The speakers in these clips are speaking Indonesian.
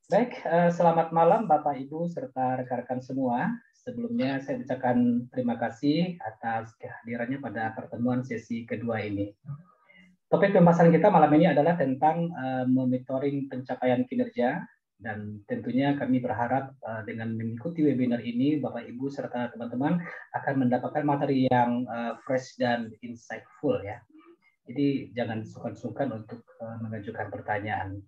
Baik, selamat malam Bapak Ibu serta rekan-rekan semua. Sebelumnya saya ucapkan terima kasih atas kehadirannya pada pertemuan sesi kedua ini. Topik pembahasan kita malam ini adalah tentang monitoring pencapaian kinerja, dan tentunya kami berharap dengan mengikuti webinar ini Bapak Ibu serta teman-teman akan mendapatkan materi yang fresh dan insightful ya. Jadi jangan sungkan-sungkan untuk mengajukan pertanyaan.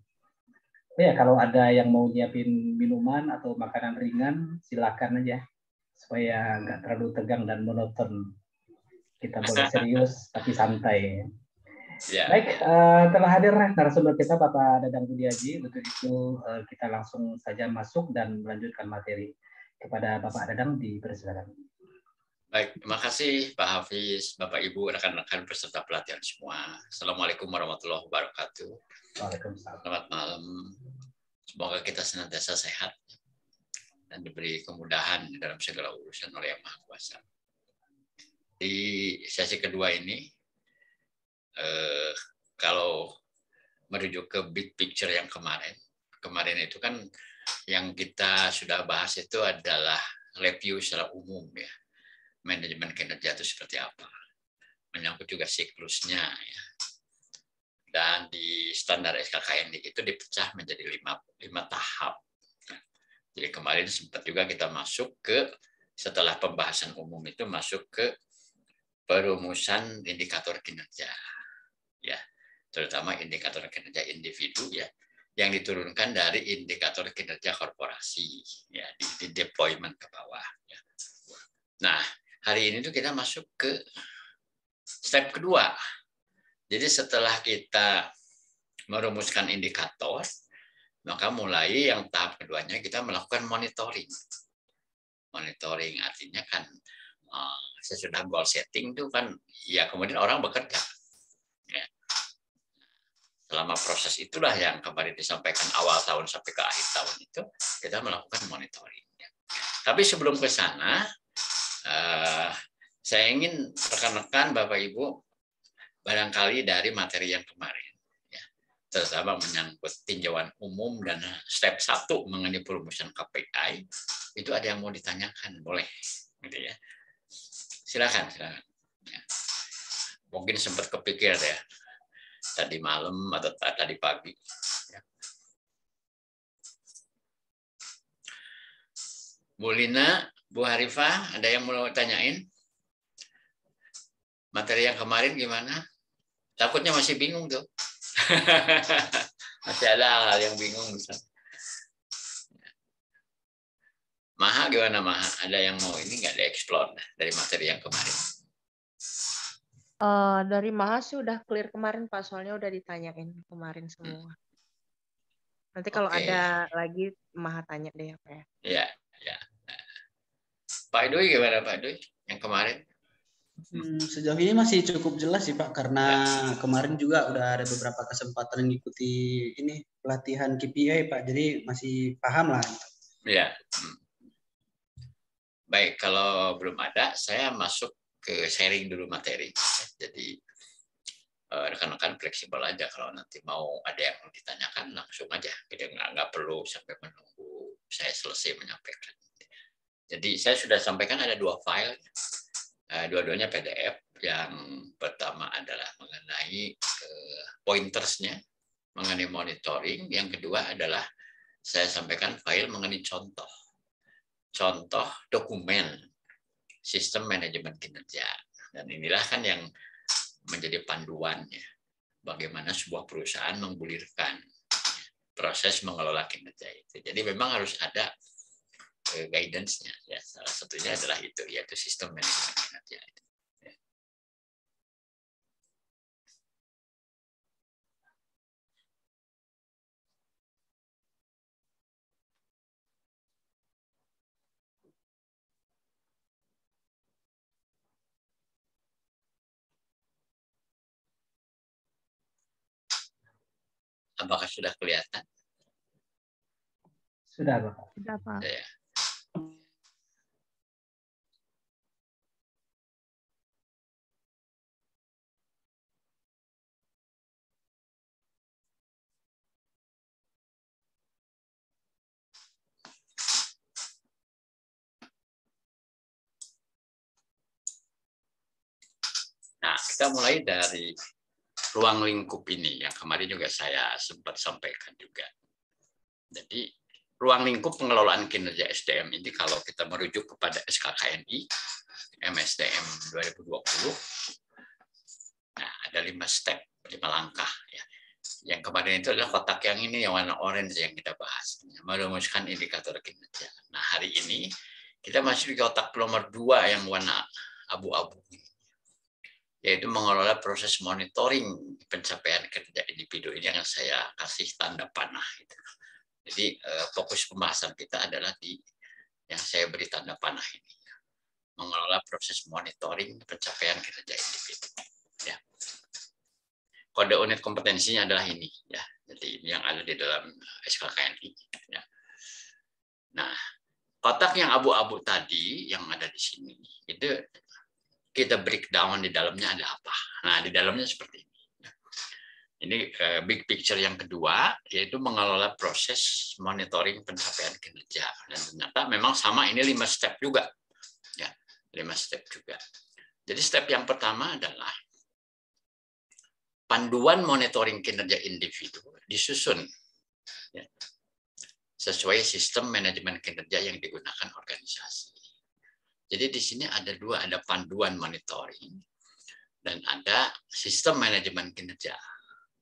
Ya, kalau ada yang mau nyiapin minuman atau makanan ringan, silakan aja supaya nggak terlalu tegang dan monoton. Kita boleh serius tapi santai. Ya. Baik, telah hadir narasumber kita Bapak Dadang Budiaji. Untuk itu kita langsung saja masuk dan melanjutkan materi. Kepada Bapak Dadang dipersilakan. Baik, terima kasih Pak Hafiz, Bapak Ibu, rekan-rekan peserta pelatihan semua. Assalamualaikum warahmatullahi wabarakatuh. Waalaikumsalam. Selamat malam. Semoga kita senantiasa sehat dan diberi kemudahan dalam segala urusan oleh Yang Maha Kuasa. Di sesi kedua ini, kalau merujuk ke big picture yang kemarin itu kan yang kita sudah bahas itu adalah review secara umum ya. Manajemen kinerja itu seperti apa, menyangkut juga siklusnya ya. Dan di standar SKKND itu dipecah menjadi lima tahap. Jadi kemarin sempat juga kita masuk ke, setelah pembahasan umum itu masuk ke perumusan indikator kinerja ya, terutama indikator kinerja individu ya, yang diturunkan dari indikator kinerja korporasi ya, di deployment ke bawah ya. Nah, hari ini tuh kita masuk ke step kedua. Jadi setelah kita merumuskan indikator, maka mulai yang tahap keduanya kita melakukan monitoring. Monitoring artinya kan sesudah goal setting itu kan ya kemudian orang bekerja. Ya. Selama proses itulah yang kemarin disampaikan awal tahun sampai ke akhir tahun itu kita melakukan monitoring. Ya. Tapi sebelum ke sana, saya ingin rekan-rekan Bapak Ibu barangkali dari materi yang kemarin, ya, terutama menyangkut tinjauan umum dan step 1 mengenai perumusan KPI, itu ada yang mau ditanyakan, boleh, gitu ya. Silakan. Ya. Mungkin sempat kepikir ya tadi malam atau tadi pagi. Ya. Bu Lina, Bu Harifah, ada yang mau tanyain? Materi yang kemarin gimana? Takutnya masih bingung tuh. Masih ada hal yang bingung. Maha gimana Maha? Ada yang mau ini nggak dieksplor dari materi yang kemarin? Dari Maha sih udah clear kemarin Pak, soalnya udah ditanyain kemarin semua. Nanti kalau ada lagi Maha tanya deh ya Pak ya. Iya, ya. Pak Dwi gimana Pak Dwi yang kemarin? Sejauh ini masih cukup jelas sih Pak, karena kemarin juga udah ada beberapa kesempatan mengikuti ini pelatihan KPI Pak, jadi masih paham lah. Iya. Baik, kalau belum ada, saya masuk ke sharing dulu materi. Jadi rekan-rekan fleksibel aja, kalau nanti mau ada yang mau ditanyakan langsung aja. Jadi nggak perlu sampai menunggu saya selesai menyampaikan. Jadi saya sudah sampaikan ada 2 file, dua-duanya PDF. Yang pertama adalah mengenai pointersnya, mengenai monitoring. Yang kedua adalah saya sampaikan file mengenai contoh dokumen sistem manajemen kinerja. Dan inilah kan yang menjadi panduannya, bagaimana sebuah perusahaan menggulirkan proses mengelola kinerja itu. Jadi memang harus ada guidance-nya. Ya, salah satunya adalah itu, yaitu sistem manajemen kinerja. Ya. Apakah sudah kelihatan? Sudah, Bapak. Sudah Pak. Ya. Nah, kita mulai dari ruang lingkup ini yang kemarin juga saya sempat sampaikan juga. Jadi ruang lingkup pengelolaan kinerja SDM ini kalau kita merujuk kepada SKKNI MSDM 2020, nah ada 5 step, 5 langkah ya. Yang kemarin itu adalah kotak yang ini yang warna orange yang kita bahas, merumuskan indikator kinerja. Nah hari ini kita masih di kotak nomor 2 yang warna abu-abu, yaitu mengelola proses monitoring pencapaian kinerja individu ini yang saya kasih tanda panah. Jadi fokus pembahasan kita adalah di yang saya beri tanda panah ini, mengelola proses monitoring pencapaian kinerja individu. Ya. Kode unit kompetensinya adalah ini, ya. Jadi ini yang ada di dalam SKKNI. Ya. Nah, kotak yang abu-abu tadi yang ada di sini itu kita breakdown di dalamnya ada apa. Nah, di dalamnya seperti ini. Ini big picture yang kedua, yaitu mengelola proses monitoring pencapaian kinerja. Dan ternyata memang sama, ini 5 step juga. Ya, 5 step juga. Jadi step yang pertama adalah panduan monitoring kinerja individu disusun ya, sesuai sistem manajemen kinerja yang digunakan organisasi. Jadi di sini ada 2, ada panduan monitoring dan ada sistem manajemen kinerja.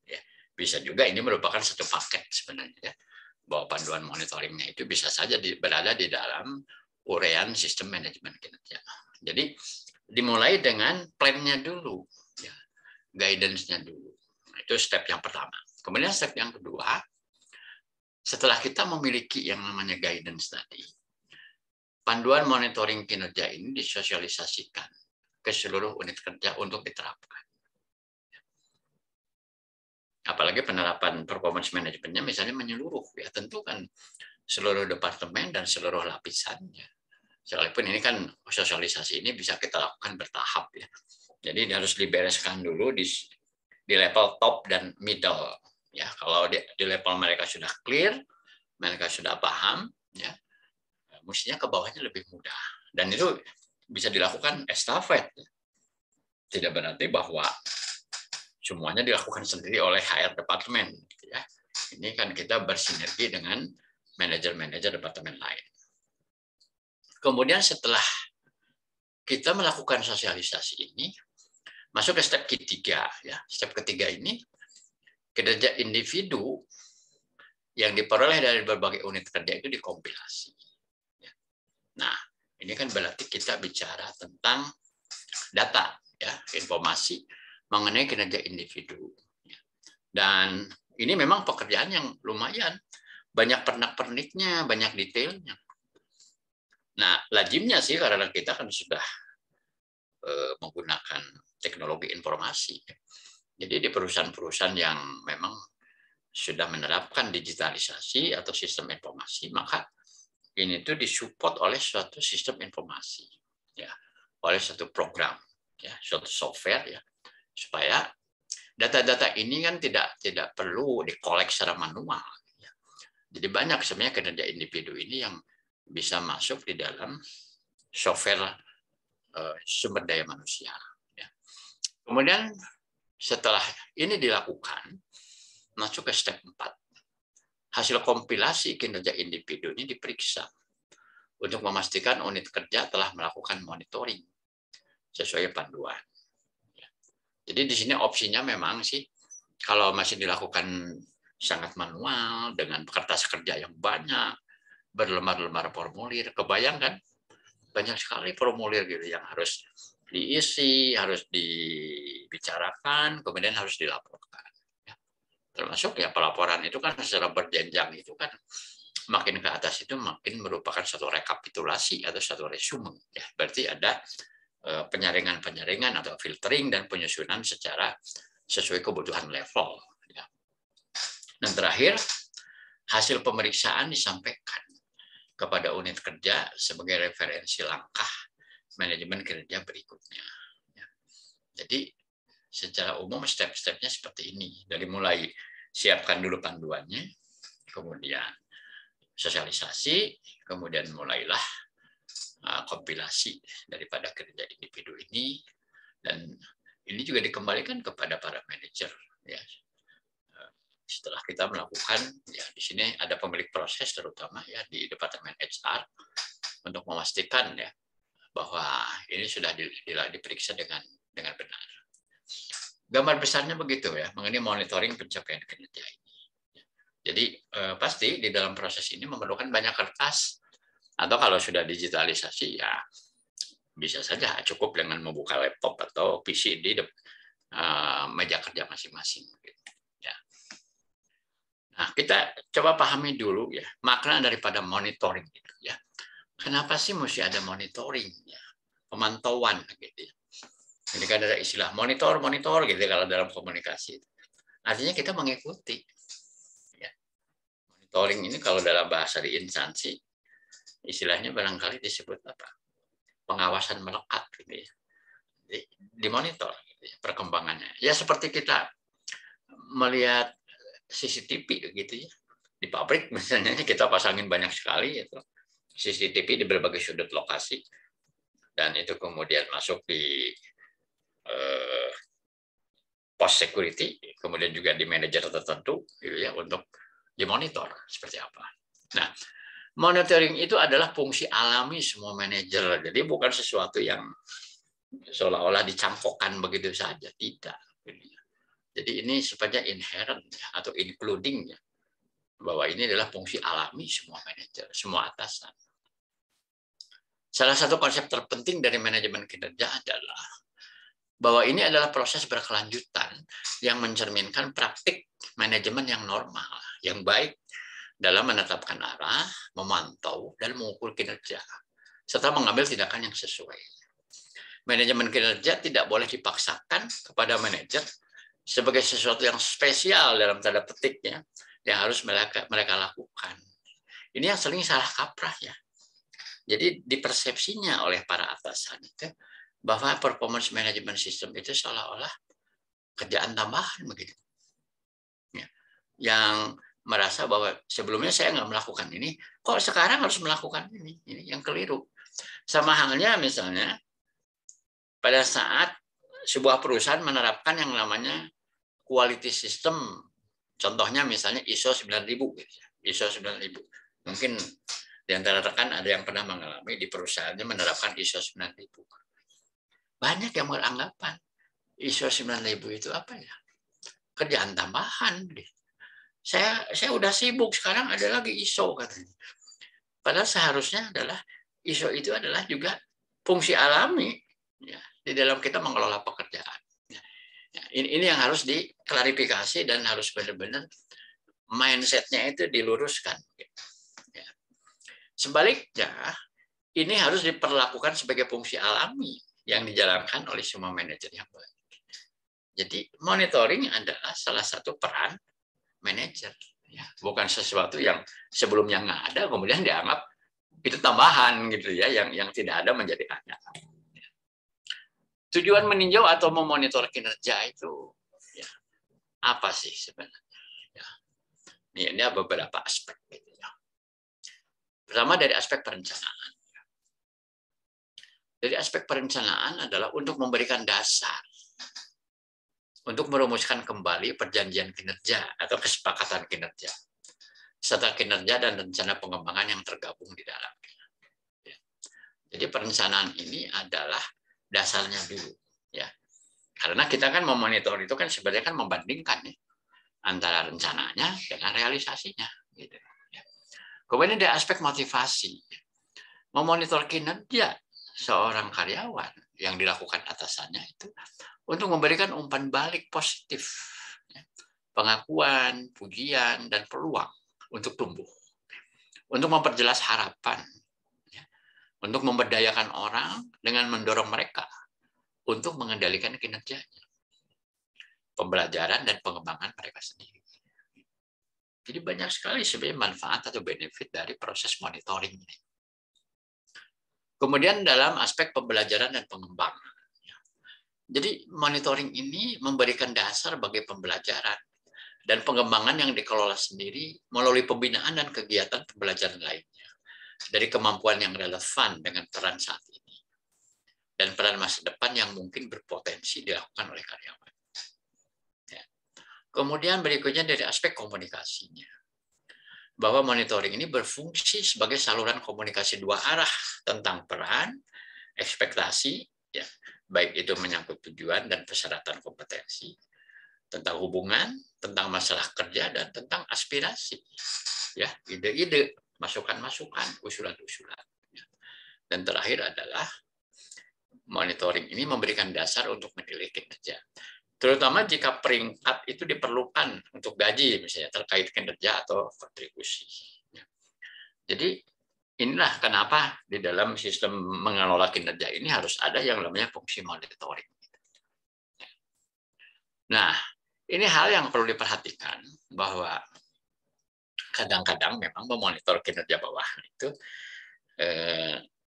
Ya, bisa juga ini merupakan satu paket sebenarnya, ya, bahwa panduan monitoringnya itu bisa saja berada di dalam urean sistem manajemen kinerja. Jadi dimulai dengan plan-nya dulu, ya, guidance-nya dulu. Itu step yang pertama. Kemudian step yang kedua, setelah kita memiliki yang namanya guidance tadi, panduan monitoring kinerja ini disosialisasikan ke seluruh unit kerja untuk diterapkan. Apalagi penerapan performance manajemennya misalnya menyeluruh, ya tentu kan seluruh departemen dan seluruh lapisannya. Sekalipun ini kan sosialisasi ini bisa kita lakukan bertahap, ya. Jadi harus dibereskan dulu di level top dan middle, ya. Kalau di level mereka sudah clear, mereka sudah paham, ya, mestinya ke bawahnya lebih mudah. Dan itu bisa dilakukan estafet. Tidak berarti bahwa semuanya dilakukan sendiri oleh HR departemen, ya. Ini kan kita bersinergi dengan manajer-manajer departemen lain. Kemudian setelah kita melakukan sosialisasi ini, masuk ke step ketiga, ya. Step ketiga ini kinerja individu yang diperoleh dari berbagai unit kerja itu dikompilasi. Nah, ini kan berarti kita bicara tentang data, ya, informasi mengenai kinerja individu. Dan ini memang pekerjaan yang lumayan, banyak pernak-perniknya, banyak detailnya. Nah, lazimnya sih karena kita kan sudah menggunakan teknologi informasi. Jadi di perusahaan-perusahaan yang memang sudah menerapkan digitalisasi atau sistem informasi, maka ini tuh disupport oleh suatu sistem informasi, ya, oleh suatu program, ya, suatu software, ya, supaya data-data ini kan tidak perlu dikolek secara manual. Ya. Jadi banyak sebenarnya kinerja individu ini yang bisa masuk di dalam software sumber daya manusia. Ya. Kemudian setelah ini dilakukan, masuk ke step 4. Hasil kompilasi kinerja individu ini diperiksa untuk memastikan unit kerja telah melakukan monitoring sesuai panduan. Jadi di sini opsinya memang sih kalau masih dilakukan sangat manual dengan kertas kerja yang banyak, berlembar-lembar formulir, kebayangkan banyak sekali formulir gitu yang harus diisi, harus dibicarakan, kemudian harus dilaporkan. Termasuk ya pelaporan itu kan secara berjenjang itu kan makin ke atas itu makin merupakan satu rekapitulasi atau satu resume. Ya, berarti ada penyaringan atau filtering dan penyusunan secara sesuai kebutuhan level. Ya. Dan terakhir, hasil pemeriksaan disampaikan kepada unit kerja sebagai referensi langkah manajemen kinerja berikutnya. Ya. Jadi secara umum step-stepnya seperti ini. Dari mulai siapkan dulu panduannya, kemudian sosialisasi, kemudian mulailah kompilasi daripada kinerja individu ini, dan ini juga dikembalikan kepada para manajer. Ya. Setelah kita melakukan, ya di sini ada pemilik proses terutama ya di Departemen HR untuk memastikan ya bahwa ini sudah diperiksa dengan benar. Gambar besarnya begitu ya mengenai monitoring pencapaian kinerja ini. Jadi pasti di dalam proses ini memerlukan banyak kertas, atau kalau sudah digitalisasi ya bisa saja cukup dengan membuka laptop atau PC di meja kerja masing-masing. Ya. Nah, kita coba pahami dulu ya makna daripada monitoring itu ya. Kenapa sih mesti ada monitoring ya? Pemantauan gitu ya. Jadi kan ada istilah monitor gitu kalau dalam komunikasi. Artinya kita mengikuti. Ya. Monitoring ini kalau dalam bahasa di instansi istilahnya barangkali disebut apa? Pengawasan melekat gitu ya. Jadi, dimonitor gitu ya, perkembangannya. Ya seperti kita melihat CCTV gitu ya. Di pabrik misalnya kita pasangin banyak sekali itu CCTV di berbagai sudut lokasi. Dan itu kemudian masuk di post security, kemudian juga di manajer tertentu gitu ya untuk dimonitor seperti apa. Nah, monitoring itu adalah fungsi alami semua manajer. Jadi bukan sesuatu yang seolah-olah dicangkokkan begitu saja, tidak. Jadi ini sifatnya inherent atau including ya, bahwa ini adalah fungsi alami semua manajer, semua atasan. Salah satu konsep terpenting dari manajemen kinerja adalah bahwa ini adalah proses berkelanjutan yang mencerminkan praktik manajemen yang normal, yang baik dalam menetapkan arah, memantau, dan mengukur kinerja, serta mengambil tindakan yang sesuai. Manajemen kinerja tidak boleh dipaksakan kepada manajer sebagai sesuatu yang spesial dalam tanda petiknya yang harus mereka lakukan. Ini yang sering salah kaprah ya. Jadi dipersepsinya oleh para atasan itu bahwa performance management system itu seolah-olah kerjaan tambahan begitu. Ya. Yang merasa bahwa sebelumnya saya nggak melakukan ini, kok sekarang harus melakukan ini? Ini yang keliru. Sama halnya misalnya pada saat sebuah perusahaan menerapkan yang namanya quality system, contohnya misalnya ISO 9000, ISO 9000. Mungkin di antara rekan ada yang pernah mengalami di perusahaannya menerapkan ISO 9000. Banyak yang beranggapan ISO 9000 itu apa ya? Kerjaan tambahan. Saya udah sibuk, sekarang ada lagi ISO katanya. Padahal seharusnya adalah ISO itu adalah juga fungsi alami ya, di dalam kita mengelola pekerjaan. Ya, ini yang harus diklarifikasi dan harus benar-benar mindset-nya itu diluruskan. Ya. Sebaliknya, ini harus diperlakukan sebagai fungsi alami yang dijalankan oleh semua manajer yang baik. Jadi monitoring adalah salah satu peran manajer, ya. Bukan sesuatu yang sebelumnya nggak ada kemudian dianggap itu tambahan gitu ya, yang tidak ada menjadi ada. Tujuan meninjau atau memonitor kinerja itu ya, apa sih sebenarnya? Ya. Ini ada beberapa aspek gitu ya. Pertama dari aspek perencanaan. Dari aspek perencanaan adalah untuk memberikan dasar untuk merumuskan kembali perjanjian kinerja atau kesepakatan kinerja serta kinerja dan rencana pengembangan yang tergabung di dalamnya. Jadi perencanaan ini adalah dasarnya dulu ya. Karena kita kan memonitor itu kan sebenarnya kan membandingkan ya, antara rencananya dengan realisasinya gitu ya. Kemudian ada aspek motivasi. Memonitor kinerja seorang karyawan yang dilakukan atasannya itu untuk memberikan umpan balik positif, ya. Pengakuan, pujian, dan peluang untuk tumbuh, untuk memperjelas harapan, ya. Untuk memberdayakan orang dengan mendorong mereka untuk mengendalikan kinerjanya, pembelajaran dan pengembangan mereka sendiri. Jadi banyak sekali sebenarnya manfaat atau benefit dari proses monitoring ini. Kemudian dalam aspek pembelajaran dan pengembangan. Jadi monitoring ini memberikan dasar bagi pembelajaran dan pengembangan yang dikelola sendiri melalui pembinaan dan kegiatan pembelajaran lainnya dari kemampuan yang relevan dengan peran saat ini. dan peran masa depan yang mungkin berpotensi dilakukan oleh karyawan. Ya. Kemudian berikutnya dari aspek komunikasinya, bahwa monitoring ini berfungsi sebagai saluran komunikasi dua arah tentang peran, ekspektasi, ya, baik itu menyangkut tujuan dan persyaratan kompetensi, tentang hubungan, tentang masalah kerja, dan tentang aspirasi, ya, ide-ide, masukan-masukan, usulan-usulan. Dan terakhir adalah monitoring ini memberikan dasar untuk menilai kinerja, terutama jika peringkat itu diperlukan untuk gaji, misalnya terkait kinerja atau kontribusi. Jadi inilah kenapa di dalam sistem mengelola kinerja ini harus ada yang namanya fungsi monitoring. Nah, ini hal yang perlu diperhatikan, bahwa kadang-kadang memang memonitor kinerja bawahan itu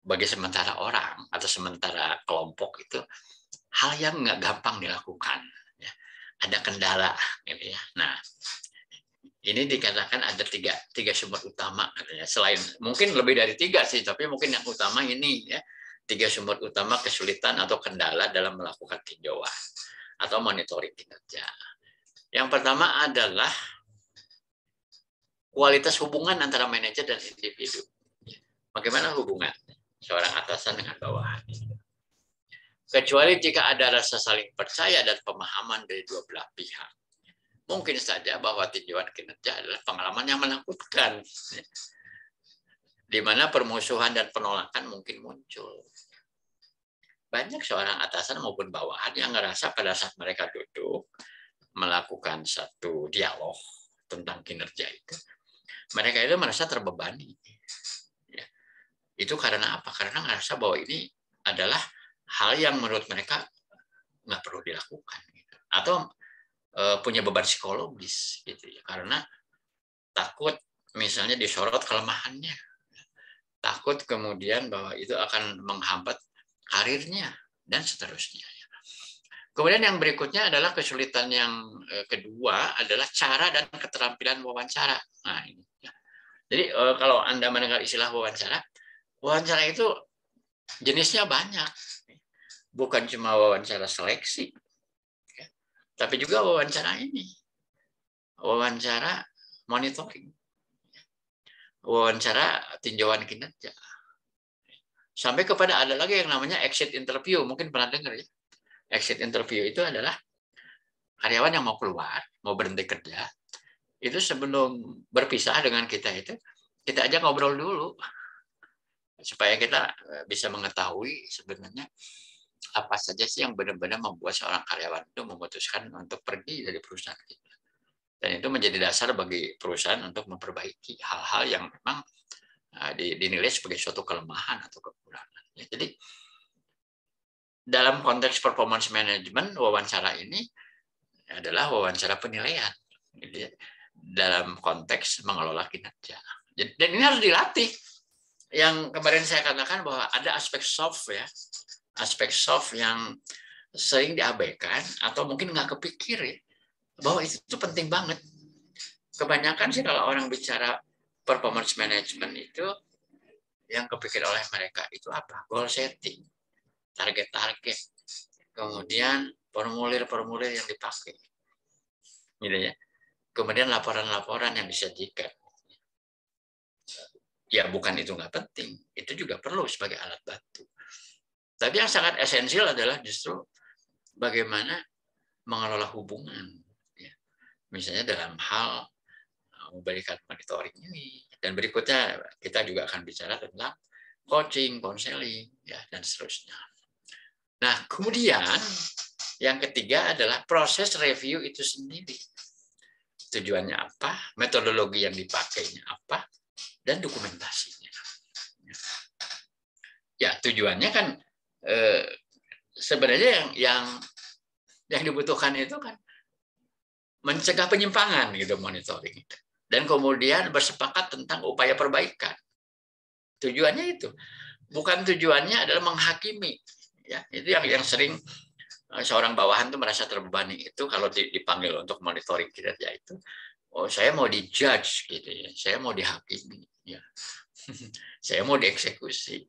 bagi sementara orang atau sementara kelompok itu hal yang nggak gampang dilakukan. Ya. Ada kendala, gitu ya. Nah, ini dikatakan ada tiga sumber utama, katanya. Selain mungkin lebih dari 3 sih, tapi mungkin yang utama ini, ya, 3 sumber utama kesulitan atau kendala dalam melakukan tinjauan atau monitoring kinerja. Yang pertama adalah kualitas hubungan antara manajer dan individu. Bagaimana hubungan seorang atasan dengan bawahan? Kecuali jika ada rasa saling percaya dan pemahaman dari dua belah pihak. Mungkin saja bahwa tinjauan kinerja adalah pengalaman yang menakutkan, di mana permusuhan dan penolakan mungkin muncul. Banyak seorang atasan maupun bawahan yang ngerasa pada saat mereka duduk melakukan satu dialog tentang kinerja itu, mereka itu merasa terbebani. Ya. Itu karena apa? Karena ngerasa bahwa ini adalah hal yang menurut mereka nggak perlu dilakukan, gitu. Atau punya beban psikologis, gitu ya, karena takut misalnya disorot kelemahannya, takut kemudian bahwa itu akan menghambat karirnya dan seterusnya. Kemudian yang berikutnya adalah kesulitan yang kedua adalah cara dan keterampilan wawancara. Nah, ini. Jadi kalau Anda mendengar istilah wawancara itu jenisnya banyak, bukan cuma wawancara seleksi, tapi juga wawancara monitoring, wawancara tinjauan kinerja, sampai kepada ada lagi yang namanya exit interview. Mungkin pernah dengar ya. Exit interview itu adalah karyawan yang mau keluar, mau berhenti kerja, itu sebelum berpisah dengan kita itu, kita aja ngobrol dulu, supaya kita bisa mengetahui sebenarnya apa saja sih yang benar-benar membuat seorang karyawan itu memutuskan untuk pergi dari perusahaan kita. Dan itu menjadi dasar bagi perusahaan untuk memperbaiki hal-hal yang memang dinilai sebagai suatu kelemahan atau kekurangan. Jadi dalam konteks performance management, wawancara ini adalah wawancara penilaian, gitu ya, dalam konteks mengelola kinerja. Dan ini harus dilatih. Yang kemarin saya katakan bahwa ada aspek soft, ya, aspek soft yang sering diabaikan atau mungkin nggak kepikir, ya, bahwa itu penting banget. Kebanyakan sih kalau orang bicara performance management itu yang kepikir oleh mereka itu apa? Goal setting, target-target, kemudian formulir-formulir yang dipakai, gitu ya. Kemudian laporan-laporan yang disajikan. Ya bukan itu nggak penting, itu juga perlu sebagai alat bantu. Tapi yang sangat esensial adalah justru bagaimana mengelola hubungan, ya. Misalnya dalam hal memberikan monitoring ini. Dan berikutnya kita juga akan bicara tentang coaching, konseling, ya, dan seterusnya. Nah, kemudian yang ketiga adalah proses review itu sendiri. Tujuannya apa, metodologi yang dipakainya apa, dan dokumentasinya. Ya, tujuannya kan sebenarnya yang dibutuhkan itu kan mencegah penyimpangan, gitu, monitoring itu. Dan kemudian bersepakat tentang upaya perbaikan. Tujuannya itu. Bukan tujuannya adalah menghakimi. Ya, itu yang sering seorang bawahan tuh merasa terbebani itu kalau dipanggil untuk monitoring kinerja itu. Oh, saya mau dijudge, gitu ya. Saya mau dihakimi, ya. Saya mau dieksekusi.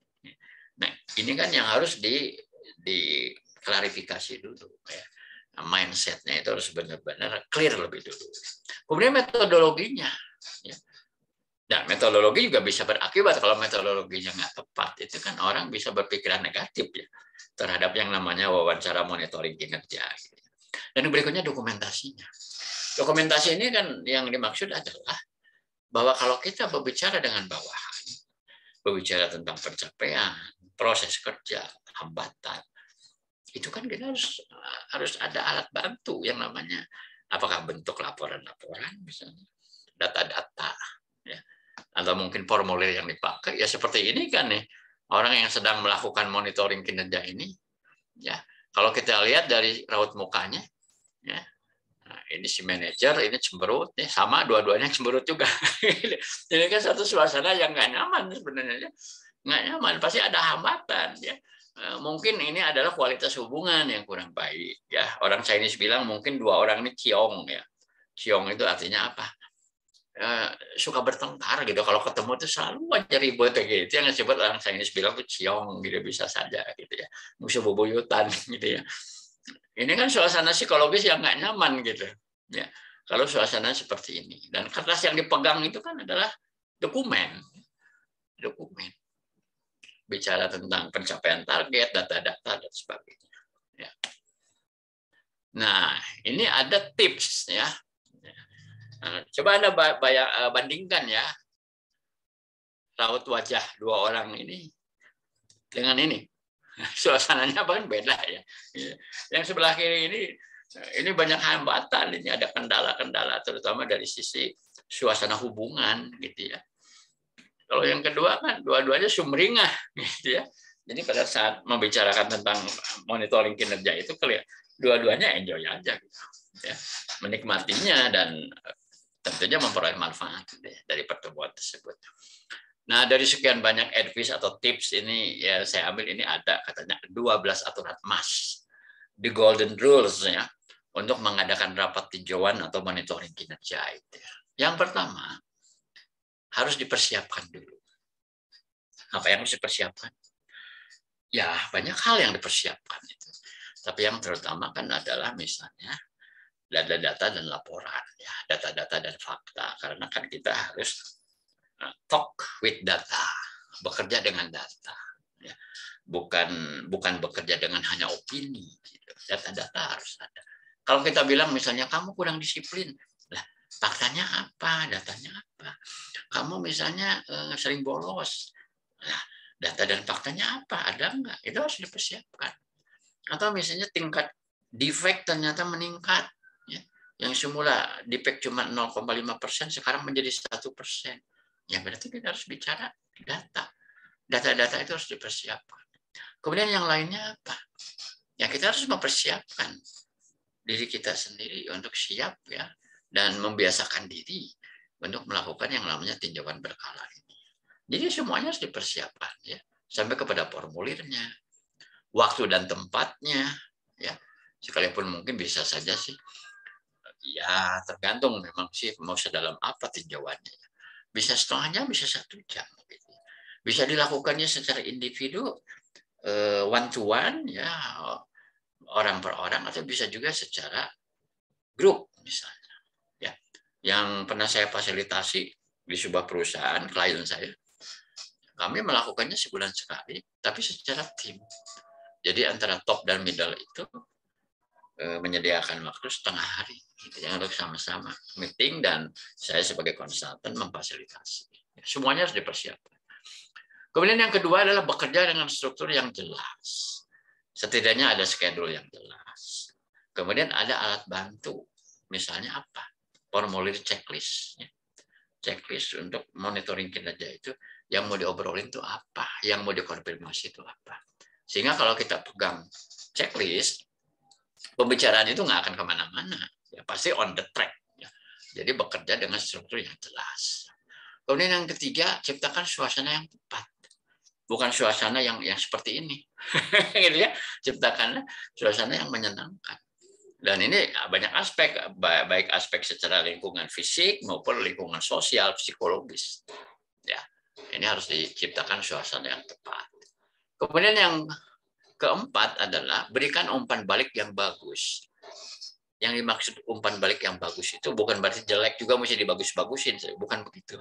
Nah, ini kan yang harus diklarifikasi dulu ya. Mindsetnya itu harus benar-benar clear lebih dulu. Kemudian metodologinya ya. Dan metodologi juga bisa berakibat kalau metodologinya nggak tepat, itu kan orang bisa berpikiran negatif ya terhadap yang namanya wawancara monitoring kinerja. Dan berikutnya dokumentasinya. Dokumentasi ini kan yang dimaksud adalah bahwa kalau kita berbicara dengan bawahan, berbicara tentang pencapaian, proses kerja, hambatan, itu kan kita harus ada alat bantu yang namanya apakah bentuk laporan-laporan misalnya, data-data ya, atau mungkin formulir yang dipakai ya seperti ini kan nih, orang yang sedang melakukan monitoring kinerja ini ya, kalau kita lihat dari raut mukanya ya, nah, ini si manajer ini cemberut nih, sama dua-duanya cemberut juga. Ini kan satu suasana yang nggak nyaman sebenarnya, nggak nyaman, pasti ada hambatan ya. Mungkin ini adalah kualitas hubungan yang kurang baik ya. Orang Chinese bilang mungkin dua orang ini ciong ya. Ciong itu artinya apa? Suka bertengkar gitu. Kalau ketemu tuh selalu aja ribut gitu. Yang disebut orang Chinese bilang tuh ciong gitu, bisa saja gitu ya. Musuh bebuyutan gitu ya. Ini kan suasana psikologis yang nggak nyaman gitu ya. Kalau suasana seperti ini, dan kertas yang dipegang itu kan adalah dokumen. Bicara tentang pencapaian target, data-data dan sebagainya. Ya. Nah, ini ada tips ya. Nah, coba Anda bandingkan ya raut wajah dua orang ini dengan ini. Suasananya kan beda ya. Yang sebelah kiri ini banyak hambatan, ini ada kendala-kendala terutama dari sisi suasana hubungan gitu ya. Kalau yang kedua kan dua-duanya sumringah gitu ya. Jadi pada saat membicarakan tentang monitoring kinerja itu dua-duanya enjoy aja gitu ya. Menikmatinya dan tentunya memperoleh manfaat dari pertemuan tersebut. Nah, dari sekian banyak advice atau tips ini ya saya ambil ini ada katanya 12 aturan emas. The golden rules ya untuk mengadakan rapat tinjauan atau monitoring kinerja itu. Yang pertama, harus dipersiapkan dulu. Apa yang harus dipersiapkan? Ya, banyak hal yang dipersiapkan itu. Tapi yang terutama kan adalah misalnya data-data dan laporan, ya, data-data dan fakta. Karena kan kita harus talk with data, bekerja dengan data. Ya. Bukan bekerja dengan hanya opini. Gitu. Data-data harus ada. Kalau kita bilang misalnya kamu kurang disiplin, lah faktanya apa, datanya apa? Kamu misalnya sering bolos, nah, data dan faktanya apa? Ada nggak? Itu harus dipersiapkan. Atau misalnya tingkat defect ternyata meningkat, ya. Yang semula defect cuma 0,5%, sekarang menjadi 1%. Ya berarti kita harus bicara data. Data-data itu harus dipersiapkan. Kemudian yang lainnya apa? Ya kita harus mempersiapkan diri kita sendiri untuk siap ya dan membiasakan diri untuk melakukan yang namanya tinjauan berkala ini. Jadi semuanya harus dipersiapkan ya, sampai kepada formulirnya, waktu dan tempatnya ya. Sekalipun mungkin bisa saja sih ya tergantung memang sih mau sedalam apa tinjauannya. Bisa setengah jam, bisa 1 jam gitu. Bisa dilakukannya secara individu, one to one ya, orang per orang, atau bisa juga secara grup misalnya. Ya, yang pernah saya fasilitasi di sebuah perusahaan klien saya, kami melakukannya sebulan sekali, tapi secara tim. Jadi antara top dan middle itu menyediakan waktu setengah hari, gitu, yang untuk sama-sama meeting dan saya sebagai konsultan memfasilitasi. Semuanya harus dipersiapkan. Kemudian yang kedua adalah bekerja dengan struktur yang jelas. Setidaknya ada schedule yang jelas. Kemudian ada alat bantu. Misalnya apa? Formulir checklist. Checklist untuk monitoring kinerja itu, yang mau diobrolin itu apa? Yang mau dikonfirmasi itu apa? Sehingga kalau kita pegang checklist, pembicaraan itu nggak akan kemana-mana. Ya, pasti on the track. Ya. Jadi bekerja dengan struktur yang jelas. Kemudian yang ketiga, ciptakan suasana yang tepat. Bukan suasana yang seperti ini. Gitu ya. Ciptakan suasana yang menyenangkan. Dan ini banyak aspek, baik aspek secara lingkungan fisik maupun lingkungan sosial, psikologis. Ya, ini harus diciptakan suasana yang tepat. Kemudian yang keempat adalah berikan umpan balik yang bagus. Yang dimaksud umpan balik yang bagus itu bukan berarti jelek juga mesti dibagus-bagusin, bukan begitu.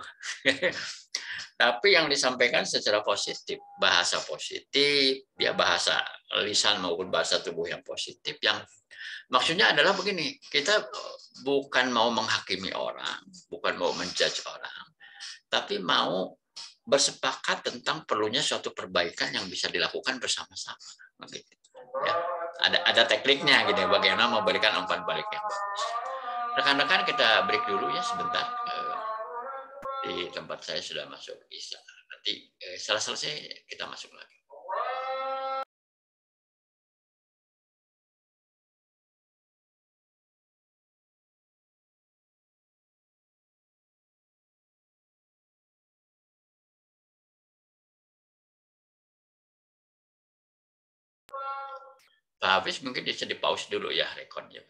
Tapi yang disampaikan secara positif, bahasa positif, ya bahasa lisan maupun bahasa tubuh yang positif, yang maksudnya adalah begini, kita bukan mau menghakimi orang, bukan mau menjudge orang, tapi mau bersepakat tentang perlunya suatu perbaikan yang bisa dilakukan bersama-sama. Begitu. Ya, ada tekniknya gitu, bagaimana memberikan umpan balik yang bagus. Rekan-rekan kita break dulu ya sebentar. Di tempat saya sudah masuk Isya. Nanti setelah selesai kita masuk lagi. Pak Hafiz mungkin bisa di pause dulu ya rekodnya.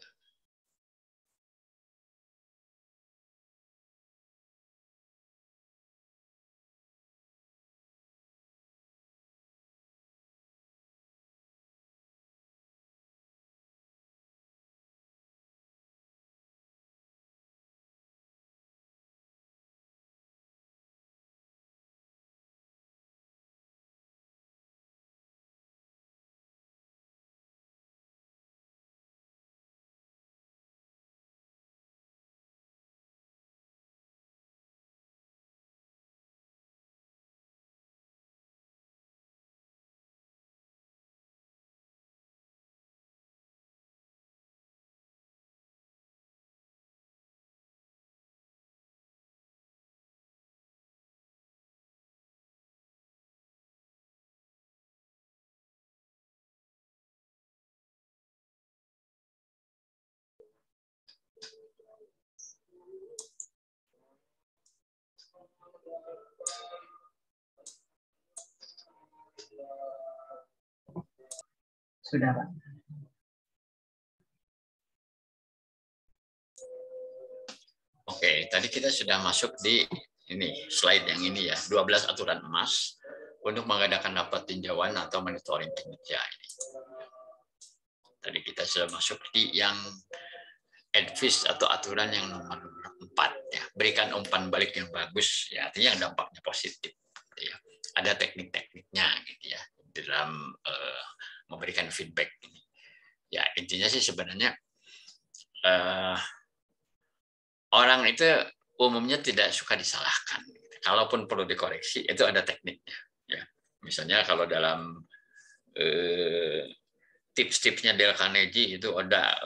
Sudah, Pak. Oke, tadi kita sudah masuk di ini slide yang ini ya, 12 aturan emas untuk mengadakan rapat tinjauan atau monitoring kinerja ini. Tadi kita sudah masuk di yang advice atau aturan yang nomor 4 ya, berikan umpan balik yang bagus ya, artinya yang dampaknya positif gitu ya. Ada teknik-tekniknya gitu ya dalam memberikan feedback ini. Ya, intinya sih sebenarnya orang itu umumnya tidak suka disalahkan. Kalaupun perlu dikoreksi, itu ada tekniknya. Ya, misalnya kalau dalam tips-tipsnya Dale Carnegie itu ada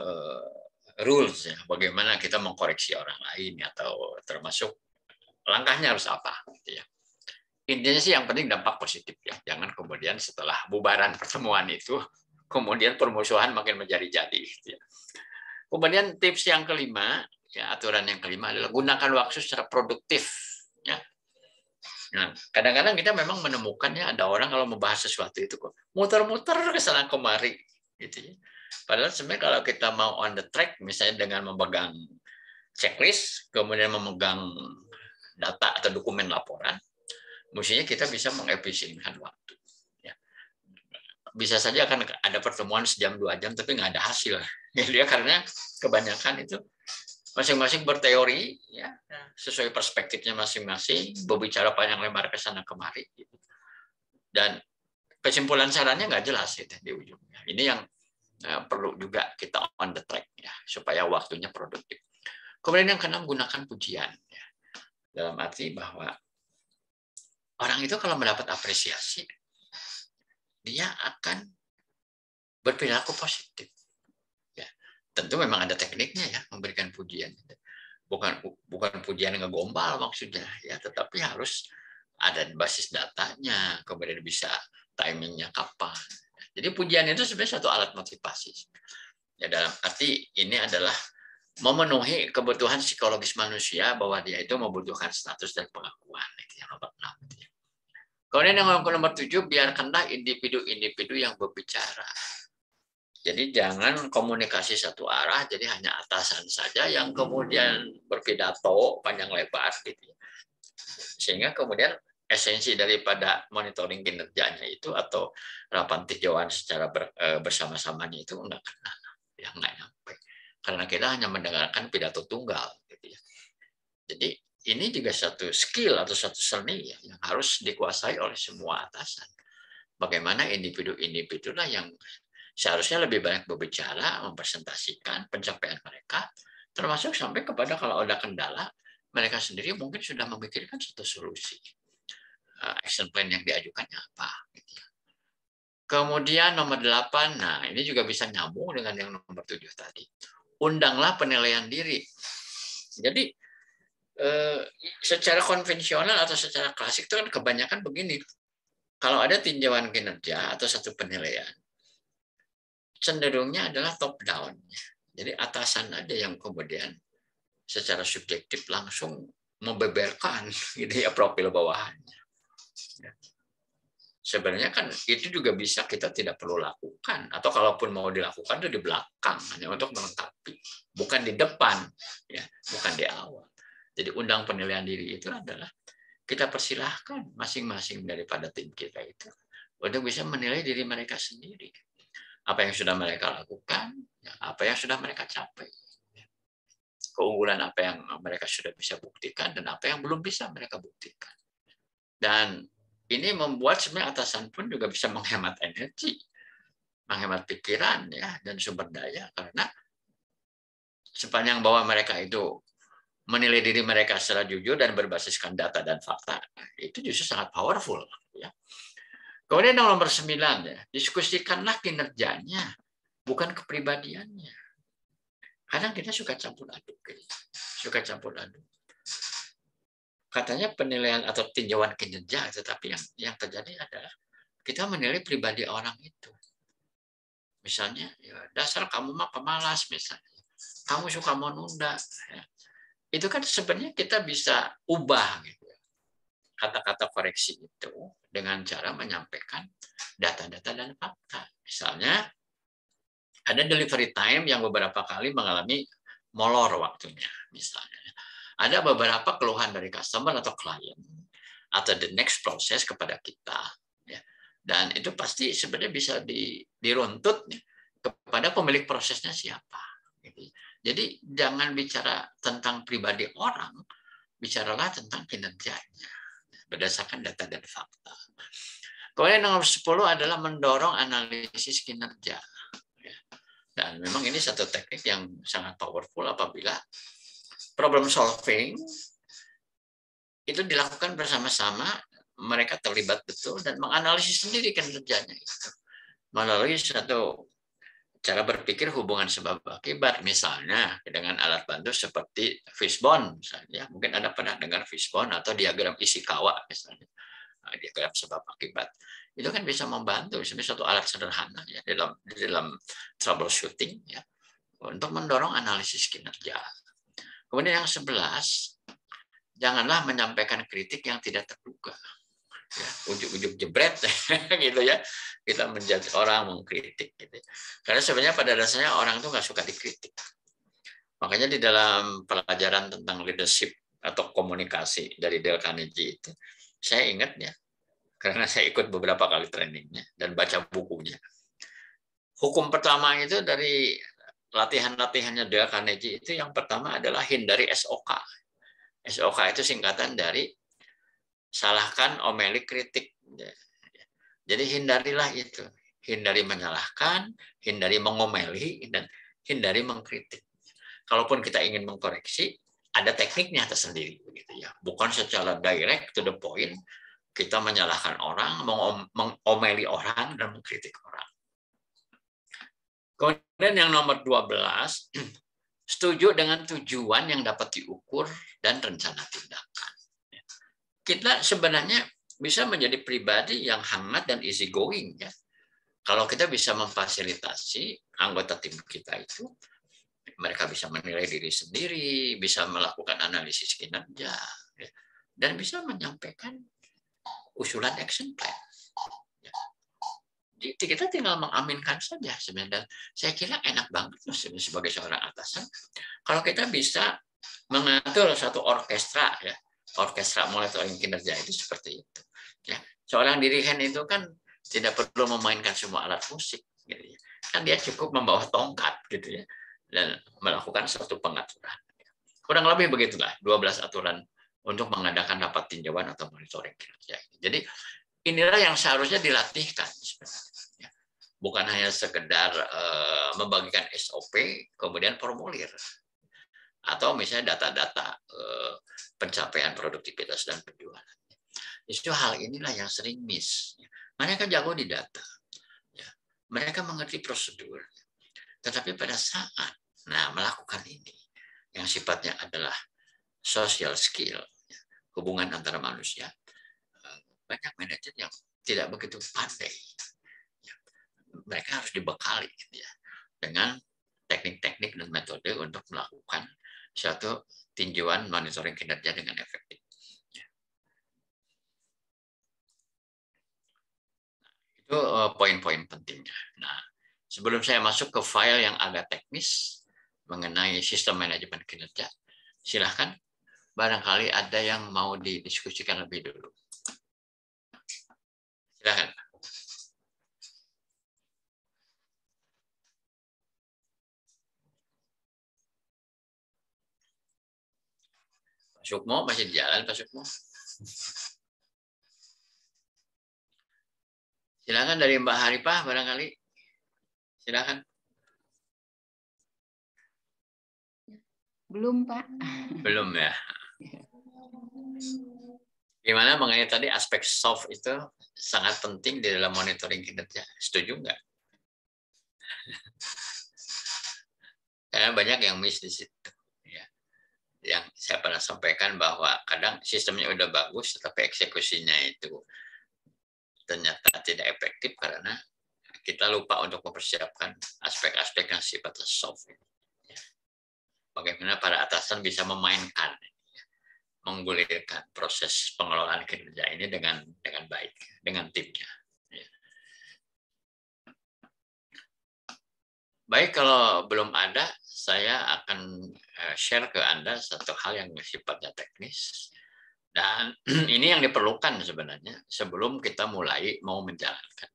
rules ya, bagaimana kita mengkoreksi orang lain atau termasuk langkahnya harus apa. Gitu ya. Intinya sih yang penting dampak positif ya. Jangan kemudian setelah bubaran pertemuan itu, kemudian permusuhan makin menjadi-jadi. Gitu ya. Kemudian tips yang kelima, ya, aturan yang kelima adalah gunakan waktu secara produktif. Ya. Nah, kadang-kadang kita memang menemukannya ada orang kalau membahas sesuatu itu kok muter-muter ke sana kemari, gitu ya. Padahal sebenarnya kalau kita mau on the track, misalnya dengan memegang checklist, kemudian memegang data atau dokumen laporan, mestinya kita bisa mengefisienkan waktu. Ya. Bisa saja akan ada pertemuan sejam 2 jam, tapi nggak ada hasil. Ya, karena kebanyakan itu masing-masing berteori ya sesuai perspektifnya masing-masing, berbicara panjang lebar ke sana kemari gitu. Dan kesimpulan sarannya nggak jelas gitu di ujungnya. Ini yang perlu juga kita on the track ya supaya waktunya produktif. Kemudian yang keenam, gunakan pujian ya. Dalam arti bahwa orang itu kalau mendapat apresiasi dia akan berperilaku positif. Tentu memang ada tekniknya ya memberikan pujian. Bukan pujian yang ngegombal maksudnya ya, tetapi harus ada basis datanya, kemudian bisa timingnya kapan. Jadi pujian itu sebenarnya satu alat motivasi. Ya, dalam arti ini adalah memenuhi kebutuhan psikologis manusia bahwa dia itu membutuhkan status dan pengakuan. Itu yang nomor 6. Kemudian yang nomor 7, biarkanlah individu-individu yang berbicara. Jadi jangan komunikasi satu arah, jadi hanya atasan saja yang kemudian berpidato panjang lebar gitu. Sehingga kemudian esensi daripada monitoring kinerjanya itu atau rapat tinjauan secara bersama-samanya itu enggak kena, ya enggak nyampe. Karena kita hanya mendengarkan pidato tunggal, gitu ya. Jadi ini juga satu skill atau satu seni ya, yang harus dikuasai oleh semua atasan. Bagaimana individu-individu lah yang seharusnya lebih banyak berbicara, mempresentasikan pencapaian mereka, termasuk sampai kepada kalau ada kendala, mereka sendiri mungkin sudah memikirkan satu solusi. Action plan yang diajukannya apa. Kemudian nomor 8, nah ini juga bisa nyambung dengan yang nomor 7 tadi. Undanglah penilaian diri. Jadi secara konvensional atau secara klasik itu kan kebanyakan begini. Kalau ada tinjauan kinerja atau satu penilaian, cenderungnya adalah top down. Jadi atasan ada yang kemudian secara subjektif langsung membeberkan gitu ya profil bawahannya. Sebenarnya kan itu juga bisa kita tidak perlu lakukan, atau kalaupun mau dilakukan itu di belakang hanya untuk melengkapi, bukan di depan, ya, bukan di awal. Jadi undang penilaian diri itu adalah kita persilahkan masing-masing daripada tim kita itu untuk bisa menilai diri mereka sendiri. Apa yang sudah mereka lakukan, apa yang sudah mereka capai, keunggulan apa yang mereka sudah bisa buktikan, dan apa yang belum bisa mereka buktikan. Dan ini membuat sebenarnya atasan pun juga bisa menghemat energi, menghemat pikiran, ya, dan sumber daya, karena sepanjang bahwa mereka itu menilai diri mereka secara jujur dan berbasiskan data dan fakta, itu justru sangat powerful. Ya. Kemudian nomor 9, ya, diskusikanlah kinerjanya, bukan kepribadiannya. Kadang kita suka campur aduk, suka campur aduk. Katanya penilaian atau tinjauan kinerja, tetapi yang terjadi adalah kita menilai pribadi orang itu. Misalnya, ya, dasar kamu mah pemalas, misalnya, kamu suka menunda. Ya. Itu kan sebenarnya kita bisa ubah gitu, kata-kata koreksi itu dengan cara menyampaikan data-data dan fakta. Misalnya ada delivery time yang beberapa kali mengalami molor waktunya, misalnya. Ada beberapa keluhan dari customer atau klien atau the next process kepada kita, ya. Dan itu pasti sebenarnya bisa diruntut kepada pemilik prosesnya siapa. Gitu. Jadi jangan bicara tentang pribadi orang, bicaralah tentang kinerjanya berdasarkan data dan fakta. Kemudian nomor 10 adalah mendorong analisis kinerja. Dan memang ini satu teknik yang sangat powerful apabila problem solving itu dilakukan bersama-sama, mereka terlibat betul dan menganalisis sendiri kinerjanya itu melalui satu cara berpikir hubungan sebab akibat, misalnya dengan alat bantu seperti fishbone, misalnya. Mungkin Anda pernah dengar fishbone atau diagram Ishikawa, misalnya. Diagram sebab akibat. Itu kan bisa membantu, sebenarnya suatu alat sederhana ya dalam troubleshooting, ya, untuk mendorong analisis kinerja. Kemudian yang 11, janganlah menyampaikan kritik yang tidak terduga. Ya, ujuk-ujuk jebret gitu ya, kita menjudge orang, mengkritik gitu. Karena sebenarnya pada dasarnya orang itu nggak suka dikritik. Makanya di dalam pelajaran tentang leadership atau komunikasi dari Dale Carnegie itu saya ingat ya, karena saya ikut beberapa kali trainingnya dan baca bukunya. Hukum pertama itu dari latihan-latihannya Dale Carnegie itu yang pertama adalah hindari SOK. SOK itu singkatan dari salahkan, omeli, kritik. Jadi hindarilah itu. Hindari menyalahkan, hindari mengomeli, dan hindari mengkritik. Kalaupun kita ingin mengkoreksi, ada tekniknya tersendiri. Begitu ya. Bukan secara direct to the point, kita menyalahkan orang, mengomeli orang, dan mengkritik orang. Kemudian yang nomor 12, setuju dengan tujuan yang dapat diukur dan rencana tindakan. Kita sebenarnya bisa menjadi pribadi yang hangat dan easy going, ya. Kalau kita bisa memfasilitasi anggota tim kita itu, mereka bisa menilai diri sendiri, bisa melakukan analisis kinerja, ya, dan bisa menyampaikan usulan action plan. Ya. Jadi kita tinggal mengaminkan saja sebenarnya. Saya kira enak banget loh sebagai seorang atasan kalau kita bisa mengatur satu orkestra, ya, orkestra monitoring kinerja itu seperti itu. Ya, seorang dirigen itu kan tidak perlu memainkan semua alat musik, gitu ya. Kan dia cukup membawa tongkat, gitu ya, dan melakukan suatu pengaturan. Kurang lebih begitulah 12 aturan untuk mengadakan rapat tinjauan atau monitoring kinerja. Jadi inilah yang seharusnya dilatihkan sebenarnya. Bukan hanya sekedar membagikan SOP kemudian formulir, atau misalnya data-data pencapaian produktivitas dan penjualan. Justru hal inilah yang sering miss. Mereka jago di data, mereka mengerti prosedur, tetapi pada saat melakukan ini yang sifatnya adalah social skill, hubungan antara manusia, banyak manajer yang tidak begitu pandai. Mereka harus dibekali gitu ya, dengan teknik-teknik dan metode untuk melakukan suatu tinjauan monitoring kinerja dengan efektif. Itu poin-poin pentingnya. Nah, sebelum saya masuk ke file yang agak teknis mengenai sistem manajemen kinerja, silahkan barangkali ada yang mau didiskusikan lebih dulu. Silahkan. Pak Sukmo masih di jalan, Pak Sukmo. Silakan dari Mbak Haripah barangkali. Silakan. Belum, Pak. Belum ya. Gimana mengenai tadi aspek soft itu sangat penting di dalam monitoring kinerja. Setuju nggak? Karena banyak yang miss di situ. Yang saya pernah sampaikan bahwa kadang sistemnya udah bagus, tetapi eksekusinya itu ternyata tidak efektif karena kita lupa untuk mempersiapkan aspek-aspek yang sifatnya soft. Bagaimana para atasan bisa memainkan, menggulirkan proses pengelolaan kinerja ini dengan baik, dengan timnya. Baik, kalau belum ada, saya akan share ke Anda satu hal yang sifatnya teknis. Dan ini yang diperlukan sebenarnya sebelum kita mulai mau menjalankan.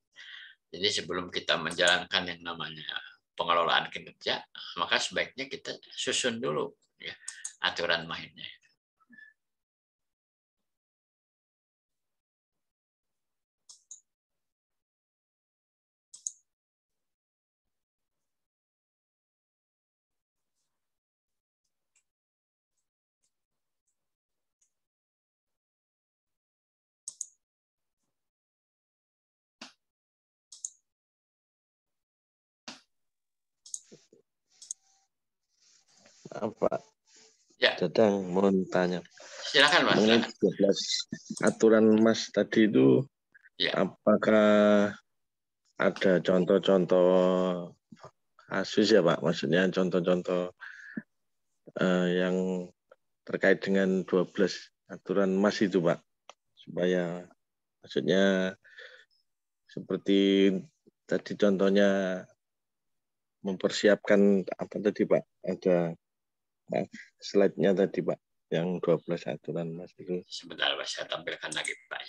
Jadi sebelum kita menjalankan yang namanya pengelolaan kinerja, maka sebaiknya kita susun dulu ya aturan mainnya. Apa? Ya. Dadang, mohon tanya. Silakan, Mas. Mengenai 12 aturan Mas tadi itu, ya. Apakah ada contoh-contoh kasus ya Pak? Maksudnya contoh-contoh yang terkait dengan 12 aturan Mas itu Pak? Supaya maksudnya seperti tadi contohnya mempersiapkan apa tadi Pak? Ada slide-nya tadi Pak, yang 12 aturan Mas itu. Sebentar Pak, saya tampilkan lagi Pak.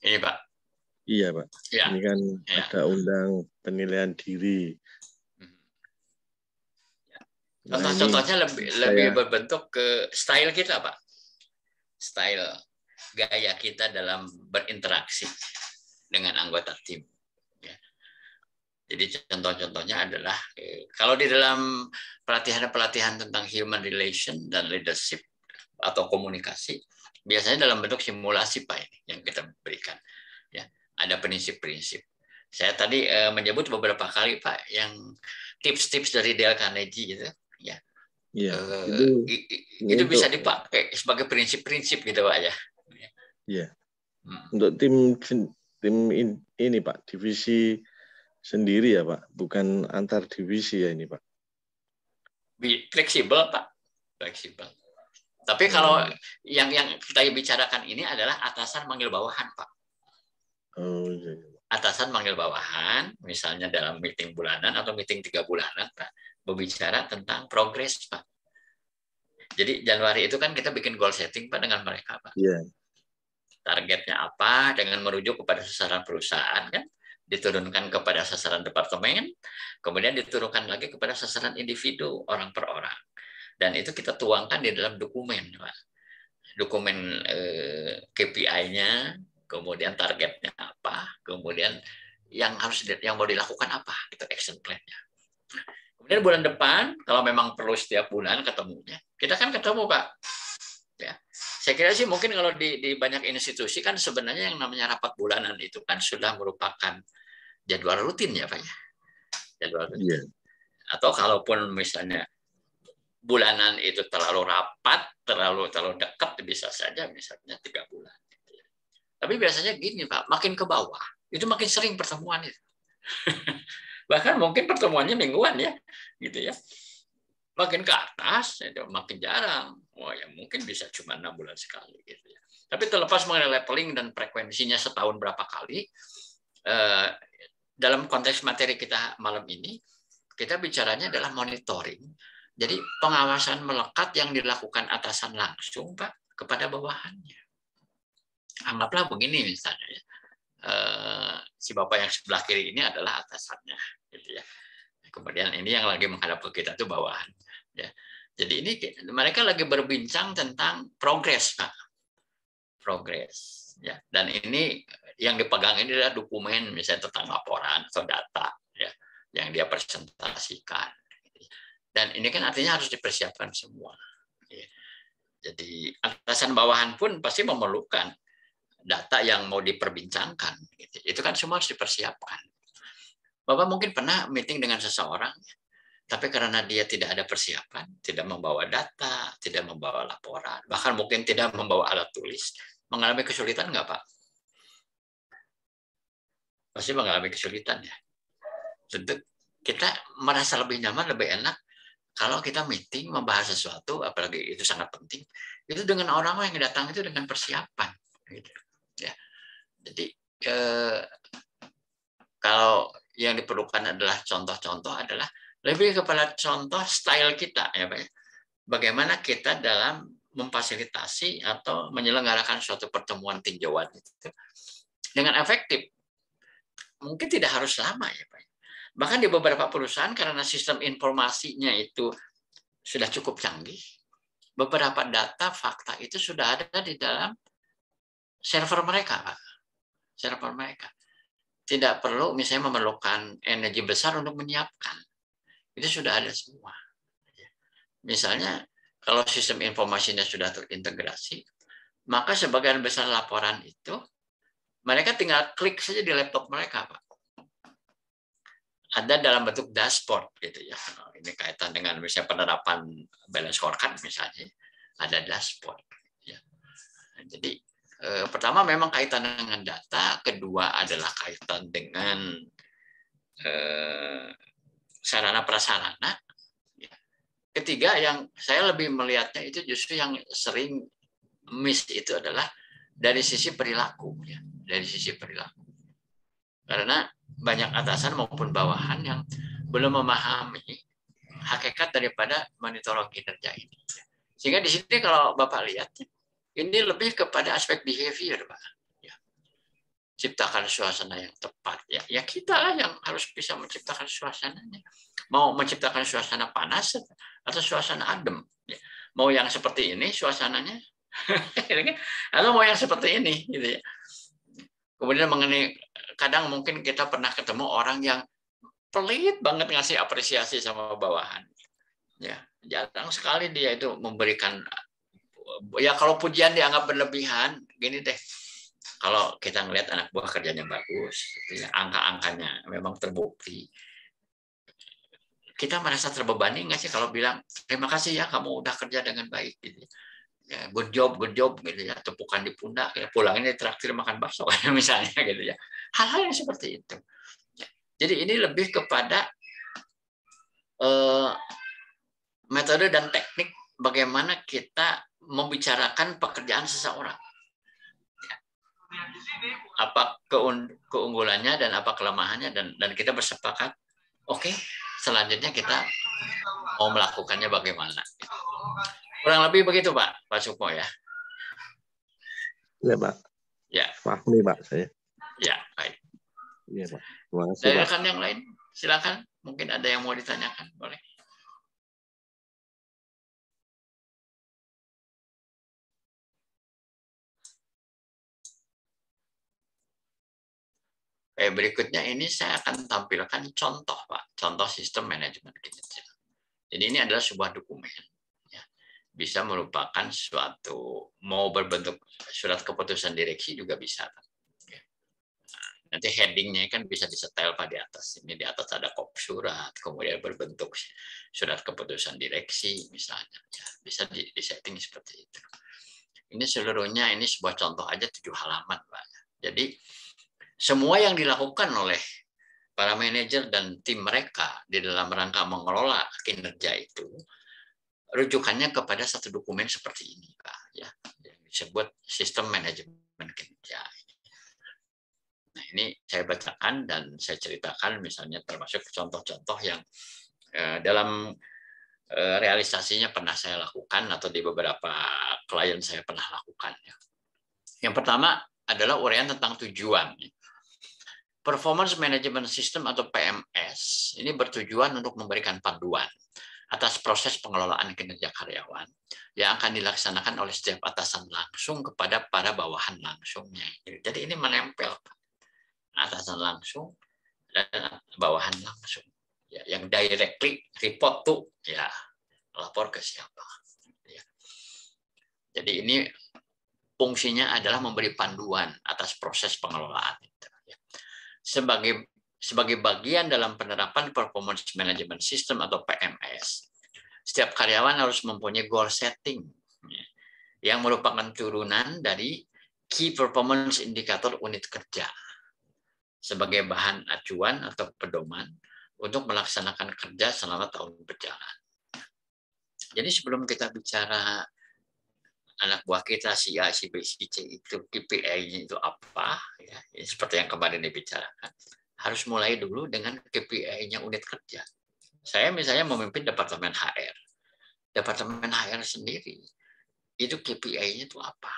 Ini Pak. Iya Pak, ya. Ini kan ya. Ada undang penilaian diri. Contoh-contohnya lebih berbentuk ke style kita, Pak. Style gaya kita dalam berinteraksi dengan anggota tim. Ya. Jadi contoh-contohnya adalah kalau di dalam pelatihan-pelatihan tentang human relation dan leadership atau komunikasi, biasanya dalam bentuk simulasi Pak ini yang kita berikan. Ya, ada prinsip-prinsip. Saya tadi menyebut beberapa kali Pak yang tips-tips dari Dale Carnegie gitu. Ya, ya itu bisa dipakai sebagai prinsip-prinsip gitu Pak ya. Iya. Untuk tim ini Pak, divisi sendiri ya Pak, bukan antar divisi ya ini Pak. Fleksibel Pak, fleksibel. Tapi kalau yang kita bicarakan ini adalah atasan manggil bawahan, Pak. Oh, iya. Atasan manggil bawahan, misalnya dalam meeting bulanan atau meeting 3 bulanan, Pak, berbicara tentang progres, Pak. Jadi Januari itu kan kita bikin goal setting, Pak, dengan mereka, Pak. Iya. Targetnya apa, dengan merujuk kepada sasaran perusahaan, kan? Diturunkan kepada sasaran departemen, kemudian diturunkan lagi kepada sasaran individu, orang per orang. Dan itu kita tuangkan di dalam dokumen, Pak. Dokumen KPI-nya, kemudian targetnya apa, kemudian yang mau dilakukan apa, itu action plan-nya. Kemudian bulan depan, kalau memang perlu setiap bulan ketemunya, kita kan ketemu, Pak. Ya, saya kira sih mungkin kalau di banyak institusi kan sebenarnya yang namanya rapat bulanan itu kan sudah merupakan jadwal rutin ya, Pak ya. Jadwal rutin. Yeah. Atau kalaupun misalnya bulanan itu terlalu rapat, terlalu dekat, bisa saja misalnya 3 bulan. Tapi biasanya gini, Pak, makin ke bawah itu makin sering pertemuan itu. Bahkan mungkin pertemuannya mingguan ya, gitu ya. Makin ke atas itu makin jarang. Wah, ya mungkin bisa cuma 6 bulan sekali gitu ya. Tapi terlepas mengenai leveling dan frekuensinya setahun berapa kali, dalam konteks materi kita malam ini, kita bicaranya adalah monitoring. Jadi pengawasan melekat yang dilakukan atasan langsung, Pak, kepada bawahannya. Anggaplah begini misalnya ya. Si Bapak yang sebelah kiri ini adalah atasannya gitu ya. Kemudian ini yang lagi menghadap ke kita itu bawahan ya. Jadi ini mereka lagi berbincang tentang progres, Pak. Progres ya. Dan ini yang dipegang ini adalah dokumen misalnya tentang laporan atau data ya yang dia presentasikan. Dan ini kan artinya harus dipersiapkan semua. Ya. Jadi atasan bawahan pun pasti memerlukan data yang mau diperbincangkan. Itu kan semua harus dipersiapkan. Bapak mungkin pernah meeting dengan seseorang, tapi karena dia tidak ada persiapan, tidak membawa data, tidak membawa laporan, bahkan mungkin tidak membawa alat tulis, mengalami kesulitan nggak, Pak? Pasti mengalami kesulitan ya. Tentu kita merasa lebih nyaman, lebih enak kalau kita meeting membahas sesuatu, apalagi itu sangat penting, itu dengan orang-orang yang datang itu dengan persiapan. Gitu. Ya. Jadi kalau yang diperlukan adalah contoh-contoh adalah lebih kepada contoh style kita, ya Pak. Bagaimana kita dalam memfasilitasi atau menyelenggarakan suatu pertemuan tinjauan itu dengan efektif. Mungkin tidak harus lama, ya Pak. Bahkan di beberapa perusahaan karena sistem informasinya itu sudah cukup canggih, beberapa data fakta itu sudah ada di dalam server mereka, Pak. Server mereka. Tidak perlu misalnya memerlukan energi besar untuk menyiapkan. Itu sudah ada semua. Misalnya kalau sistem informasinya sudah terintegrasi, maka sebagian besar laporan itu mereka tinggal klik saja di laptop mereka, Pak. Ada dalam bentuk dashboard gitu ya. Ini kaitan dengan misalnya penerapan balance scorecard misalnya, ada dashboard. Ya. Jadi pertama memang kaitan dengan data, kedua adalah kaitan dengan sarana prasarana. Ketiga yang saya lebih melihatnya itu justru yang sering miss itu adalah dari sisi perilaku, ya. Dari sisi perilaku. Karena banyak atasan maupun bawahan yang belum memahami hakikat daripada monitoring kinerja ini. Sehingga di sini kalau Bapak lihat, ini lebih kepada aspek behavior, Pak. Ya. Ciptakan suasana yang tepat. Ya kita lah yang harus bisa menciptakan suasananya. Mau menciptakan suasana panas atau suasana adem. Ya. Mau yang seperti ini suasananya, atau mau yang seperti ini, gitu ya. Kemudian mengenai kadang mungkin kita pernah ketemu orang yang pelit banget ngasih apresiasi sama bawahan. Ya, jarang sekali dia itu memberikan. Ya kalau pujian dianggap berlebihan, gini deh. Kalau kita ngelihat anak buah kerjanya bagus, ya, angka-angkanya memang terbukti. Kita merasa terbebani nggak sih kalau bilang terima kasih ya kamu udah kerja dengan baik, gitu. Ya, good job gitu ya, tepukan di pundak, ya, pulangnya traktir makan bakso misalnya gitu ya. Hal-hal yang seperti itu. Ya. Jadi ini lebih kepada metode dan teknik bagaimana kita membicarakan pekerjaan seseorang. Apa keunggulannya dan apa kelemahannya, dan kita bersepakat, oke, selanjutnya kita mau melakukannya bagaimana. Kurang lebih begitu Pak Sukmo ya. Ya Pak. Ya. Paham nih Pak saya. Ya, baik. Iya Pak. Terima kasih Dari Pak. rekan yang lain, silakan. Mungkin ada yang mau ditanyakan, boleh. Berikutnya ini saya akan tampilkan contoh Pak, contoh sistem manajemen kinerja. Jadi ini adalah sebuah dokumen, ya. Bisa merupakan suatu, mau berbentuk surat keputusan direksi juga bisa. Ya. Nanti headingnya kan bisa disetel Pak di atas. Ini di atas ada kop surat, kemudian berbentuk surat keputusan direksi misalnya. Ya, bisa disetting seperti itu. Ini seluruhnya ini sebuah contoh aja 7 halaman Pak. Jadi semua yang dilakukan oleh para manajer dan tim mereka di dalam rangka mengelola kinerja itu rujukannya kepada satu dokumen seperti ini Pak, ya, yang disebut sistem manajemen kinerja. Nah, ini saya bacakan dan saya ceritakan misalnya termasuk contoh-contoh yang dalam realisasinya pernah saya lakukan atau di beberapa klien saya pernah lakukan. Ya. Yang pertama adalah uraian tentang tujuan. Performance Management System atau PMS ini bertujuan untuk memberikan panduan atas proses pengelolaan kinerja karyawan yang akan dilaksanakan oleh setiap atasan langsung kepada para bawahan langsungnya. Jadi ini menempel atasan langsung dan bawahan langsung, ya, yang directly report to, ya, lapor ke siapa. Ya. Jadi ini fungsinya adalah memberi panduan atas proses pengelolaan. Sebagai bagian dalam penerapan Performance Management System atau PMS, setiap karyawan harus mempunyai goal setting yang merupakan turunan dari Key Performance Indicator unit kerja sebagai bahan acuan atau pedoman untuk melaksanakan kerja selama tahun berjalan. Jadi sebelum kita bicara anak buah kita si A, si B, si C itu KPI-nya itu apa, ya, seperti yang kemarin dibicarakan, harus mulai dulu dengan KPI-nya unit kerja. Saya misalnya memimpin Departemen HR. Departemen HR sendiri, itu KPI-nya itu apa?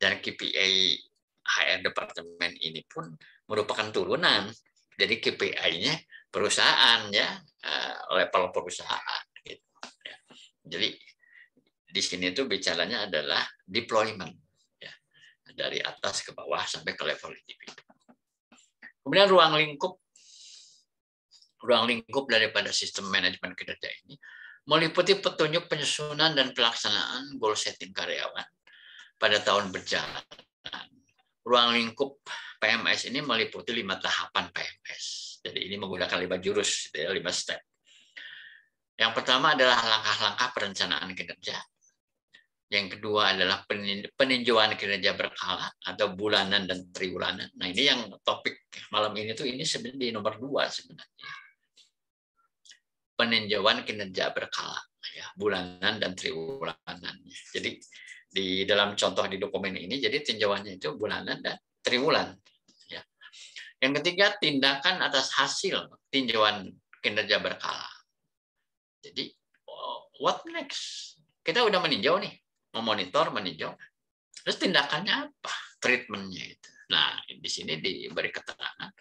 Dan KPI HR Departemen ini pun merupakan turunan dari KPI-nya perusahaan, ya, level perusahaan. Gitu. Ya. Jadi di sini tuh bicaranya adalah deployment, ya, dari atas ke bawah sampai ke level individu. Kemudian ruang lingkup daripada sistem manajemen kinerja ini meliputi petunjuk penyusunan dan pelaksanaan goal setting karyawan pada tahun berjalan. Ruang lingkup PMS ini meliputi 5 tahapan PMS. Jadi ini menggunakan 5 jurus, 5 step. Yang pertama adalah langkah-langkah perencanaan kinerja. Yang kedua adalah peninjauan kinerja berkala atau bulanan dan triwulanan. Nah, ini yang topik malam ini tuh ini sebenarnya di nomor 2 sebenarnya. Peninjauan kinerja berkala, ya, bulanan dan triwulanan. Jadi di dalam contoh di dokumen ini, jadi tinjauannya itu bulanan dan triwulan. Ya. Yang ketiga, tindakan atas hasil tinjauan kinerja berkala. Jadi, what next? Kita udah meninjau nih, memonitor, meninjau. Terus tindakannya apa? Treatmentnya itu. Nah, di sini diberi keterangan,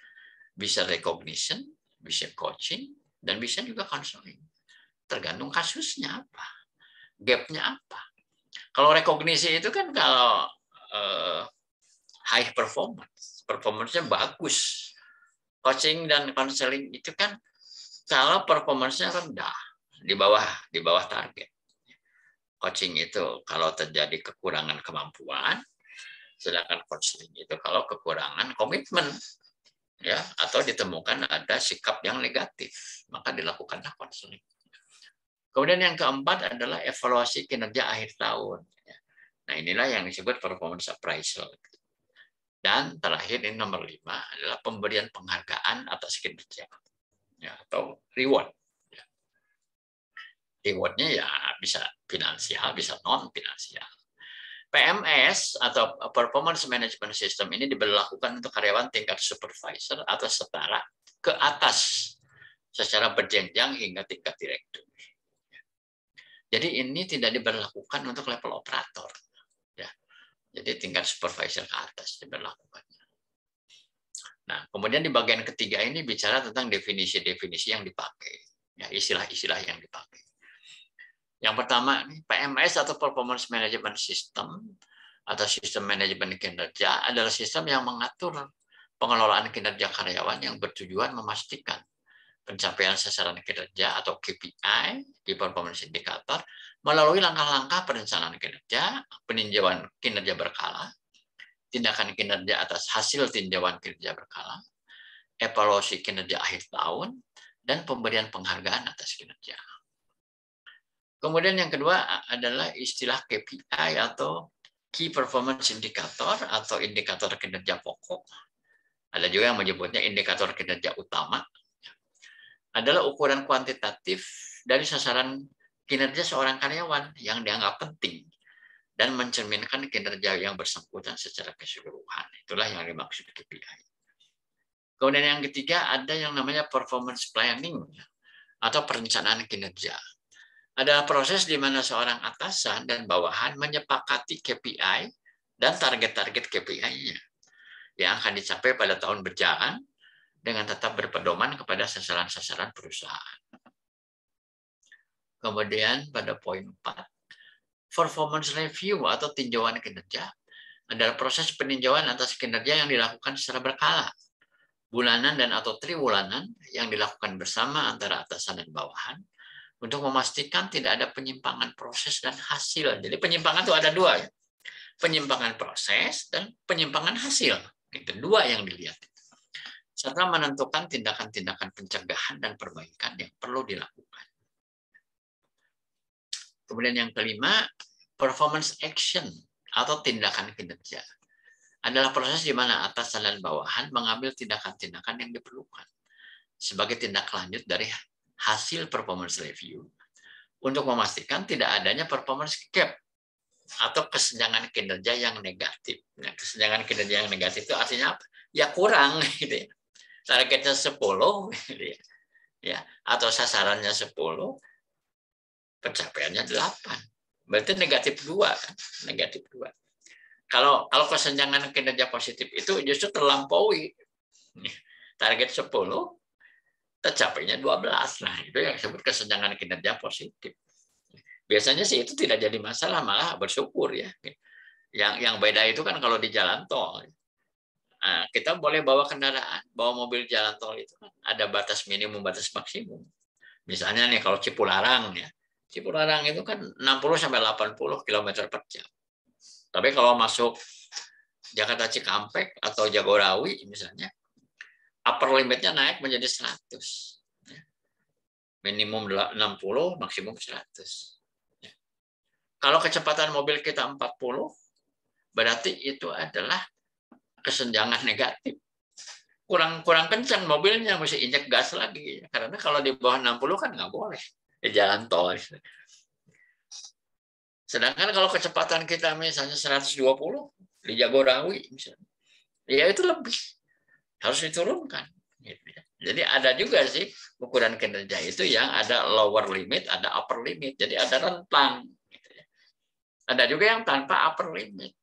bisa recognition, bisa coaching, dan bisa juga counseling. Tergantung kasusnya apa, gap-nya apa. Kalau rekognisi itu kan kalau high performance-nya bagus. Coaching dan counseling itu kan kalau performance-nya rendah, di bawah target. Coaching itu kalau terjadi kekurangan kemampuan, sedangkan counseling itu kalau kekurangan komitmen, ya, atau ditemukan ada sikap yang negatif, maka dilakukanlah counseling. Kemudian yang keempat adalah evaluasi kinerja akhir tahun. Nah, inilah yang disebut performance appraisal. Dan terakhir ini nomor 5 adalah pemberian penghargaan atas kinerja, ya, atau reward. Reward-nya ya bisa finansial, bisa non-finansial. PMS atau Performance Management System ini diberlakukan untuk karyawan tingkat supervisor atau setara ke atas secara berjenjang hingga tingkat direktur. Jadi ini tidak diberlakukan untuk level operator. Ya. Jadi tingkat supervisor ke atas diberlakukan. Nah, kemudian di bagian ketiga ini bicara tentang definisi-definisi yang dipakai, ya, istilah-istilah yang dipakai. Yang pertama, PMS atau Performance Management System atau sistem manajemen kinerja adalah sistem yang mengatur pengelolaan kinerja karyawan yang bertujuan memastikan pencapaian sasaran kinerja atau KPI di performance indicator melalui langkah-langkah perencanaan kinerja, peninjauan kinerja berkala, tindakan kinerja atas hasil tinjauan kinerja berkala, evaluasi kinerja akhir tahun, dan pemberian penghargaan atas kinerja. Kemudian yang kedua adalah istilah KPI atau Key Performance Indicator atau indikator kinerja pokok. Ada juga yang menyebutnya indikator kinerja utama. Adalah ukuran kuantitatif dari sasaran kinerja seorang karyawan yang dianggap penting dan mencerminkan kinerja yang bersangkutan secara keseluruhan. Itulah yang dimaksud KPI. Kemudian yang ketiga ada yang namanya performance planning atau perencanaan kinerja. Adalah proses di mana seorang atasan dan bawahan menyepakati KPI dan target-target KPI-nya yang akan dicapai pada tahun berjalan dengan tetap berpedoman kepada sasaran-sasaran perusahaan. Kemudian pada poin 4, performance review atau tinjauan kinerja adalah proses peninjauan atas kinerja yang dilakukan secara berkala, bulanan dan atau triwulanan yang dilakukan bersama antara atasan dan bawahan untuk memastikan tidak ada penyimpangan proses dan hasil. Jadi penyimpangan itu ada dua, ya. Penyimpangan proses dan penyimpangan hasil. Itu dua yang dilihat. Serta menentukan tindakan-tindakan pencegahan dan perbaikan yang perlu dilakukan. Kemudian yang kelima, performance action atau tindakan kinerja adalah proses di mana atasan dan bawahan mengambil tindakan-tindakan yang diperlukan sebagai tindak lanjut dari hasil performance review untuk memastikan tidak adanya performance gap atau kesenjangan kinerja yang negatif. Nah, kesenjangan kinerja yang negatif itu artinya apa? Ya kurang, gitu ya. Targetnya 10, gitu ya, atau sasarannya 10, pencapaiannya 8. Berarti negatif 2, kan? Negatif 2. Kalau kesenjangan kinerja positif itu justru terlampaui. Target 10, tercapainya 12. Nah, itu yang disebut kesenjangan kinerja positif. Biasanya sih itu tidak jadi masalah, malah bersyukur ya. Yang beda itu kan kalau di jalan tol. Nah, kita boleh bawa kendaraan, bawa mobil jalan tol itu kan ada batas minimum, batas maksimum. Misalnya nih kalau Cipularang ya. Cipularang itu kan 60 sampai 80 km per jam. Tapi kalau masuk Jakarta Cikampek atau Jagorawi misalnya, upper limitnya naik menjadi 100. Minimum 60, maksimum 100. Kalau kecepatan mobil kita 40, berarti itu adalah kesenjangan negatif. Kurang kencang mobilnya, mesti injek gas lagi. Karena kalau di bawah 60 kan nggak boleh di jalan tol. Sedangkan kalau kecepatan kita misalnya 120 di Jagorawi, misalnya, ya itu lebih. Harus diturunkan. Jadi ada juga sih ukuran kinerja itu yang ada lower limit, ada upper limit. Jadi ada rentang. Ada juga yang tanpa upper limit.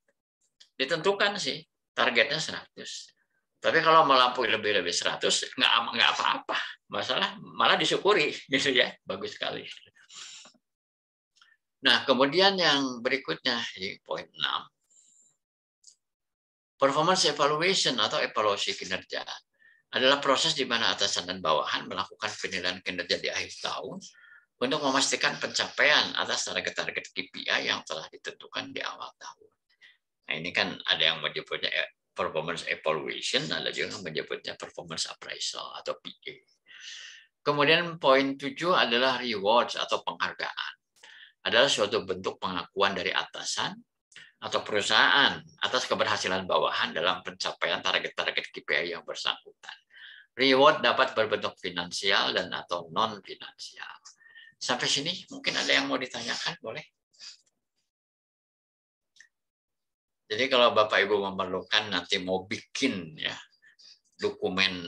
Ditentukan sih targetnya 100. Tapi kalau melampaui lebih 100 nggak apa-apa. Malah disyukuri gitu ya. Bagus sekali. Nah, kemudian yang berikutnya di poin 6. Performance evaluation atau evaluasi kinerja adalah proses di mana atasan dan bawahan melakukan penilaian kinerja di akhir tahun untuk memastikan pencapaian atas target-target KPI yang telah ditentukan di awal tahun. Nah, ini kan ada yang menyebutnya performance evaluation, ada juga yang menyebutnya performance appraisal atau PA. Kemudian poin 7 adalah rewards atau penghargaan. Adalah suatu bentuk pengakuan dari atasan atau perusahaan atas keberhasilan bawahan dalam pencapaian target-target KPI yang bersangkutan. Reward dapat berbentuk finansial dan atau non-finansial. Sampai sini mungkin ada yang mau ditanyakan, boleh? Jadi kalau Bapak Ibu memerlukan nanti mau bikin ya dokumen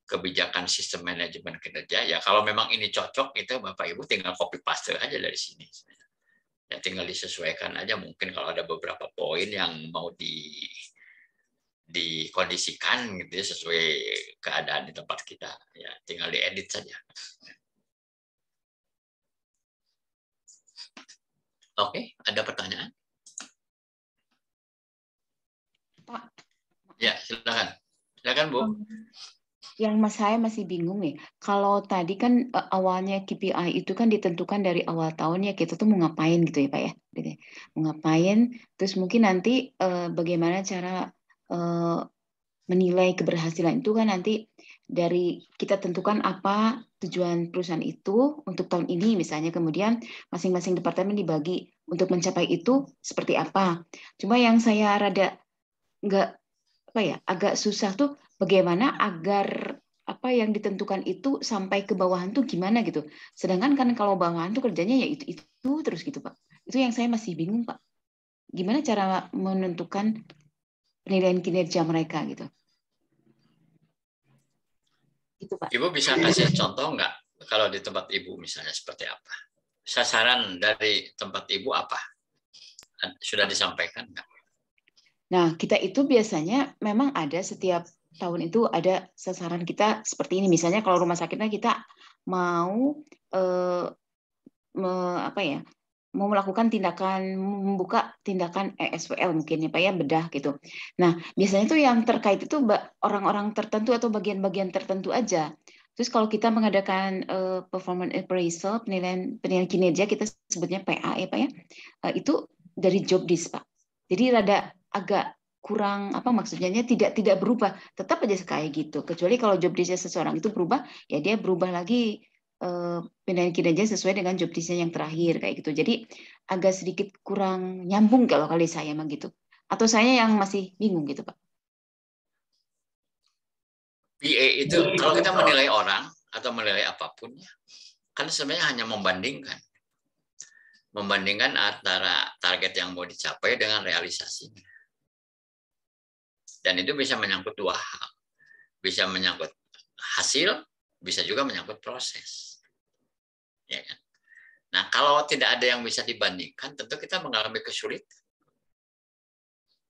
kebijakan sistem manajemen kinerja, ya kalau memang ini cocok itu Bapak Ibu tinggal copy paste aja dari sini. Ya tinggal disesuaikan aja, mungkin kalau ada beberapa poin yang mau dikondisikan gitu ya, sesuai keadaan di tempat kita, ya tinggal diedit saja. Oke, ada pertanyaan? Pak. Ya, silakan. Silakan, Bu. Yang saya masih bingung nih, kalau tadi kan awalnya KPI itu kan ditentukan dari awal tahun ya, kita tuh mau ngapain gitu ya Pak ya, gitu ya. Mau ngapain, terus mungkin nanti bagaimana cara menilai keberhasilan itu kan nanti dari kita tentukan apa tujuan perusahaan itu untuk tahun ini misalnya, kemudian masing-masing departemen dibagi untuk mencapai itu seperti apa. Cuma yang saya rada nggak apa ya, agak susah tuh bagaimana agar apa yang ditentukan itu sampai ke bawahan tuh gimana gitu. Sedangkan kan kalau bawahan tuh kerjanya ya itu terus gitu Pak. Itu yang saya masih bingung Pak. Gimana cara menentukan penilaian kinerja mereka gitu. Gitu Pak. Ibu bisa kasih contoh nggak kalau di tempat Ibu misalnya seperti apa? Sasaran dari tempat Ibu apa? Sudah disampaikan nggak? Nah, kita itu biasanya memang ada setiap tahun itu ada sasaran kita seperti ini. Misalnya kalau rumah sakitnya kita mau apa ya, mau melakukan tindakan, membuka tindakan ESWL mungkin ya Pak ya, bedah gitu. Nah, biasanya tuh yang terkait itu orang-orang tertentu atau bagian-bagian tertentu aja. Terus kalau kita mengadakan performance appraisal, penilaian kinerja, kita sebutnya PA ya Pak ya, itu dari job desk Pak. Jadi rada agak kurang apa maksudnya tidak berubah, tetap aja kayak gitu. Kecuali kalau job desk seseorang itu berubah, ya dia berubah lagi penilaian kinerja sesuai dengan job desk yang terakhir kayak gitu. Jadi agak sedikit kurang nyambung kalau kali saya mah gitu. Atau saya yang masih bingung gitu Pak. PA itu kalau kita menilai orang atau menilai apapun, kan sebenarnya hanya membandingkan antara target yang mau dicapai dengan realisasinya. Dan itu bisa menyangkut dua hal. Bisa menyangkut hasil, bisa juga menyangkut proses. Ya kan? Nah, kalau tidak ada yang bisa dibandingkan, tentu kita mengalami kesulitan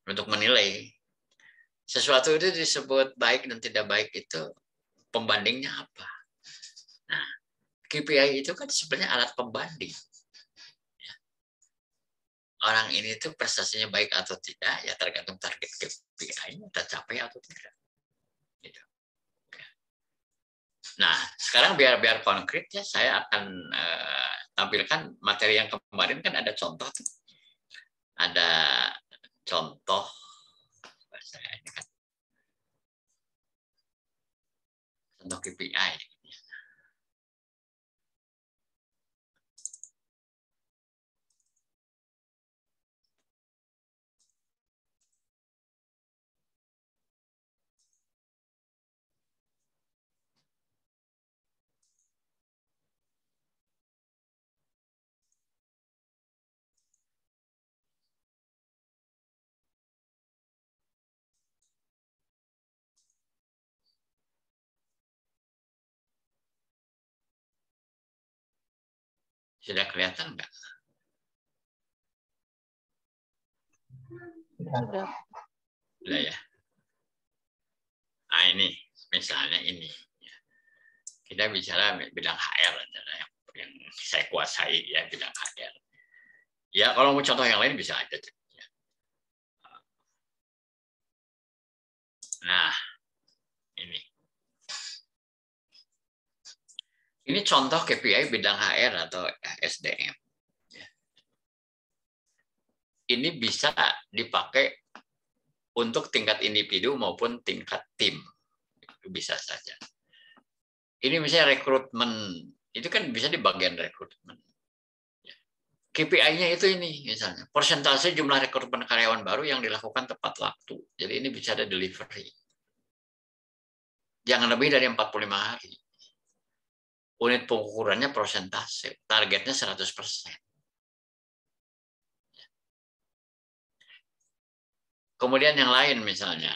untuk menilai. Sesuatu itu disebut baik dan tidak baik itu pembandingnya apa? Nah, KPI itu kan sebenarnya alat pembanding. Orang ini tuh prestasinya baik atau tidak, ya tergantung target KPI-nya tercapai atau tidak. Gitu. Nah, sekarang biar konkret ya, saya akan tampilkan materi yang kemarin kan ada contoh. Ada contoh, ini kan, contoh KPI. Sudah kelihatan nggak? Sudah. Sudah ya. Nah ini, misalnya ini. Kita bicara bidang HR adalah yang saya kuasai ya, bidang HR. Ya kalau mau contoh yang lain bisa aja. Nah, ini. Ini contoh KPI bidang HR atau SDM. Ini bisa dipakai untuk tingkat individu maupun tingkat tim. Itu bisa saja. Ini misalnya rekrutmen, itu kan bisa di bagian rekrutmen. KPI-nya itu ini misalnya, persentase jumlah rekrutmen karyawan baru yang dilakukan tepat waktu. Jadi ini bisa ada delivery. Jangan lebih dari 45 hari. unit pengukurannya persentase, targetnya 100%. Kemudian yang lain misalnya,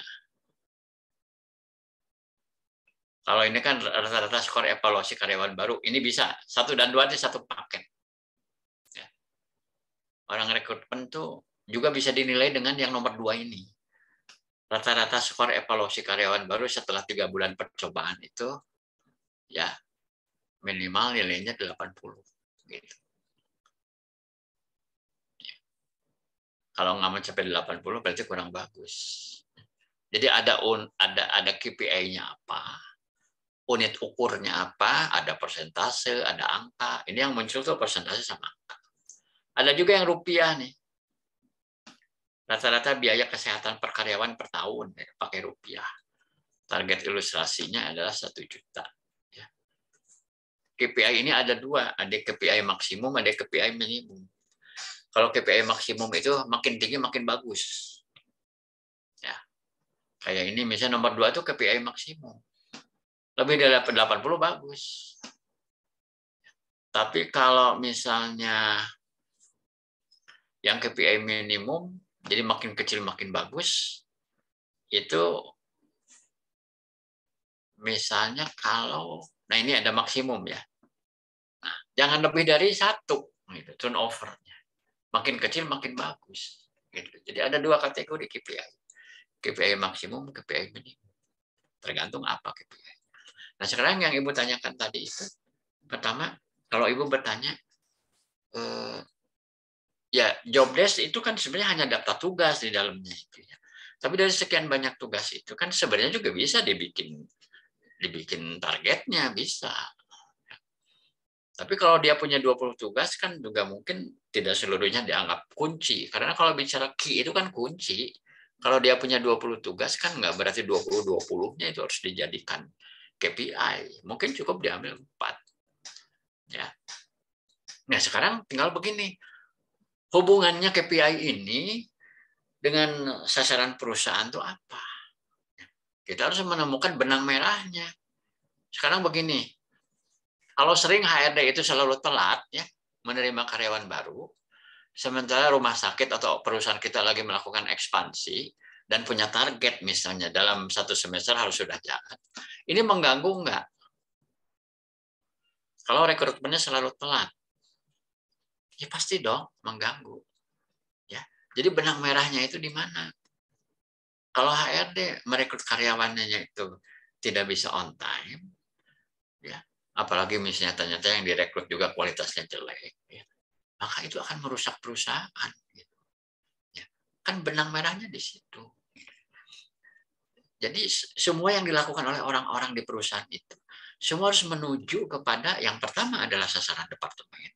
kalau ini kan rata-rata skor evaluasi karyawan baru, ini bisa 1 dan 2 di satu paket. Ya. Orang rekrutmen tuh juga bisa dinilai dengan yang nomor 2 ini. Rata-rata skor evaluasi karyawan baru setelah 3 bulan percobaan itu, ya minimal nilainya 80. Gitu. Ya. Kalau nggak mencapai 80 berarti kurang bagus. Jadi ada KPI-nya apa, unit ukurnya apa, ada persentase, ada angka. Ini yang muncul tuh persentase sama angka. Ada juga yang rupiah nih. Rata-rata biaya kesehatan per karyawan per tahun ya, pakai rupiah. Target ilustrasinya adalah 1 juta. Ya. KPI ini ada 2, ada KPI maksimum, ada KPI minimum. Kalau KPI maksimum itu makin tinggi makin bagus. Ya. Kayak ini misalnya nomor 2 itu KPI maksimum. Lebih dari 80 bagus. Tapi kalau misalnya yang KPI minimum, jadi makin kecil makin bagus, itu misalnya kalau, nah ini ada maksimum ya. Nah, jangan lebih dari 1, gitu, turnover-nya. Makin kecil makin bagus. Gitu. Jadi ada 2 kategori KPI. KPI maksimum, KPI minimum. Tergantung apa KPI. Nah sekarang yang Ibu tanyakan tadi itu, pertama, kalau Ibu bertanya, ya job desk itu kan sebenarnya hanya daftar tugas di dalamnya itu ya. Tapi dari sekian banyak tugas itu kan sebenarnya juga bisa dibikin targetnya bisa. Tapi kalau dia punya 20 tugas kan juga mungkin tidak seluruhnya dianggap kunci. Karena kalau bicara key itu kan kunci. Kalau dia punya 20 tugas kan nggak berarti 20-20-nya itu harus dijadikan KPI. Mungkin cukup diambil 4. Ya. Nah sekarang tinggal begini. Hubungannya KPI ini dengan sasaran perusahaan itu apa? Kita harus menemukan benang merahnya. Sekarang begini, kalau sering HRD itu selalu telat ya menerima karyawan baru, sementara rumah sakit atau perusahaan kita lagi melakukan ekspansi dan punya target misalnya dalam 1 semester harus sudah jalan, ini mengganggu enggak? Kalau rekrutmennya selalu telat, ya pasti dong mengganggu. Ya, jadi benang merahnya itu di mana? Kalau HRD merekrut karyawannya itu tidak bisa on time, ya, apalagi misalnya ternyata yang direkrut juga kualitasnya jelek, ya, maka itu akan merusak perusahaan. Gitu. Ya, kan benang merahnya di situ. Jadi semua yang dilakukan oleh orang-orang di perusahaan itu, semua harus menuju kepada yang pertama adalah sasaran departemen.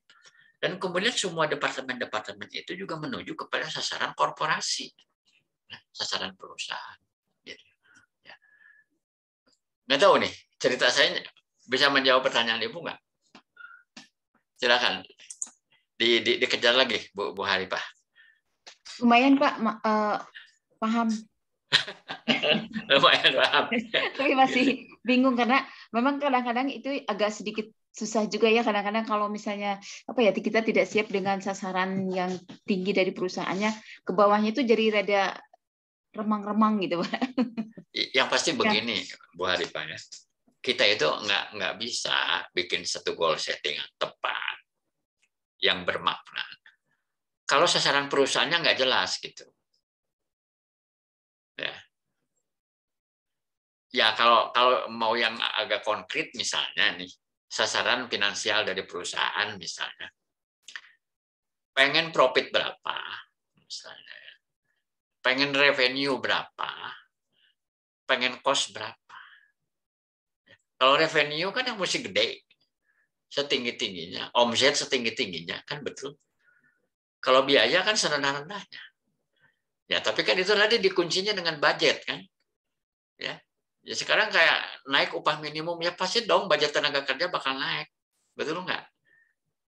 Dan kemudian semua departemen-departemen itu juga menuju kepada sasaran korporasi, sasaran perusahaan. Ya. Nggak tahu nih, cerita saya bisa menjawab pertanyaan Ibu nggak? Silakan. Dikejar lagi, Bu Haripah. Lumayan Pak, paham. Lumayan paham. Tapi masih bingung karena memang kadang-kadang itu agak sedikit susah juga ya kadang-kadang kalau misalnya apa ya kita tidak siap dengan sasaran yang tinggi dari perusahaannya, ke bawahnya itu jadi rada remang-remang gitu Pak. Yang pasti begini, Bu Haripah ya. Kita itu nggak bisa bikin satu goal setting yang tepat, yang bermakna. Kalau sasaran perusahaannya nggak jelas gitu. Ya kalau mau yang agak konkret misalnya nih, sasaran finansial dari perusahaan misalnya. Pengen profit berapa misalnya. Pengen revenue berapa, pengen cost berapa. Kalau revenue kan yang mesti gede, setinggi-tingginya, omset setinggi-tingginya, kan betul. Kalau biaya kan serendah-rendahnya. Ya, tapi kan itu tadi dikuncinya dengan budget kan. Ya. Ya sekarang kayak naik upah minimum, ya pasti dong budget tenaga kerja bakal naik. Betul nggak?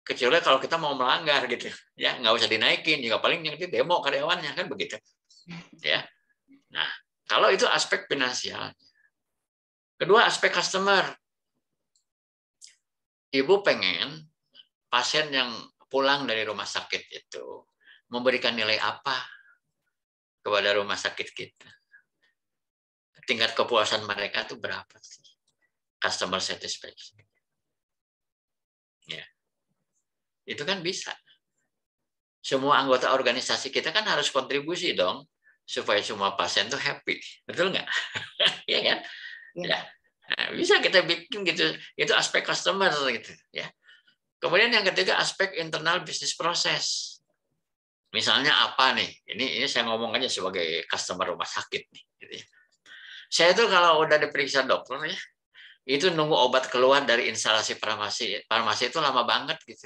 Kecuali kalau kita mau melanggar gitu. Ya, nggak usah dinaikin, juga paling yang demo karyawannya kan begitu. Ya. Nah, kalau itu aspek finansial. Kedua, aspek customer. Ibu pengen pasien yang pulang dari rumah sakit itu memberikan nilai apa kepada rumah sakit kita? Tingkat kepuasan mereka tuh berapa sih? Customer satisfaction. Ya. Itu kan bisa. Semua anggota organisasi kita kan harus kontribusi dong supaya semua pasien tuh happy. Betul nggak? Iya kan? Ya. Nah, bisa kita bikin gitu. Itu aspek customer gitu ya. Kemudian yang ketiga aspek internal bisnis proses. Misalnya apa nih? Ini saya ngomong aja sebagai customer rumah sakit nih. Gitu ya. Saya tuh kalau udah diperiksa dokter ya, itu nunggu obat keluar dari instalasi farmasi itu lama banget gitu.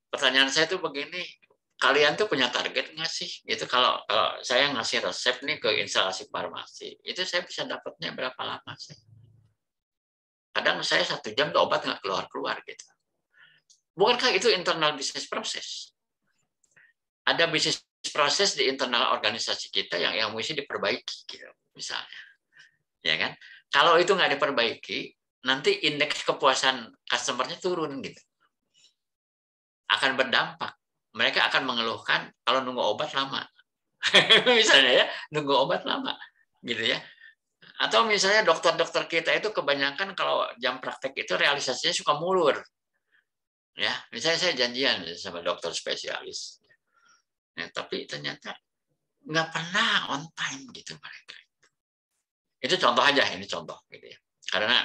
Pertanyaan saya tuh begini, kalian tuh punya target nggak sih? Itu kalau saya ngasih resep nih ke instalasi farmasi, itu saya bisa dapatnya berapa lama sih? Kadang saya 1 jam tuh obat nggak keluar gitu. Bukankah itu internal bisnis proses? Ada bisnis proses di internal organisasi kita yang mesti diperbaiki, gitu, misalnya, ya kan? Kalau itu nggak diperbaiki, nanti indeks kepuasan customer-nya turun, gitu. Akan berdampak. Mereka akan mengeluhkan kalau nunggu obat lama, misalnya ya, nunggu obat lama, gitu ya. Atau misalnya dokter-dokter kita itu kebanyakan kalau jam praktek itu realisasinya suka mulur. Ya, misalnya saya janjian sama dokter spesialis. Ya, tapi ternyata nggak pernah on time gitu mereka. Itu contoh aja, ini contoh gitu ya. Karena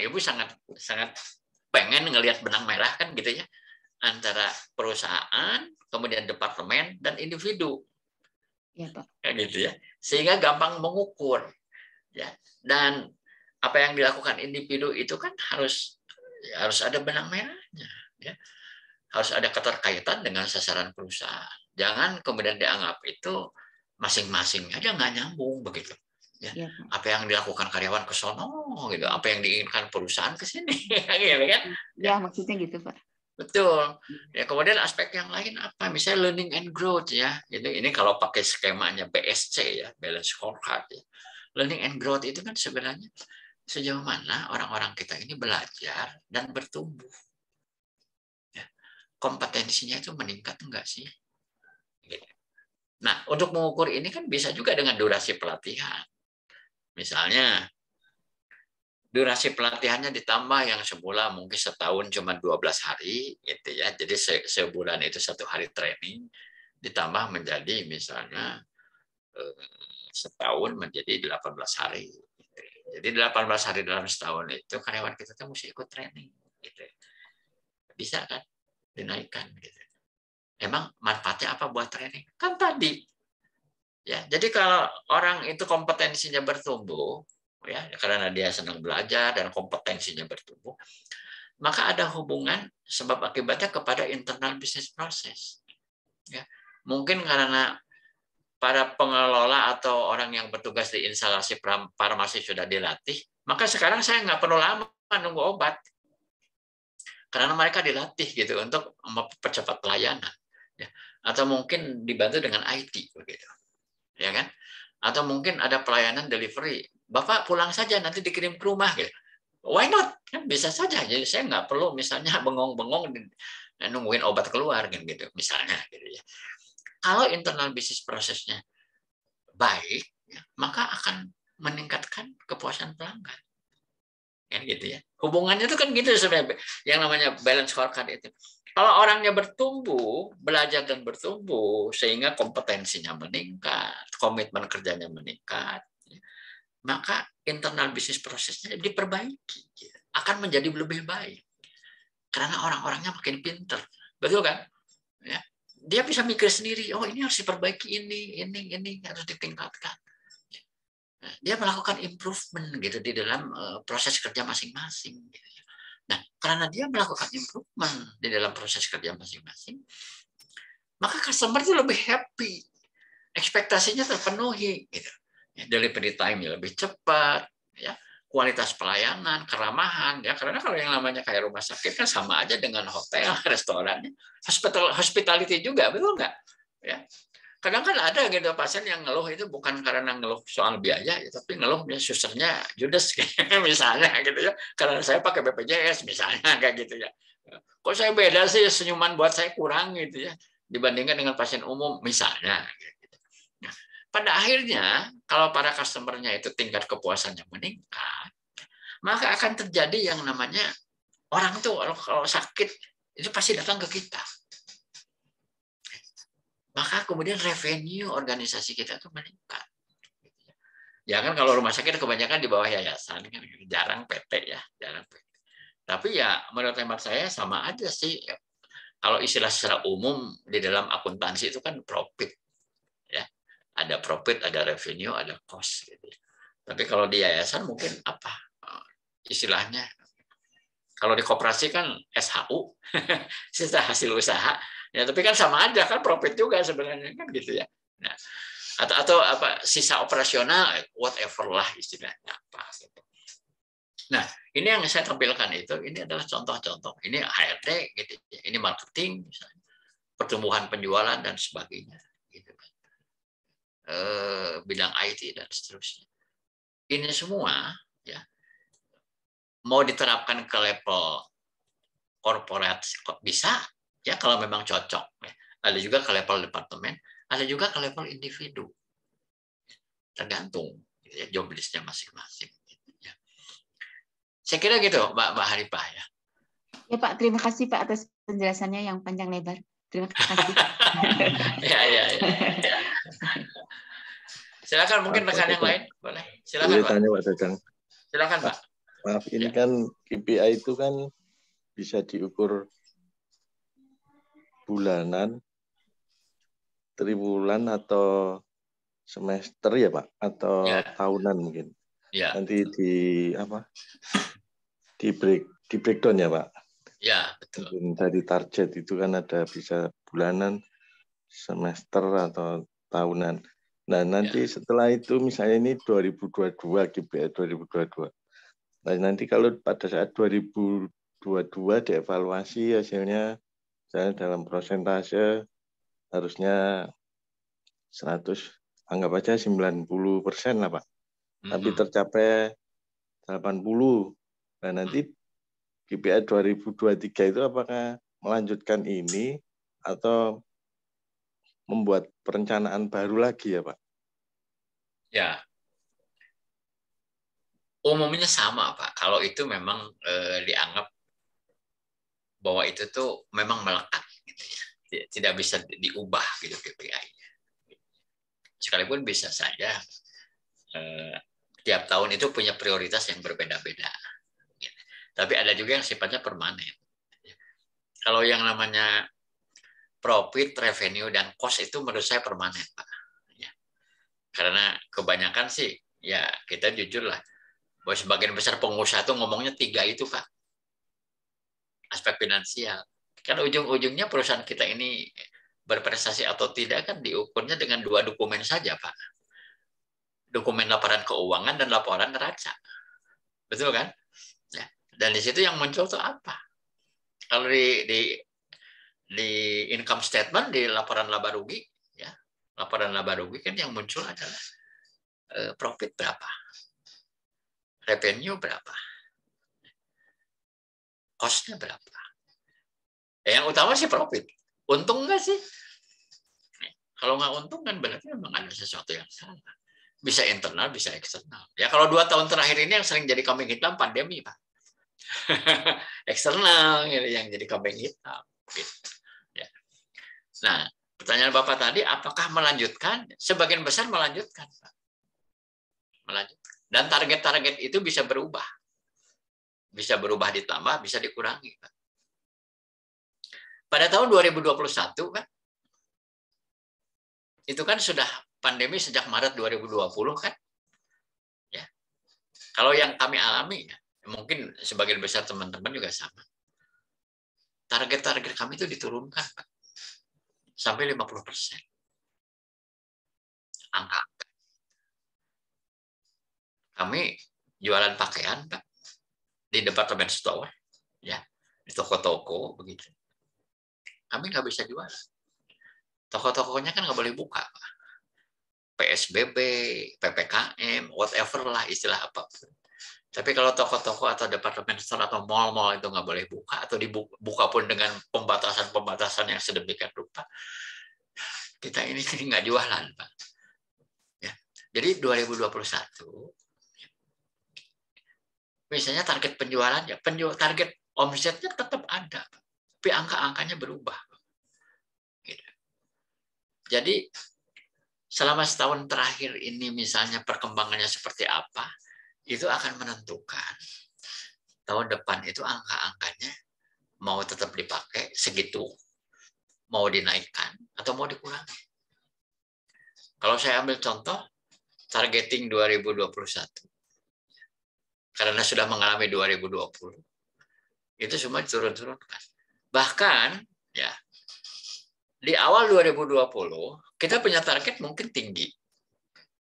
ibu sangat pengen ngelihat benang merah kan gitu ya, antara perusahaan, kemudian departemen dan individu. Ya, Pak. Kayak gitu ya. Sehingga gampang mengukur. Ya. Dan apa yang dilakukan individu itu kan harus ada benang merahnya, ya. Harus ada keterkaitan dengan sasaran perusahaan. Jangan kemudian dianggap itu masing-masing aja nggak nyambung begitu. Ya. Ya, apa yang dilakukan karyawan ke sono gitu, apa yang diinginkan perusahaan ke sini, gitu kan? Ya, maksudnya gitu, Pak. Betul. Ya, kemudian aspek yang lain apa? Misalnya learning and growth ya. Ini kalau pakai skemanya BSC ya, balance scorecard ya. Learning and growth itu kan sebenarnya sejauh mana orang-orang kita ini belajar dan bertumbuh. Ya. Kompetensinya itu meningkat enggak sih? Nah, untuk mengukur ini kan bisa juga dengan durasi pelatihan. Misalnya, durasi pelatihannya ditambah yang semula mungkin setahun cuma 12 hari, gitu ya. Jadi sebulan itu 1 hari training, ditambah menjadi misalnya setahun menjadi 18 hari. Jadi 18 hari dalam setahun itu karyawan kita tuh mesti ikut training. Gitu. Bisa kan dinaikkan. Gitu. Emang manfaatnya apa buat training? Kan tadi. Ya, jadi kalau orang itu kompetensinya bertumbuh, ya karena dia senang belajar dan kompetensinya bertumbuh, maka ada hubungan sebab akibatnya kepada internal business process. Ya, mungkin karena para pengelola atau orang yang bertugas di instalasi farmasi sudah dilatih, maka sekarang saya nggak perlu lama nunggu obat, karena mereka dilatih gitu untuk mempercepat pelayanan, ya. Atau mungkin dibantu dengan IT begitu, ya kan? Atau mungkin ada pelayanan delivery, Bapak pulang saja nanti dikirim ke rumah gitu. Why not? Kan bisa saja. Jadi saya nggak perlu misalnya bengong-bengong nungguin obat keluar gitu misalnya gitu ya. Kalau internal bisnis prosesnya baik, ya, maka akan meningkatkan kepuasan pelanggan. Kan gitu ya. Hubungannya itu kan gitu sebenarnya. Yang namanya balance scorecard itu. Kalau orangnya bertumbuh, belajar dan bertumbuh sehingga kompetensinya meningkat, komitmen kerjanya meningkat, maka internal bisnis prosesnya diperbaiki, akan menjadi lebih baik. Karena orang-orangnya makin pinter. Betul kan? Ya. Dia bisa mikir sendiri, oh ini harus diperbaiki, ini harus ditingkatkan. Dia melakukan improvement gitu di dalam proses kerja masing-masing. Nah, karena dia melakukan improvement di dalam proses kerja masing-masing, maka customer itu lebih happy, ekspektasinya terpenuhi. Gitu. Delivery time lebih cepat, ya, kualitas pelayanan, keramahan, ya, karena kalau yang namanya kayak rumah sakit kan sama aja dengan hotel, restoran, hospitality juga, betul nggak? Ya. Kadang kan ada gitu pasien yang ngeluh itu bukan karena ngeluh soal biaya, ya, tapi ngeluh susternya judes misalnya gitu ya. Karena saya pakai BPJS misalnya kayak gitu ya. Kok saya beda sih, senyuman buat saya kurang gitu ya dibandingkan dengan pasien umum misalnya. Gitu. Nah, pada akhirnya kalau para customer-nya itu tingkat kepuasannya meningkat, maka akan terjadi yang namanya orang tuh kalau sakit itu pasti datang ke kita. Maka kemudian revenue organisasi kita tuh meningkat. Ya kan kalau rumah sakit kebanyakan di bawah yayasan, kan jarang PT ya, jarang PT. Tapi ya menurut hemat saya sama aja sih. Kalau istilah secara umum di dalam akuntansi itu kan profit, ya ada profit, ada revenue, ada cost. Gitu. Tapi kalau di yayasan mungkin apa istilahnya? Kalau di koperasi kan SHU, sisa hasil usaha. Ya, tapi kan sama aja kan profit juga sebenarnya kan gitu ya. Nah, atau apa sisa operasional whatever lah istilahnya apa gitu. Nah, ini yang saya tampilkan itu ini adalah contoh-contoh. Ini HRD gitu ya. Ini marketing misalnya, pertumbuhan penjualan dan sebagainya gitu kan. Bidang IT dan seterusnya. Ini semua ya mau diterapkan ke level korporat bisa ya kalau memang cocok ya. Ada juga ke level departemen, ada juga ke level individu, tergantung ya, job listnya masing-masing ya. Saya kira gitu Mbak Haripah ya. Ya Pak, terima kasih Pak atas penjelasannya yang panjang lebar. Terima kasih. ya. Silakan mungkin rekan yang lain boleh. Silakan Pak. Tanya Pak Dadang. Silakan Pak. Maaf ini kan KPI itu kan bisa diukur bulanan, triwulan atau semester ya Pak, atau tahunan mungkin. Ya. Nanti di breakdown ya Pak. Ya betul. Mungkin dari target itu kan ada bisa bulanan, semester atau tahunan. Nah nanti setelah itu misalnya ini 2022 KPI 2022. Nah nanti kalau pada saat 2022 dievaluasi hasilnya saya dalam persentase harusnya 100, anggap aja 90% lah Pak. Tapi tercapai 80. Nah nanti KPI 2023 itu apakah melanjutkan ini atau membuat perencanaan baru lagi ya Pak? Ya. Umumnya sama Pak. Kalau itu memang dianggap bahwa itu tuh memang melekat gitu ya. Tidak bisa diubah gitu KPI-nya. Sekalipun bisa saja tiap tahun itu punya prioritas yang berbeda-beda. Tapi ada juga yang sifatnya permanen. Kalau yang namanya profit, revenue, dan cost itu menurut saya permanen, Pak. Karena kebanyakan sih, ya kita jujur lah, bahwa sebagian besar pengusaha itu ngomongnya 3 itu, Pak. Aspek finansial. Kan ujung-ujungnya perusahaan kita ini berprestasi atau tidak kan diukurnya dengan 2 dokumen saja, Pak. Dokumen laporan keuangan dan laporan neraca. Betul kan? Ya. Dan di situ yang muncul tuh apa? Kalau di income statement, di laporan laba rugi, ya, laporan laba rugi kan yang muncul adalah profit berapa, revenue berapa, cost-nya berapa. Yang utama sih profit. Untung nggak sih? Kalau nggak untung kan berarti memang ada sesuatu yang salah. Bisa internal, bisa eksternal. Ya kalau 2 tahun terakhir ini yang sering jadi kambing hitam pandemi, Pak. Eksternal yang jadi kambing hitam. Ya. Nah, pertanyaan Bapak tadi, apakah melanjutkan? Sebagian besar melanjutkan, Pak. Melanjutkan. Dan target-target itu bisa berubah. Bisa berubah ditambah, bisa dikurangi, Pak. Pada tahun 2021, kan, itu kan sudah pandemi sejak Maret 2020, kan? Ya. Kalau yang kami alami, ya, mungkin sebagian besar teman-teman juga sama. Target-target kami itu diturunkan, Pak. Sampai 50%. Angka. Kami jualan pakaian, Pak. Di departemen store, ya, di toko-toko, begitu. Kami nggak bisa jual. Toko-tokonya kan nggak boleh buka, Pak. PSBB, PPKM, whatever lah istilah apapun. Tapi kalau toko-toko atau departemen store atau mall-mall itu nggak boleh buka atau dibuka pun dengan pembatasan-pembatasan yang sedemikian rupa, kita ini nggak jualan, Pak. Ya. Jadi 2021, misalnya target penjualannya, target omsetnya tetap ada, tapi angka-angkanya berubah. Gitu. Jadi selama setahun terakhir ini misalnya perkembangannya seperti apa, itu akan menentukan tahun depan itu angka-angkanya mau tetap dipakai segitu, mau dinaikkan atau mau dikurangi. Kalau saya ambil contoh targeting 2021, karena sudah mengalami 2020, itu semua turun-turunkan. Bahkan ya di awal 2020 kita punya target mungkin tinggi,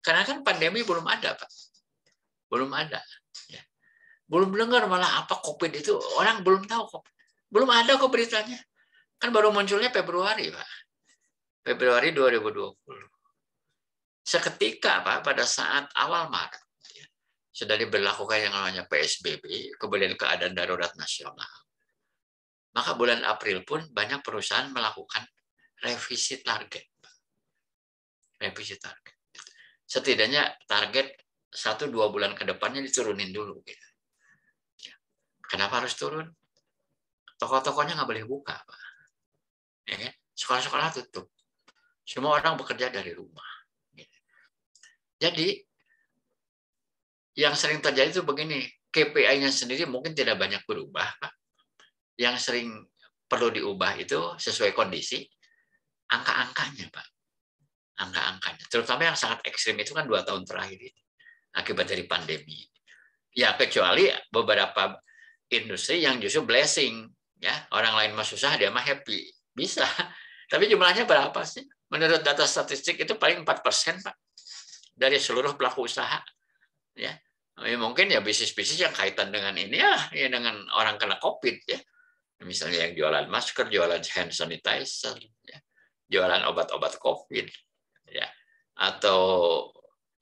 karena kan pandemi belum ada, Pak. Belum ada. Ya. Belum dengar malah apa COVID itu. Orang belum tahu COVID. Belum ada kok beritanya. Kan baru munculnya Februari, Pak. Februari 2020. Seketika, Pak, pada saat awal Maret, ya, sudah diberlakukan yang namanya PSBB, kemudian keadaan darurat nasional. Maka bulan April pun banyak perusahaan melakukan revisi target. Revisi target. Setidaknya target 1-2 bulan ke depannya diturunin dulu. Gitu. Kenapa harus turun? Toko-tokonya nggak boleh buka, Pak. Ya kan? Sekolah-sekolah tutup. Semua orang bekerja dari rumah. Gitu. Jadi, yang sering terjadi itu begini, KPI-nya sendiri mungkin tidak banyak berubah, Pak. Yang sering perlu diubah itu sesuai kondisi, angka-angkanya, Pak. Angka-angkanya. Terutama yang sangat ekstrim itu kan 2 tahun terakhir ini. Akibat dari pandemi. Ya, kecuali beberapa industri yang justru blessing, ya, orang lain mah susah, dia mah happy, bisa. Tapi jumlahnya berapa sih? Menurut data statistik itu paling 4%, Pak, dari seluruh pelaku usaha, ya. Mungkin ya bisnis-bisnis yang kaitan dengan ini ya dengan orang kena COVID, ya. Misalnya yang jualan masker, jualan hand sanitizer, ya. Jualan obat-obat COVID, ya. Atau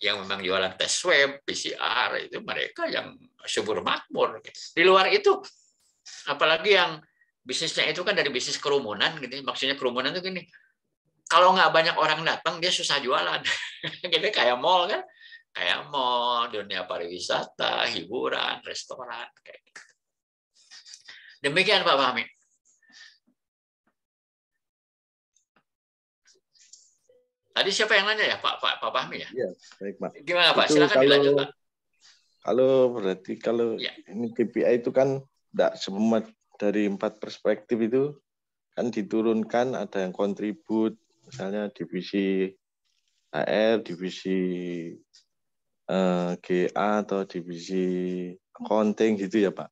yang memang jualan tes swab, PCR, itu mereka yang subur makmur. Di luar itu, apalagi yang bisnisnya itu kan dari bisnis kerumunan, gitu. Maksudnya kerumunan itu gini, kalau nggak banyak orang datang, dia susah jualan. Gitu, kayak mall kan, kayak mall, dunia pariwisata, hiburan, restoran, kayak gitu. Demikian Pak Fahmi. Tadi siapa yang nanya ya, Pak Fahmi ya? Iya, baik Pak. Gimana Pak? Itu Silakan dilanjut Pak. Kalau ini KPI itu kan tidak semua dari 4 perspektif itu kan diturunkan, ada yang kontribut, misalnya divisi HR, divisi GA atau divisi accounting gitu ya Pak.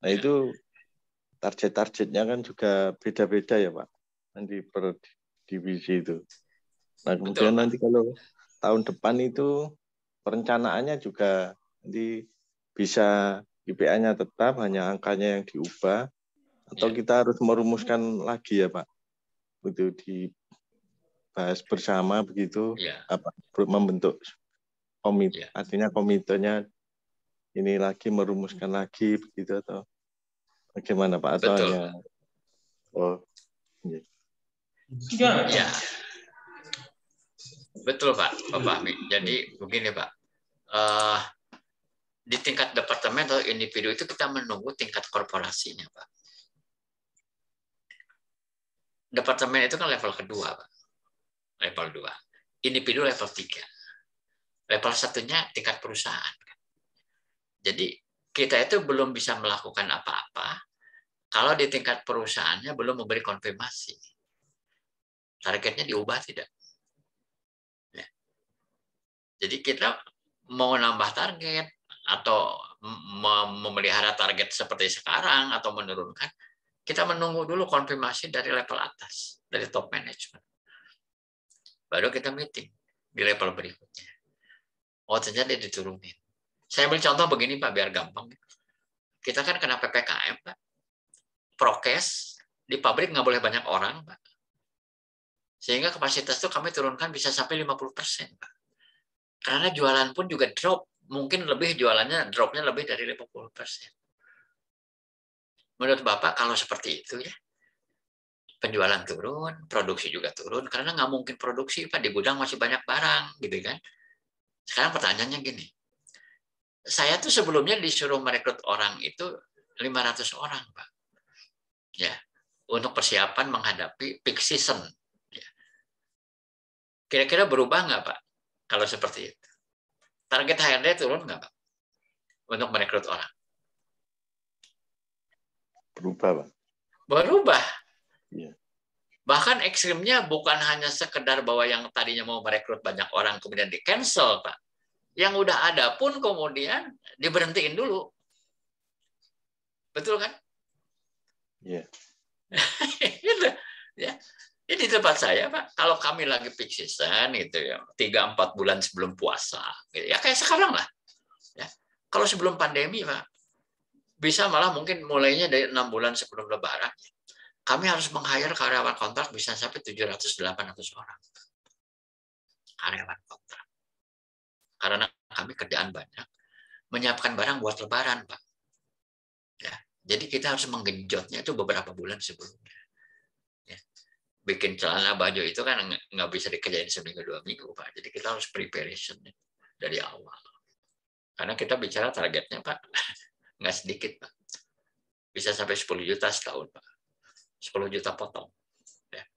Nah itu target-targetnya kan juga beda-beda ya Pak, nanti per divisi itu. Nah kemudian Betul, nanti kalau tahun depan itu perencanaannya juga nanti bisa KPI-nya tetap, hanya angkanya yang diubah, atau kita harus merumuskan lagi ya Pak, itu dibahas bersama begitu, apa membentuk komite, artinya komitenya ini lagi merumuskan lagi begitu atau bagaimana Pak? Atau betul. hanya Ya. Betul Pak Fahmi. Jadi begini Pak, di tingkat departemen atau individu itu kita menunggu tingkat korporasinya Pak. Departemen itu kan level kedua Pak, level 2. Individu level 3. Level 1-nya tingkat perusahaan. Jadi kita itu belum bisa melakukan apa-apa kalau di tingkat perusahaannya belum memberi konfirmasi. Targetnya diubah tidak? Jadi kita mau nambah target atau memelihara target seperti sekarang atau menurunkan, kita menunggu dulu konfirmasi dari level atas, dari top management. Baru kita meeting di level berikutnya. Oh ternyata dia diturunin. Saya ambil contoh begini Pak, biar gampang. Kita kan kena PPKM Pak. Prokes, di pabrik nggak boleh banyak orang Pak. Sehingga kapasitas itu kami turunkan bisa sampai 50%, Pak. Karena jualan pun juga drop. Mungkin lebih jualannya, dropnya lebih dari 50%. Menurut Bapak kalau seperti itu ya, penjualan turun, produksi juga turun, karena nggak mungkin produksi, Pak. Di gudang masih banyak barang, gitu kan. Sekarang pertanyaannya gini, saya tuh sebelumnya disuruh merekrut orang itu 500 orang, Pak. Ya, untuk persiapan menghadapi peak season. Kira-kira berubah nggak, Pak, kalau seperti itu? Target HRD turun nggak, Pak, untuk merekrut orang? Berubah, Pak. Berubah. Iya. Bahkan ekstrimnya bukan hanya sekedar bahwa yang tadinya mau merekrut banyak orang kemudian di-cancel, Pak. Yang udah ada pun kemudian diberhentiin dulu. Betul kan? Iya. Gitu. Ya. Ini di tempat saya, Pak, kalau kami lagi peak season gitu ya, 3-4 bulan sebelum puasa, gitu, ya kayak sekarang lah. Ya. Kalau sebelum pandemi, Pak, bisa malah mungkin mulainya dari 6 bulan sebelum Lebaran, kami harus meng-hire karyawan kontrak bisa sampai 700-800 orang. Karyawan kontrak. Karena kami kerjaan banyak, menyiapkan barang buat Lebaran, Pak. Ya. Jadi kita harus menggenjotnya itu beberapa bulan sebelumnya. Bikin celana baju itu kan nggak bisa dikerjain seminggu 2 minggu, Pak. Jadi kita harus preparation dari awal. Karena kita bicara targetnya, Pak, nggak sedikit, Pak. Bisa sampai 10 juta setahun, Pak. 10 juta potong. Ya.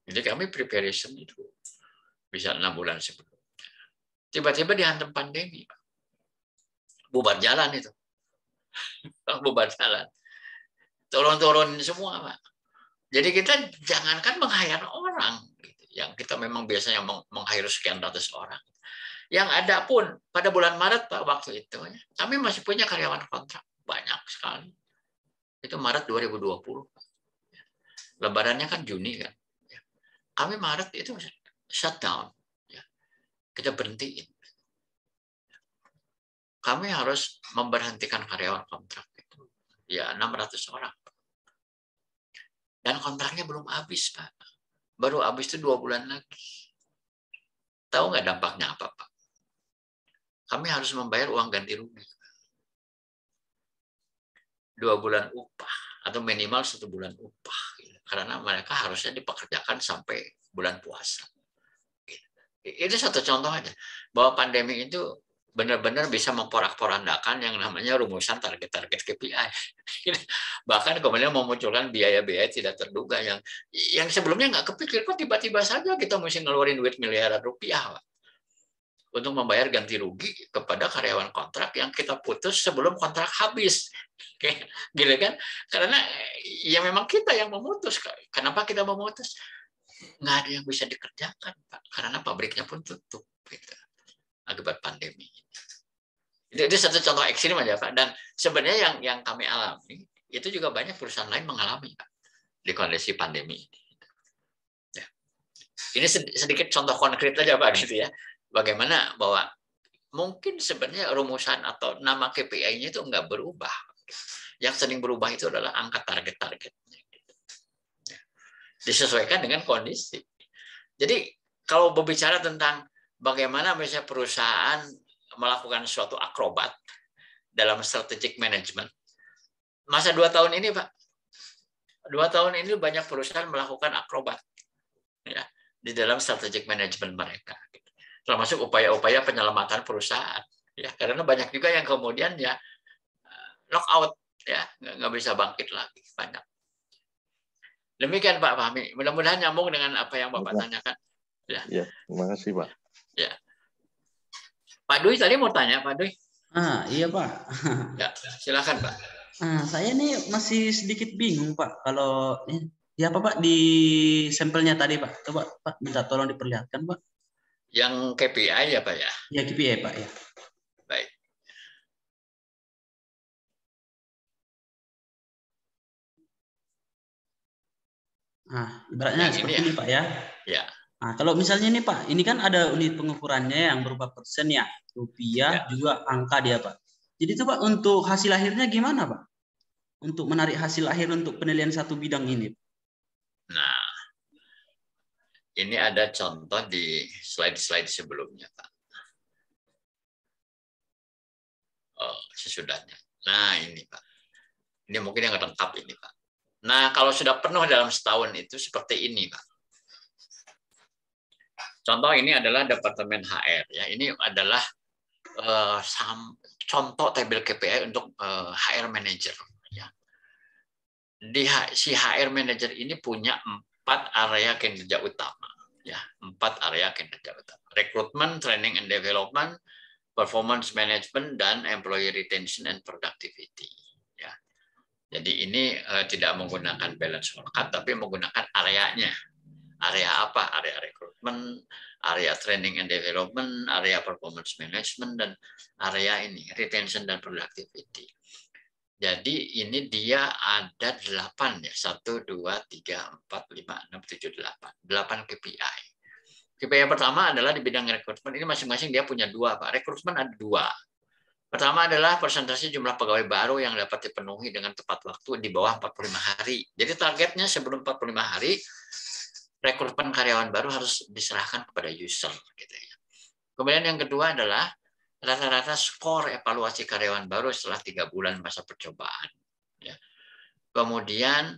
Jadi kami preparation itu bisa 6 bulan sebelumnya. Tiba-tiba dihantam pandemi, Pak. Bubar jalan itu. Bubar jalan. Turun-turunin semua, Pak. Jadi kita jangankan meng-hire orang, yang kita memang biasanya meng-hire sekian ratus orang. Yang ada pun pada bulan Maret, Pak, waktu itu, kami masih punya karyawan kontrak banyak sekali. Itu Maret 2020. Lebarannya kan Juni kan. Kami Maret itu shutdown. Kita berhentiin. Kami harus memberhentikan karyawan kontrak itu. Ya 600 orang. Dan kontraknya belum habis, Pak. Baru habis itu 2 bulan lagi. Tahu nggak dampaknya apa, Pak? Kami harus membayar uang ganti rugi. 2 bulan upah. Atau minimal 1 bulan upah. Karena mereka harusnya dipekerjakan sampai bulan puasa. Itu satu contoh aja. Bahwa pandemi itu benar-benar bisa memporak-porandakan yang namanya rumusan target-target KPI. Bahkan kemudian memunculkan biaya-biaya tidak terduga yang sebelumnya nggak kepikir, kok tiba-tiba saja kita mesti ngeluarin duit miliaran rupiah, Pak, untuk membayar ganti rugi kepada karyawan kontrak yang kita putus sebelum kontrak habis. Gitu kan? Karena ya memang kita yang memutus. Kenapa kita memutus? Nggak ada yang bisa dikerjakan, Pak, karena pabriknya pun tutup. Gitu. Akibat pandemi. Itu satu contoh ekstrim aja, Pak. Dan sebenarnya yang kami alami itu juga banyak perusahaan lain mengalami, Pak, di kondisi pandemi ini. Ya. Ini sedikit contoh konkret aja, Pak, gitu ya. Bagaimana bahwa mungkin sebenarnya rumusan atau nama KPI-nya itu nggak berubah. Yang sering berubah itu adalah angka target-targetnya. Ya. Disesuaikan dengan kondisi. Jadi kalau berbicara tentang bagaimana misalnya perusahaan melakukan suatu akrobat dalam strategic management. Masa 2 tahun ini, Pak, 2 tahun ini banyak perusahaan melakukan akrobat ya, di dalam strategic management mereka. Termasuk upaya-upaya penyelamatan perusahaan. Ya, karena banyak juga yang kemudian ya knockout, ya, nggak bisa bangkit lagi. Banyak. Demikian, Pak Fahmi. Mudah-mudahan nyambung dengan apa yang Bapak tanyakan. Ya. Ya, terima kasih, Pak. Ya. Pak Dwi tadi mau tanya, Pak Dwi. Iya, Pak. Ya, silakan, Pak. Saya nih masih sedikit bingung, Pak. Kalau ya apa, Pak, di sampelnya tadi, Pak. Coba, Pak, minta tolong diperlihatkan, Pak. Yang KPI ya, Pak ya? Ya, KPI, Pak, ya. Baik. Ibaratnya seperti ini, Pak, ya. Ya. Nah, kalau misalnya ini, Pak, ini kan ada unit pengukurannya yang berupa persen ya, rupiah, juga angka dia, Pak. Jadi itu, Pak, untuk hasil akhirnya gimana, Pak? Untuk menarik hasil akhir untuk penilaian satu bidang ini. Nah, ini ada contoh di slide-slide sebelumnya, Pak. Oh, sesudahnya. Nah, ini, Pak. Ini mungkin yang lengkap ini, Pak. Nah, kalau sudah penuh dalam setahun itu seperti ini, Pak. Contoh ini adalah Departemen HR. Ya, ini adalah contoh tabel KPI untuk HR Manager. Ya. Si HR Manager ini punya 4 area kinerja utama. Ya, 4 area kinerja utama. Rekrutmen, training and development, performance management, dan employee retention and productivity. Ya. Jadi ini tidak menggunakan balance scorecard, tapi menggunakan areanya. Area apa? Area rekrutmen, area training and development, area performance management, dan area ini retention dan productivity. Jadi ini dia ada 8 ya, 1, 2, 3, 4, 5, 6, 7, 8. 8 KPI. KPI yang pertama adalah di bidang rekrutmen. Ini masing-masing dia punya 2, Pak. Rekrutmen ada 2. Pertama adalah persentase jumlah pegawai baru yang dapat dipenuhi dengan tepat waktu di bawah 45 hari. Jadi targetnya sebelum 45 hari, rekrutmen karyawan baru harus diserahkan kepada user. Gitu ya. Kemudian yang kedua adalah rata-rata skor evaluasi karyawan baru setelah 3 bulan masa percobaan. Ya. Kemudian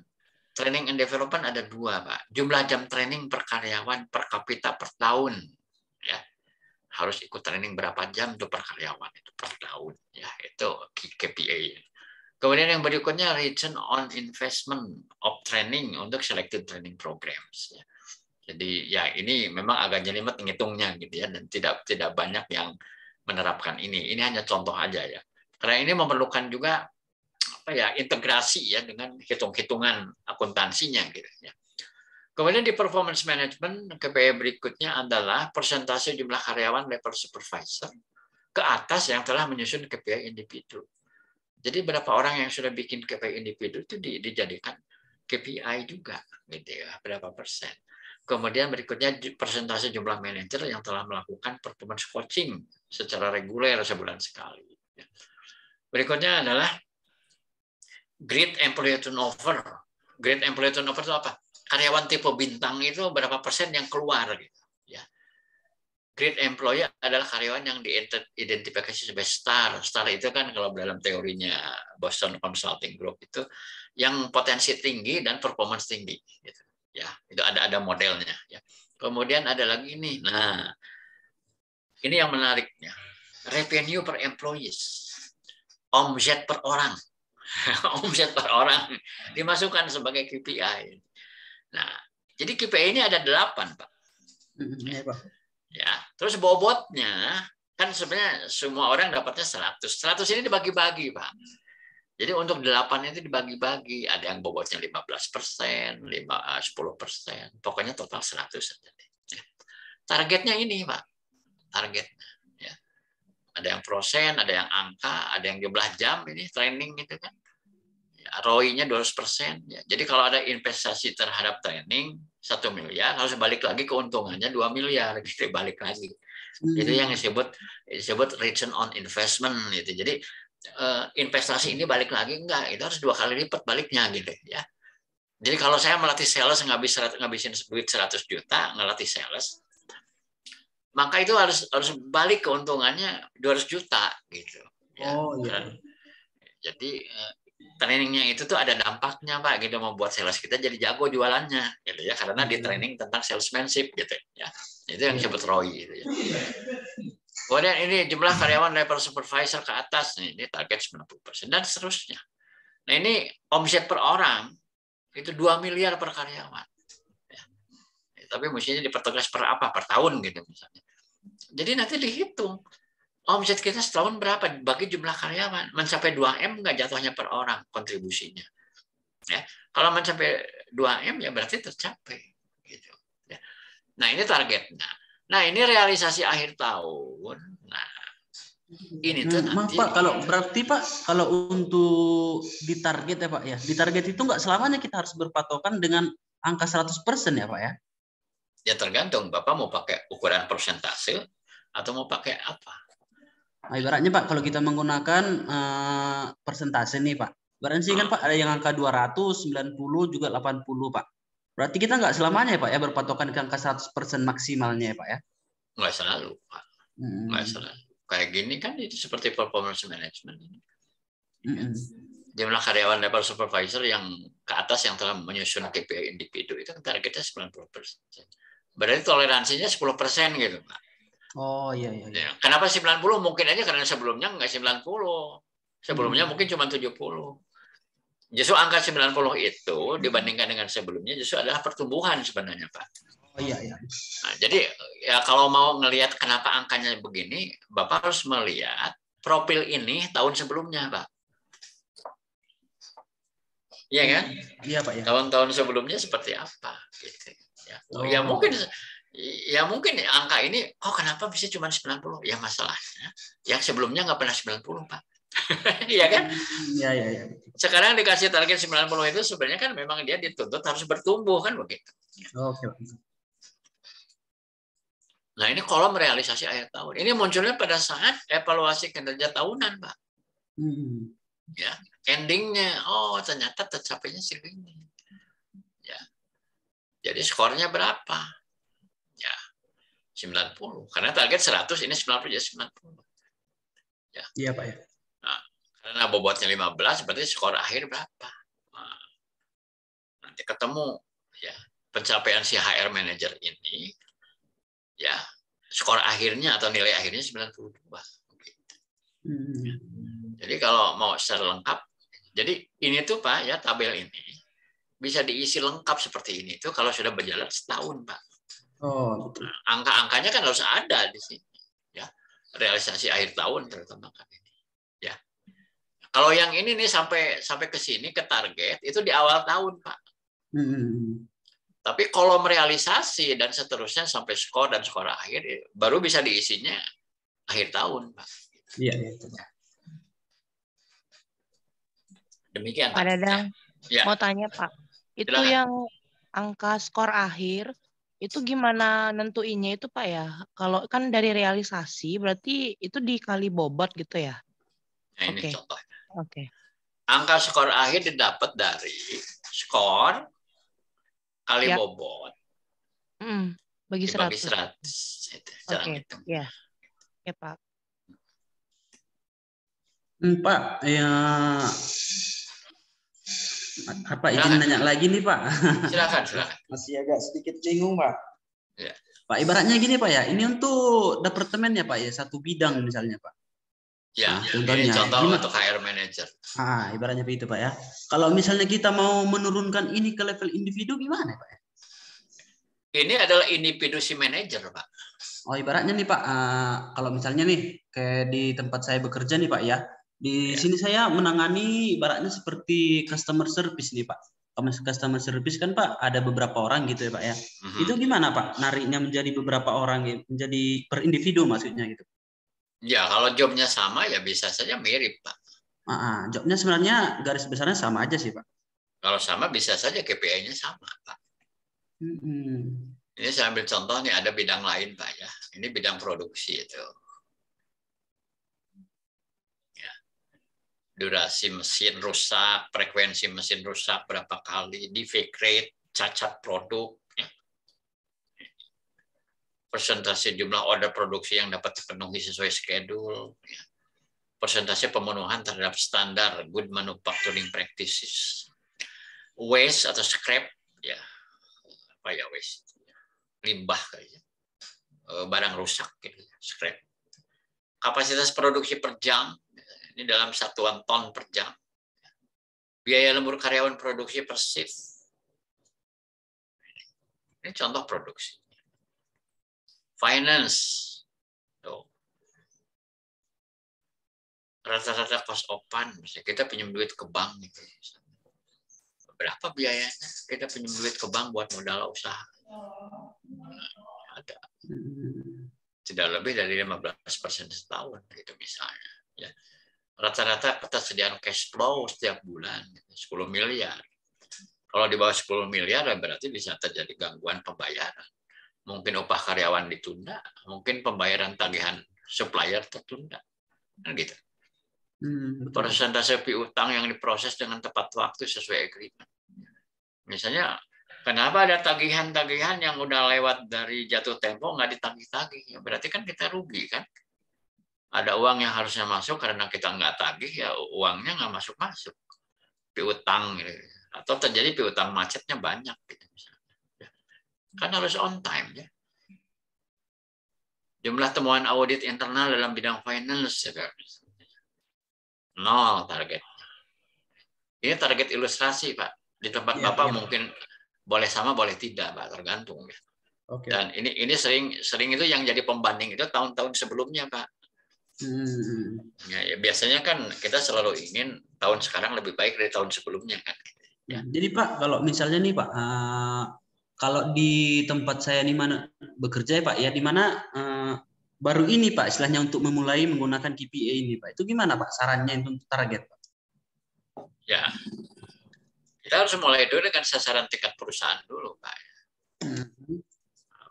training and development ada 2, Pak. Jumlah jam training per karyawan per kapita per tahun. Ya. Harus ikut training berapa jam itu per karyawan itu per tahun. Ya, itu KPI. Kemudian yang berikutnya return on investment of training untuk selected training programs. Ya. Jadi ya ini memang agak jelimet ngitungnya gitu ya, dan tidak banyak yang menerapkan ini. Ini hanya contoh aja ya. Karena ini memerlukan juga apa ya, integrasi ya dengan hitung-hitungan akuntansinya gitu ya. Kemudian di performance management, KPI berikutnya adalah persentase jumlah karyawan level supervisor ke atas yang telah menyusun KPI individu. Jadi berapa orang yang sudah bikin KPI individu itu dijadikan KPI juga gitu ya, berapa persen. Kemudian berikutnya persentase jumlah manajer yang telah melakukan performance coaching secara reguler sebulan sekali. Berikutnya adalah great employee turnover. Great employee turnover itu apa? Karyawan tipe bintang itu berapa persen yang keluar gitu ya. Great employee adalah karyawan yang diidentifikasi sebagai star. Star itu kan kalau dalam teorinya Boston Consulting Group itu yang potensi tinggi dan performance tinggi gitu. Ya, itu ada modelnya ya. Kemudian ada lagi nih. Nah, ini yang menariknya. Revenue per employees. Omset per orang. Omset per orang dimasukkan sebagai KPI. Nah, jadi KPI ini ada 8, Pak. Ya, Pak. Ya, terus bobotnya kan sebenarnya semua orang dapatnya 100. 100 ini dibagi-bagi, Pak. Jadi untuk 8 itu dibagi-bagi, ada yang bobotnya 15%, 10%, pokoknya total 100 saja. Targetnya ini, Pak. Targetnya. Ya. Ada yang persen, ada yang angka, ada yang jumlah jam ini training gitu kan. Ya, ROI-nya 200%. Ya. Jadi kalau ada investasi terhadap training 1 miliar, harus balik lagi keuntungannya 2 miliar, gitu balik lagi. Itu yang disebut return on investment gitu. Jadi investasi ini balik lagi enggak, itu harus 2 kali lipat baliknya gitu ya. Jadi kalau saya melatih sales ngabisin duit 100 juta ngelatih sales, maka itu harus balik keuntungannya 200 juta gitu ya. Oh iya. Jadi trainingnya itu tuh ada dampaknya, Pak, gitu, membuat sales kita jadi jago jualannya gitu ya, karena di training tentang salesmanship gitu ya. Itu yang disebut ROI gitu ya. Kemudian ini jumlah karyawan level supervisor ke atas, ini target 90% dan seterusnya. Nah ini omset per orang itu 2 miliar per karyawan. Ya. Tapi mestinya dipertegas per apa? Per tahun gitu misalnya. Jadi nanti dihitung omset kita setahun berapa bagi jumlah karyawan. Mencapai 2M nggak jatuhnya per orang kontribusinya. Ya. Kalau mencapai 2M ya berarti tercapai. Gitu. Ya. Nah ini targetnya. Nah, ini realisasi akhir tahun. Nah, ini tuh nanti. Pak, kalau untuk di target ya, Pak ya. Di target itu nggak selamanya kita harus berpatokan dengan angka 100% ya, Pak ya? Ya tergantung, Bapak mau pakai ukuran persentase atau mau pakai apa. Nah, ibaratnya Pak, kalau kita menggunakan persentase nih, Pak. Ibaratnya sih kan Pak, ada yang angka 200, 90, juga 80, Pak. Berarti kita nggak selamanya ya Pak ya berpatokan ke angka 100% maksimalnya ya Pak ya? Nggak selalu, Pak. Nggak selalu. Kayak gini kan itu seperti performance management. Jumlah karyawan level supervisor yang ke atas yang telah menyusun KPI individu itu targetnya 90%. Berarti toleransinya 10% gitu, Pak. Oh iya. Kenapa 90? Mungkin aja karena sebelumnya nggak 90. Sebelumnya mungkin cuma 70. Justru angka 90 itu dibandingkan dengan sebelumnya justru adalah pertumbuhan sebenarnya, Pak. Oh iya. Nah, jadi ya kalau mau ngelihat kenapa angkanya begini, Bapak harus melihat profil ini tahun sebelumnya, Pak. Iya kan? Iya Pak ya. Tahun-tahun sebelumnya seperti apa? Gitu. Ya mungkin angka ini, kenapa bisa cuma 90? Ya masalahnya, yang sebelumnya nggak pernah 90, Pak. Iya kan? Iya. Sekarang dikasih target 90 itu sebenarnya kan memang dia dituntut harus bertumbuh kan begitu. Oke. Nah ini kolom realisasi akhir tahun. Ini munculnya pada saat evaluasi kinerja tahunan, Pak. Ya, endingnya, ternyata tercapainya segini. Ya. Jadi skornya berapa? Ya, 90. Karena target 100, ini 90 jadi 90. Ya. Iya Pak ya. Nah, karena bobotnya 15, berarti skor akhir berapa? Nah, nanti ketemu ya pencapaian si HR manager ini, ya skor akhirnya atau nilai akhirnya 92. Jadi kalau mau secara lengkap, jadi ini tuh Pak ya tabel ini bisa diisi lengkap seperti ini tuh kalau sudah berjalan setahun, Pak. Oh, betul. Nah, angka-angkanya kan harus ada di sini, ya realisasi akhir tahun terutama kan ini, ya. Kalau yang ini nih sampai ke sini ke target itu di awal tahun, Pak. Tapi kolom realisasi dan seterusnya sampai skor dan skor akhir baru bisa diisinya akhir tahun, Pak. Iya. Demikian, Pak Dadang, ya. mau tanya Pak, itu Silakan. yang angka skor akhir itu gimana nentuinnya itu Pak ya? Kalau kan dari realisasi berarti itu dikali bobot gitu ya? Nah, ini contohnya. Oke. Angka skor akhir didapat dari skor kali bobot bagi 100. Dibagi 100. Itu cara ngitung. Ya. Ya Pak. Pak, ya apa izin nanya lagi nih Pak? Silakan. Masih agak sedikit bingung Pak. Ya. Pak, ibaratnya gini Pak ya, ini untuk departemen ya Pak ya, satu bidang misalnya Pak. Ya, contohnya. Ini contoh untuk HR manager. Ibaratnya begitu Pak ya. Kalau misalnya kita mau menurunkan ini ke level individu gimana Pak? Ini adalah individu si manager Pak. Oh ibaratnya nih Pak, kalau misalnya nih kayak di tempat saya bekerja nih Pak ya, di sini saya menangani ibaratnya seperti customer service nih Pak. Customer service kan Pak ada beberapa orang gitu ya Pak ya. Itu gimana Pak nariknya menjadi beberapa orang, menjadi per individu maksudnya gitu? Ya kalau jobnya sama ya bisa saja mirip Pak. Jobnya sebenarnya garis besarnya sama aja sih Pak. Kalau sama bisa saja KPI-nya sama Pak. Ini saya ambil contoh nih ada bidang lain Pak ya. Ini bidang produksi itu. Ya. Durasi mesin rusak, frekuensi mesin rusak berapa kali, defect rate, cacat produk, ya. Persentase jumlah order produksi yang dapat dipenuhi sesuai schedule, ya. Persentase pemenuhan terhadap standar good manufacturing practices, waste atau scrap, ya apa ya waste, limbah kayaknya, barang rusak, gitu, scrap. Kapasitas produksi per jam, ini dalam satuan ton per jam. Biaya lembur karyawan produksi per shift. Ini contoh produksi. Finance. Rata-rata cost open, misalnya kita pinjam duit ke bank gitu. Berapa biayanya kita pinjam duit ke bank buat modal usaha? Ada. Tidak lebih dari 15% setahun gitu misalnya. Ya. Rata-rata ketersediaan cash flow setiap bulan 10 miliar. Kalau di bawah 10 miliar berarti bisa terjadi gangguan pembayaran. Mungkin upah karyawan ditunda, mungkin pembayaran tagihan supplier tertunda. Kan gitu. Persentase piutang yang diproses dengan tepat waktu sesuai agreement. Misalnya Kenapa ada tagihan-tagihan yang udah lewat dari jatuh tempo nggak ditagih-tagih? Ya, berarti kan kita rugi kan? Ada uang yang harusnya masuk karena kita nggak tagih, ya uangnya nggak masuk-masuk. Piutang gitu. Atau terjadi piutang macetnya banyak gitu misalnya. Kan harus on time ya. Jumlah temuan audit internal dalam bidang finance ya, nol target. Ini target ilustrasi Pak. Di tempat Bapak mungkin boleh sama boleh tidak Pak, tergantung ya. Oke. Dan ini sering itu yang jadi pembanding itu tahun-tahun sebelumnya Pak. Ya, biasanya kan kita selalu ingin tahun sekarang lebih baik dari tahun sebelumnya kan. Ya. Jadi Pak, kalau misalnya nih Pak, kalau di tempat saya di mana bekerja ya Pak, ya di mana baru ini Pak, istilahnya untuk memulai menggunakan KPI ini Pak, itu gimana Pak sarannya untuk target Pak? Ya, kita harus mulai dulu dengan sasaran tingkat perusahaan dulu Pak. Nah,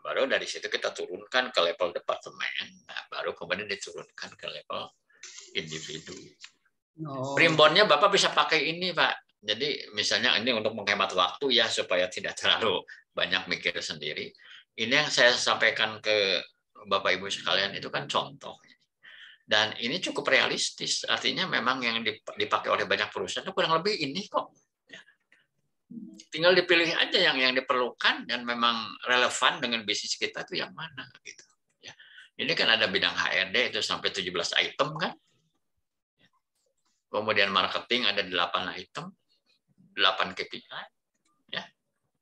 baru dari situ kita turunkan ke level departemen, nah, baru kemudian diturunkan ke level individu. Primbonnya Bapak bisa pakai ini Pak. Jadi misalnya ini untuk menghemat waktu ya supaya tidak terlalu banyak mikir sendiri. Ini yang saya sampaikan ke Bapak Ibu sekalian itu kan contoh. Dan ini cukup realistis. Artinya memang yang dipakai oleh banyak perusahaan itu kurang lebih ini kok. Tinggal dipilih aja yang diperlukan dan memang relevan dengan bisnis kita itu yang mana gitu. Ya. Ini kan ada bidang HRD itu sampai 17 item kan. Kemudian marketing ada 8 item, 8 KPI. Ya.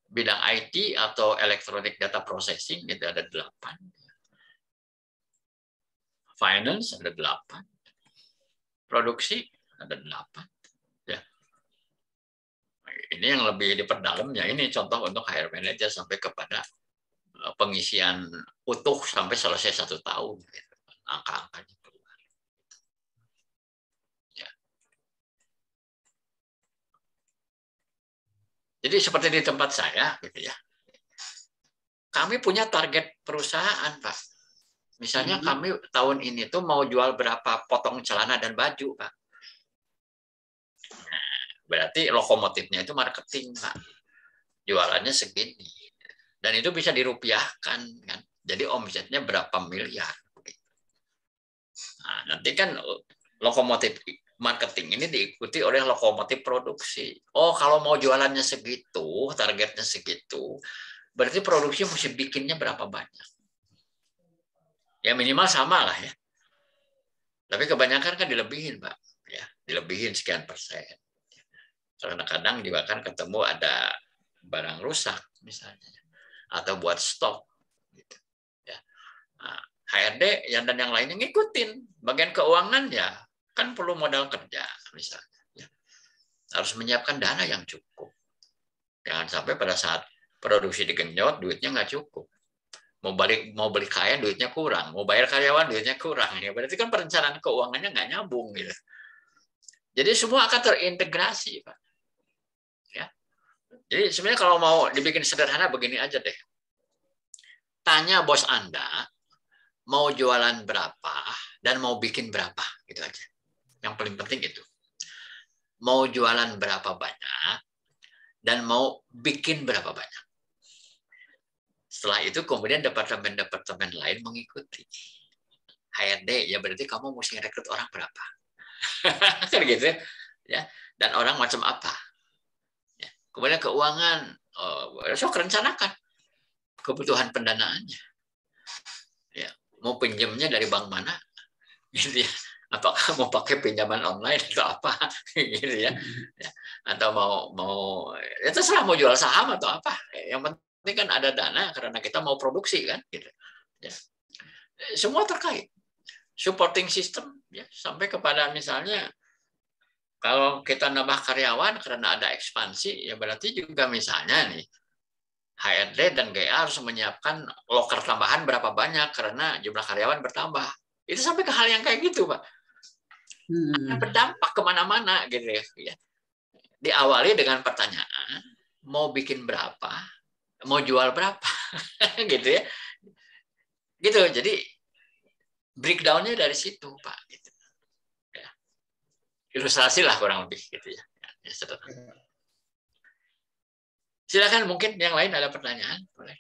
Bidang IT atau electronic data processing itu ada 8. Finance ada 8. Produksi ada 8. Ya. Ini yang lebih diperdalamnya. Ini contoh untuk HR manager sampai kepada pengisian utuh sampai selesai 1 tahun. Angka-angkanya keluar. Ya. Jadi seperti di tempat saya, gitu ya. Kami punya target perusahaan, Pak. Misalnya kami tahun ini tuh mau jual berapa potong celana dan baju, Pak. Nah, berarti lokomotifnya itu marketing, Pak. Jualannya segini. Dan itu bisa dirupiahkan, kan. Jadi omsetnya berapa miliar. Nah, nanti kan lokomotif marketing ini diikuti oleh lokomotif produksi. Oh, kalau mau jualannya segitu, targetnya segitu, berarti produksi mesti bikinnya berapa banyak. Ya minimal sama lah ya. Tapi kebanyakan kan dilebihin, Pak. Ya, dilebihin sekian persen. Karena kadang juga kan ketemu ada barang rusak misalnya, atau buat stok. Gitu. Ya. Nah, HRD dan yang lainnya ngikutin. Bagian keuangan ya kan perlu modal kerja misalnya. Ya. Harus menyiapkan dana yang cukup. Jangan sampai pada saat produksi digenjot duitnya nggak cukup. Mau beli kain duitnya kurang, mau bayar karyawan duitnya kurang, ya berarti kan perencanaan keuangannya nggak nyambung gitu. Jadi semua akan terintegrasi, Pak. Ya. Jadi sebenarnya kalau mau dibikin sederhana begini aja deh. Tanya bos Anda mau jualan berapa dan mau bikin berapa, gitu aja. Yang paling penting itu. Mau jualan berapa banyak dan mau bikin berapa banyak. Setelah itu kemudian departemen-departemen lain mengikuti. HRD, ya berarti kamu mesti rekrut orang berapa? Kan gitu ya. Dan orang macam apa? Ya. Kemudian keuangan, so rencanakan kebutuhan pendanaannya. Ya. Mau pinjamnya dari bank mana? Gitu ya. Apakah mau pakai pinjaman online atau apa? Gitu ya. Atau mau ya terserah mau jual saham atau apa. Yang penting kan ada dana karena kita mau produksi kan gitu. Ya. Semua terkait. Supporting system ya sampai kepada misalnya kalau kita nambah karyawan karena ada ekspansi ya berarti juga misalnya nih HRD dan GA harus menyiapkan loker tambahan berapa banyak karena jumlah karyawan bertambah. Itu sampai ke hal yang kayak gitu, Pak. Berdampak kemana-mana gitu ya. Diawali dengan pertanyaan mau bikin berapa, mau jual berapa, gitu ya. Gitu. Jadi breakdown-nya dari situ, Pak. Gitu. Ya. Ilustrasi lah kurang lebih gitu ya. Silakan, mungkin yang lain ada pertanyaan, boleh.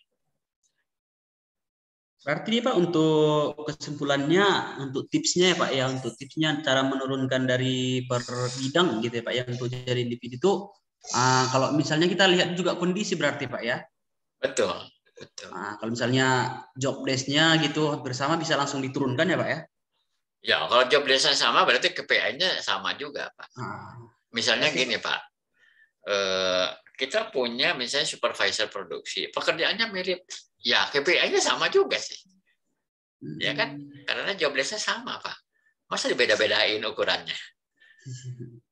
Berarti nih Pak, untuk kesimpulannya, untuk tipsnya ya Pak ya, untuk tipsnya cara menurunkan dari per bidang gitu ya Pak ya, untuk jadi individu itu kalau misalnya kita lihat juga kondisi berarti Pak ya. Betul, betul. Kalau misalnya job desk-nya gitu hampir sama, bisa langsung diturunkan ya Pak ya. Ya, kalau job desk-nya sama berarti KPI-nya sama juga Pak. Misalnya gini Pak, kita punya misalnya supervisor produksi, pekerjaannya mirip, ya KPI-nya sama juga sih. Ya kan? Karena job desk-nya sama Pak. Masa dibeda-bedain ukurannya?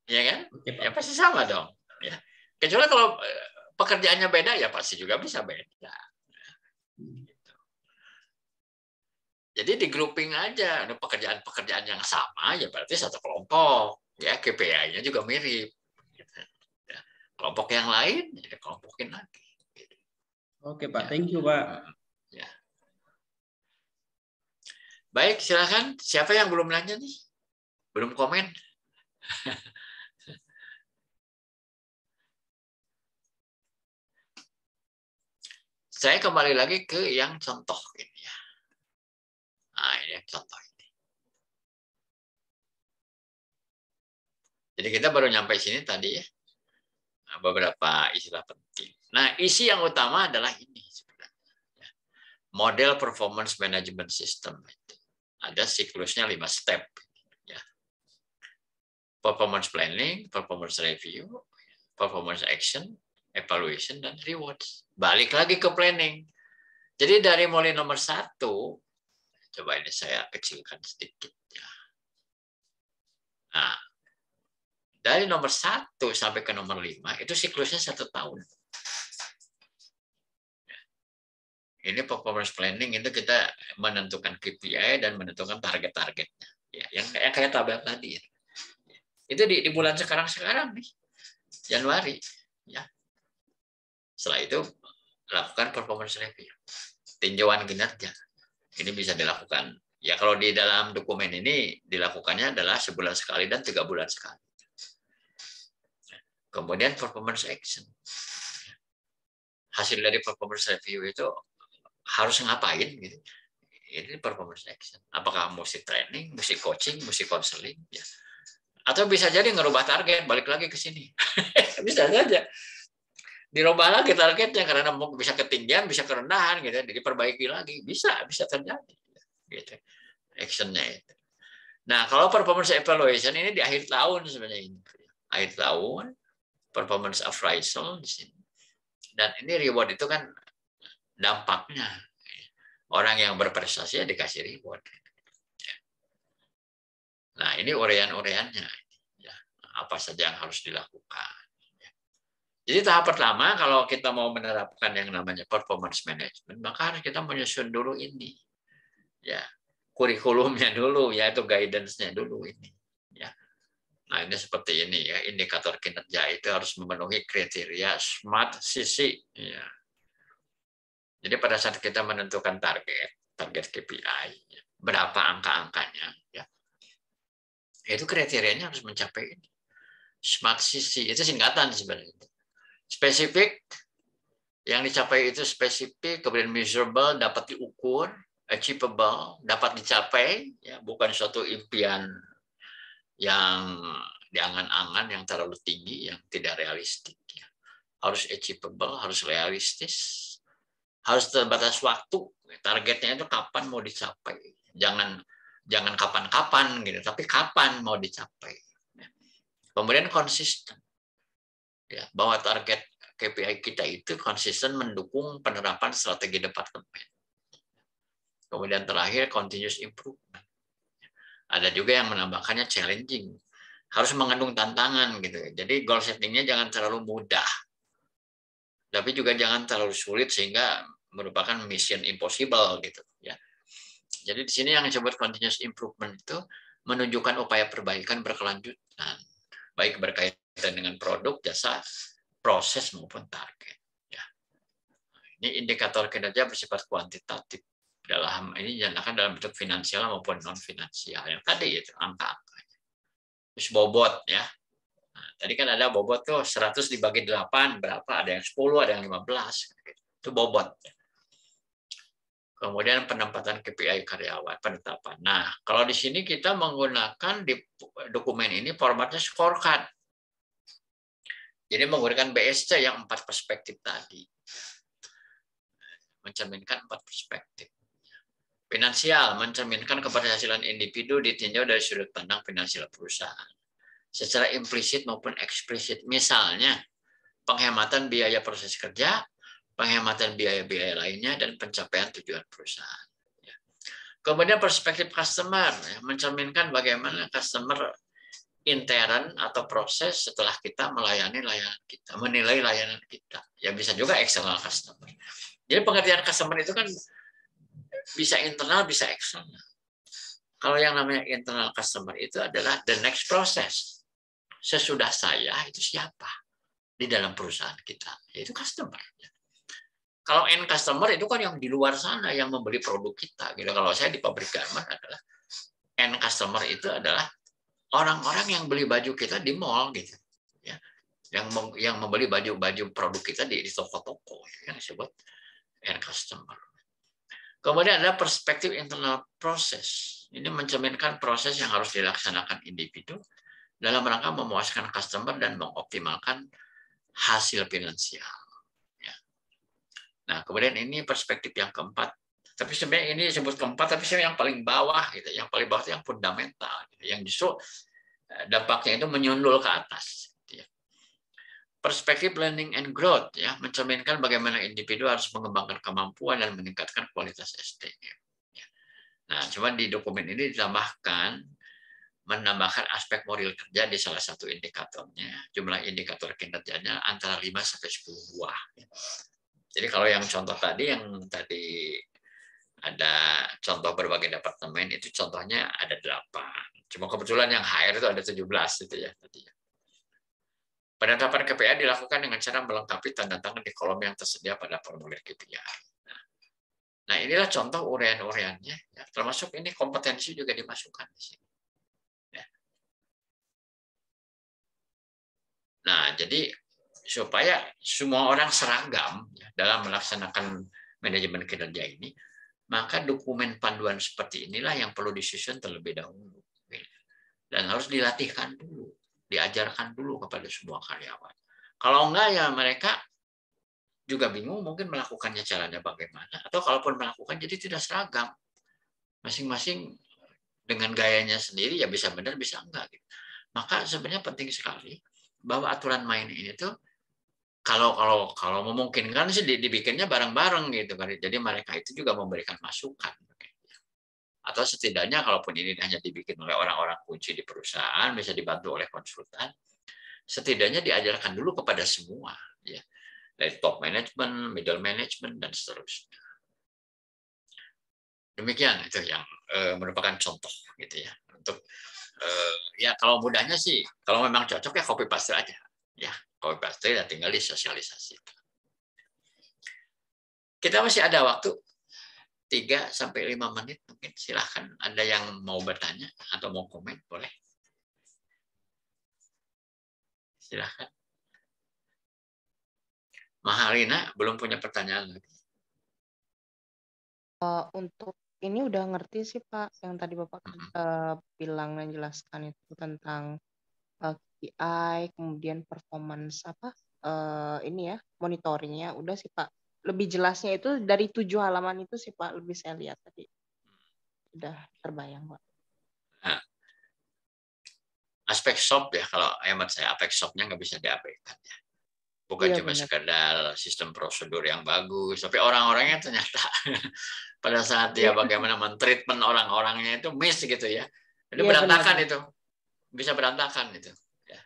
Ya kan? Ya pasti sama dong. Ya. Kecuali kalau pekerjaannya beda, ya pasti juga bisa beda. Jadi di grouping aja, ada pekerjaan-pekerjaan yang sama, ya berarti satu kelompok. Ya, KPI-nya juga mirip. Ya. Kelompok yang lain, ya kelompokin lagi. Oke Pak, Ya. thank you Pak. Ya. Baik, silakan. Siapa yang belum nanya nih? Belum komen? Saya kembali lagi ke yang contoh ini ya. Nah, ini yang contoh ini. Jadi kita baru nyampe sini tadi ya. Beberapa istilah penting. Nah, isi yang utama adalah ini sebenarnya. Model performance management system itu. Ada siklusnya 5 step. Ya. Performance planning, performance review, performance action, evaluation, dan rewards. Balik lagi ke planning. Jadi dari mulai nomor 1, coba ini saya kecilkan sedikit. Ya. Nah, dari nomor 1 sampai ke nomor 5, itu siklusnya 1 tahun. Ini performance planning, itu kita menentukan KPI dan menentukan target-targetnya. Ya, yang kayak tabel tadi. Ya. Itu di bulan sekarang nih, Januari. Ya. Setelah itu, lakukan performance review. Tinjauan kinerja. Ini bisa dilakukan. Ya, kalau di dalam dokumen ini, dilakukannya adalah sebulan sekali dan 3 bulan sekali. Kemudian performance action. Hasil dari performance review itu harus ngapain gitu. Ini performance action. Apakah mesti training, mesti coaching, mesti counseling, ya. Atau bisa jadi ngerubah target, balik lagi ke sini. Bisa saja. Dirubah lagi targetnya karena bisa ketinggian, bisa kerendahan gitu, diperbaiki lagi. Bisa terjadi. Gitu. Actionnya itu. Nah, kalau performance evaluation ini di akhir tahun sebenarnya ini. Akhir tahun, performance appraisal di sini. Dan ini reward itu kan dampaknya. Orang yang berprestasi ya dikasih reward. Nah, ini urean-ureannya. Apa saja yang harus dilakukan. Jadi tahap pertama, kalau kita mau menerapkan yang namanya performance management, maka harus kita menyusun dulu ini. Ya, kurikulumnya dulu, yaitu guidance-nya dulu ini. Ya. Nah, ini seperti ini ya, indikator kinerja itu harus memenuhi kriteria SMART CC. Ya. Jadi pada saat kita menentukan target KPI, ya, berapa angka-angkanya, ya, itu kriterianya harus mencapai ini. SMART CC itu singkatan sebenarnya. Spesifik, yang dicapai itu spesifik, kemudian measurable, dapat diukur, achievable, dapat dicapai, ya, bukan suatu impian yang diangan-angan yang terlalu tinggi, yang tidak realistik. Ya. Harus achievable, harus realistis, harus terbatas waktu. Targetnya itu kapan mau dicapai. Jangan kapan-kapan gitu, tapi kapan mau dicapai. Ya. Kemudian konsisten. Ya, bahwa target KPI kita itu konsisten mendukung penerapan strategi departemen. Kemudian terakhir continuous improvement. Ada juga yang menambahkannya challenging. Harus mengandung tantangan gitu. Jadi goal settingnya jangan terlalu mudah. Tapi juga jangan terlalu sulit sehingga merupakan mission impossible gitu ya. Jadi di sini yang disebut continuous improvement itu menunjukkan upaya perbaikan berkelanjutan, baik berkaitan dengan produk, jasa, proses maupun target ya. Ini indikator kinerja bersifat kuantitatif. Dalam ini dinyatakan dalam bentuk finansial maupun non finansial. Yang tadi itu angka-angkanya. Terus bobot ya. Nah, tadi kan ada bobot tuh 100 dibagi 8 berapa? Ada yang 10, ada yang 15. Itu bobot. Kemudian penempatan KPI karyawan, penetapan. Nah, kalau di sini kita menggunakan di dokumen ini formatnya scorecard. Jadi menggunakan BSC yang 4 perspektif tadi. Mencerminkan 4 perspektif. Finansial, mencerminkan keberhasilan individu ditinjau dari sudut pandang finansial perusahaan. Secara implisit maupun eksplisit. Misalnya, penghematan biaya proses kerja, penghematan biaya-biaya lainnya, dan pencapaian tujuan perusahaan. Kemudian perspektif customer, mencerminkan bagaimana customer intern atau proses setelah kita melayani layanan kita, menilai layanan kita. Ya bisa juga external customer. Jadi pengertian customer itu kan bisa internal, bisa eksternal. Kalau yang namanya internal customer itu adalah the next process. Sesudah saya itu siapa di dalam perusahaan kita, yaitu customer. Kalau end customer itu kan yang di luar sana yang membeli produk kita. Gitu. Kalau saya di pabrik garment adalah end customer itu adalah orang-orang yang beli baju kita di mall gitu, ya, yang membeli baju produk kita di toko-toko, yang disebut end customer. Kemudian ada perspektif internal proses. Ini mencerminkan proses yang harus dilaksanakan individu dalam rangka memuaskan customer dan mengoptimalkan hasil finansial. Ya. Nah, kemudian ini perspektif yang keempat. Tapi sebenarnya ini disebut keempat, tapi sebenarnya yang paling bawah, gitu. Yang paling bawah itu yang fundamental, gitu. Yang justru dampaknya itu menyundul ke atas. Gitu ya. Perspektif learning and growth, ya, mencerminkan bagaimana individu harus mengembangkan kemampuan dan meningkatkan kualitas SDM. Ya. Nah, cuma di dokumen ini menambahkan aspek moral kerja di salah satu indikatornya. Jumlah indikator kinerjanya antara 5 sampai 10 buah. Jadi kalau yang contoh tadi, ada contoh berbagai departemen, itu contohnya ada 8. Cuma kebetulan yang HR itu ada 17 itu ya tadi. Penetapan KPI dilakukan dengan cara melengkapi tanda tangan di kolom yang tersedia pada formulir KPI. Nah, inilah contoh uraian-uraiannya. Ya. Termasuk ini kompetensi juga dimasukkan di sini. Ya. Nah, jadi supaya semua orang seragam ya, dalam melaksanakan manajemen kinerja ini, maka dokumen panduan seperti inilah yang perlu disusun terlebih dahulu. Dan harus dilatihkan dulu, diajarkan dulu kepada semua karyawan. Kalau enggak ya mereka juga bingung mungkin melakukannya caranya bagaimana, atau kalaupun melakukan jadi tidak seragam. Masing-masing dengan gayanya sendiri ya bisa benar bisa enggak. Maka sebenarnya penting sekali bahwa aturan main ini tuh kalau memungkinkan sih dibikinnya bareng-bareng gitu kan. Jadi mereka itu juga memberikan masukan. Atau setidaknya kalaupun ini hanya dibikin oleh orang-orang kunci di perusahaan, bisa dibantu oleh konsultan, setidaknya diajarkan dulu kepada semua, ya, dari top management, middle management, dan seterusnya. Demikian itu yang merupakan contoh, gitu ya. Untuk ya kalau mudahnya sih, kalau memang cocok ya copy paste aja, ya copy paste dan tinggal disosialisasi. Kita masih ada waktu 3 sampai 5 menit mungkin, silahkan ada yang mau bertanya atau mau komen boleh, silahkan. Mahalina belum punya pertanyaan lagi. Untuk ini udah ngerti sih Pak yang tadi Bapak bilang dan jelaskan itu tentang KPI, kemudian performance ini ya monitoringnya udah sih Pak. Lebih jelasnya itu dari 7 halaman itu sih Pak, lebih saya lihat tadi. Udah terbayang Pak. Nah, aspek shop ya, kalau hemat saya aspek shopnya nggak bisa diabaikan ya. Bukan Iya, cuma benar. sekedar sistem prosedur yang bagus, tapi orang-orangnya ternyata pada saat dia bagaimana men-treatment orang-orangnya itu miss gitu ya. Jadi Iya, berantakan benar. itu. Bisa berantakan itu. Ya.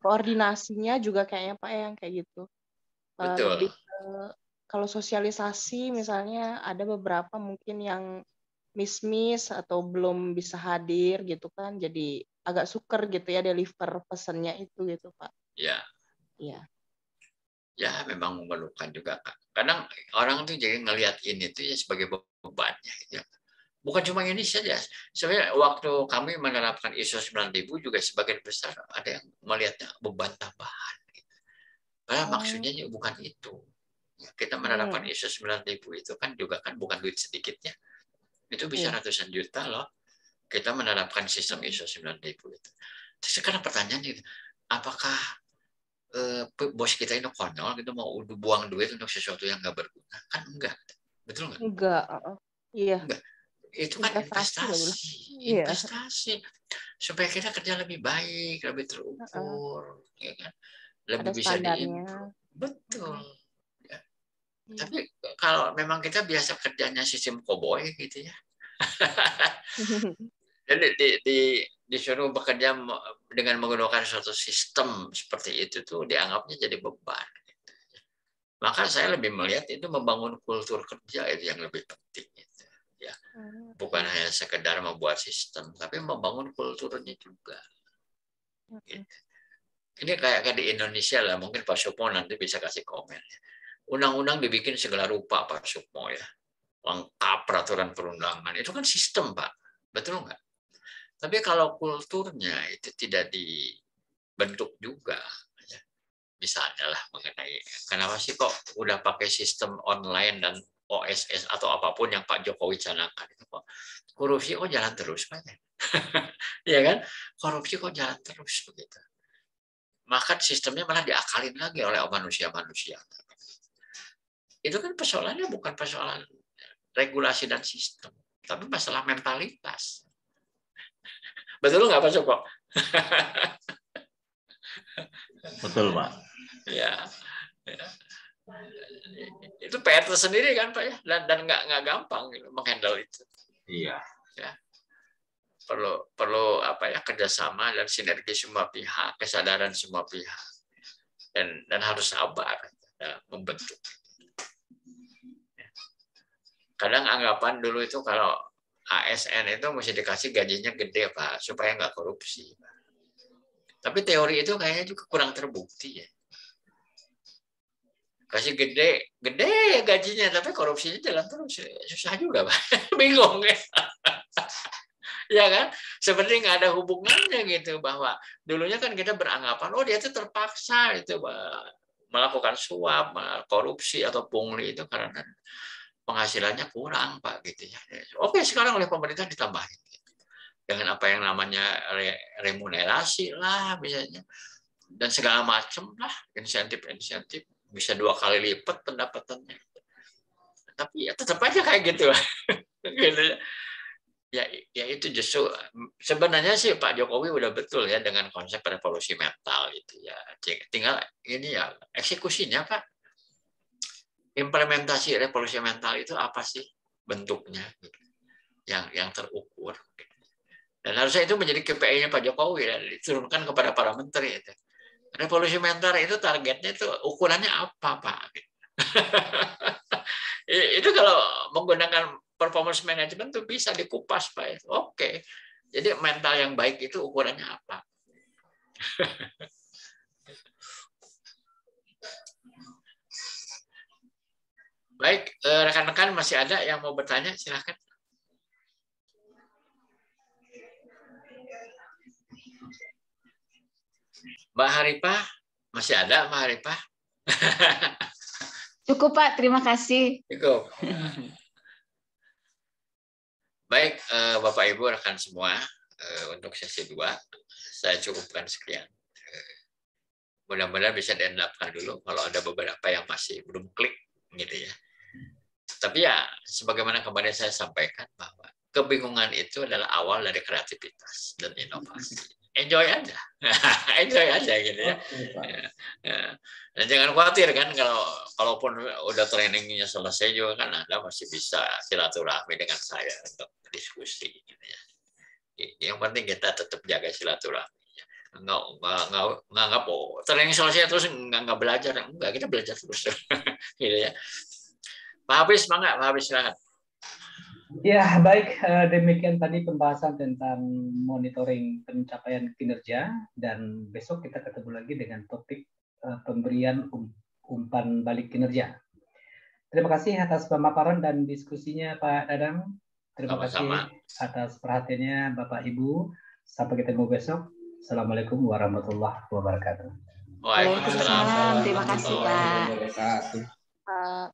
Koordinasinya juga kayaknya Pak yang kayak gitu. Betul. Lebih kalau sosialisasi misalnya ada beberapa mungkin yang miss atau belum bisa hadir gitu kan, jadi agak suker gitu ya deliver pesannya itu gitu Pak. Ya. Iya. Ya memang memerlukan juga Kak. Kadang orang tuh jadi ngelihat ini tuh ya sebagai bebannya gitu ya. bukan cuma ini saja. Sebenarnya waktu kami menerapkan ISO 9000 juga sebagian besar ada yang melihatnya beban tambahan. Padahal maksudnya bukan itu. Kita menerapkan ISO 9000 itu kan juga kan bukan duit sedikitnya. Itu bisa ratusan juta loh. Kita menerapkan sistem ISO 9000 itu. Terus sekarang pertanyaannya, apakah bos kita ini konyol gitu mau buang duit untuk sesuatu yang nggak berguna? Kan enggak. Betul nggak? Enggak. Iya. Enggak. Itu kan investasi. Supaya kita kerja lebih baik, lebih terukur, ya kan? Lebih bisa diimprove. Betul. Ya. Tapi kalau memang kita biasa kerjanya sistem koboi gitu ya. Jadi disuruh bekerja dengan menggunakan suatu sistem seperti itu tuh dianggapnya jadi beban. Maka saya lebih melihat itu membangun kultur kerja itu yang lebih penting. Gitu. Ya. Bukan hanya sekedar membuat sistem, tapi membangun kulturnya juga. Gitu. Ini kayak di Indonesia lah, mungkin Pak Sukmo nanti bisa kasih komen. Undang-undang dibikin segala rupa Pak Sukmo ya. Lengkap peraturan perundangan. Itu kan sistem Pak. Betul nggak? Tapi kalau kulturnya itu tidak dibentuk juga, ya. Misalnya lah mengenai kenapa sih kok udah pakai sistem online dan OSS atau apapun yang Pak Jokowi canangkan itu kok korupsi kok jalan terus Pak? Ya kan? Korupsi kok jalan terus begitu. Maka sistemnya malah diakalin lagi oleh manusia-manusia. Itu kan persoalannya bukan persoalan regulasi dan sistem, tapi masalah mentalitas. Betul nggak Pak Joko? Betul Pak. Ya. Itu PR tersendiri kan Pak ya, dan nggak gampang gitu, menghandle itu. Iya. Ya. Perlu apa ya, kerjasama dan sinergi semua pihak, kesadaran semua pihak, dan harus sabar dalam membentuk. Kadang anggapan dulu itu kalau ASN itu mesti dikasih gajinya gede Pak, supaya nggak korupsi. Tapi teori itu kayaknya juga kurang terbukti ya. Kasih gede gajinya, tapi korupsinya jalan terus. Susah juga Pak, bingung ya. Ya kan? Seperti nggak ada hubungannya gitu, bahwa dulunya kan kita beranggapan, oh dia itu terpaksa itu melakukan suap, korupsi atau pungli itu karena penghasilannya kurang Pak gitu ya. Oke, sekarang oleh pemerintah ditambahin dengan apa yang namanya remunerasi lah misalnya, dan segala macam lah, insentif bisa 2 kali lipat pendapatannya. Tapi ya tetap aja kayak gitu. Gitu ya. Ya itu justru sebenarnya sih Pak Jokowi udah betul ya dengan konsep revolusi mental itu ya. Tinggal ini ya eksekusinya Pak. Implementasi revolusi mental itu apa sih bentuknya yang terukur, dan harusnya itu menjadi KPI-nya Pak Jokowi dan diturunkan kepada para menteri itu. Revolusi mental itu targetnya itu ukurannya apa Pak? Itu kalau menggunakan performance management itu bisa dikupas Pak. Oke, jadi mental yang baik itu ukurannya apa? Baik, rekan-rekan masih ada yang mau bertanya, silakan. Mbak Haripah, masih ada Mbak Haripah? Cukup Pak, terima kasih. Cukup. Baik, Bapak Ibu rekan semua, untuk sesi 2 saya cukupkan sekian. Mudah-mudahan bisa diendapkan dulu kalau ada beberapa yang masih belum klik gitu ya. Tapi ya, sebagaimana kemarin saya sampaikan bahwa kebingungan itu adalah awal dari kreativitas dan inovasi. Enjoy aja, enjoy aja gitu ya. Dan jangan khawatir kan kalaupun udah trainingnya selesai juga kan Anda masih bisa silaturahmi dengan saya untuk diskusi gitu ya. Yang penting kita tetap jaga silaturahmi. Nggak anggap training selesai terus nggak belajar, enggak, kita belajar terus gitu ya. Pak Hafiz, semangat, Pak Hafiz, silakan. Ya, baik. Demikian tadi pembahasan tentang monitoring pencapaian kinerja, dan besok kita ketemu lagi dengan topik pemberian umpan balik kinerja. Terima kasih atas pemaparan dan diskusinya Pak Dadang, Terima Sama-sama. kasih atas perhatiannya Bapak Ibu. Sampai ketemu besok. Assalamualaikum warahmatullahi wabarakatuh. Waalaikumsalam. Terima kasih, Pak. Wabarakatuh. Pak.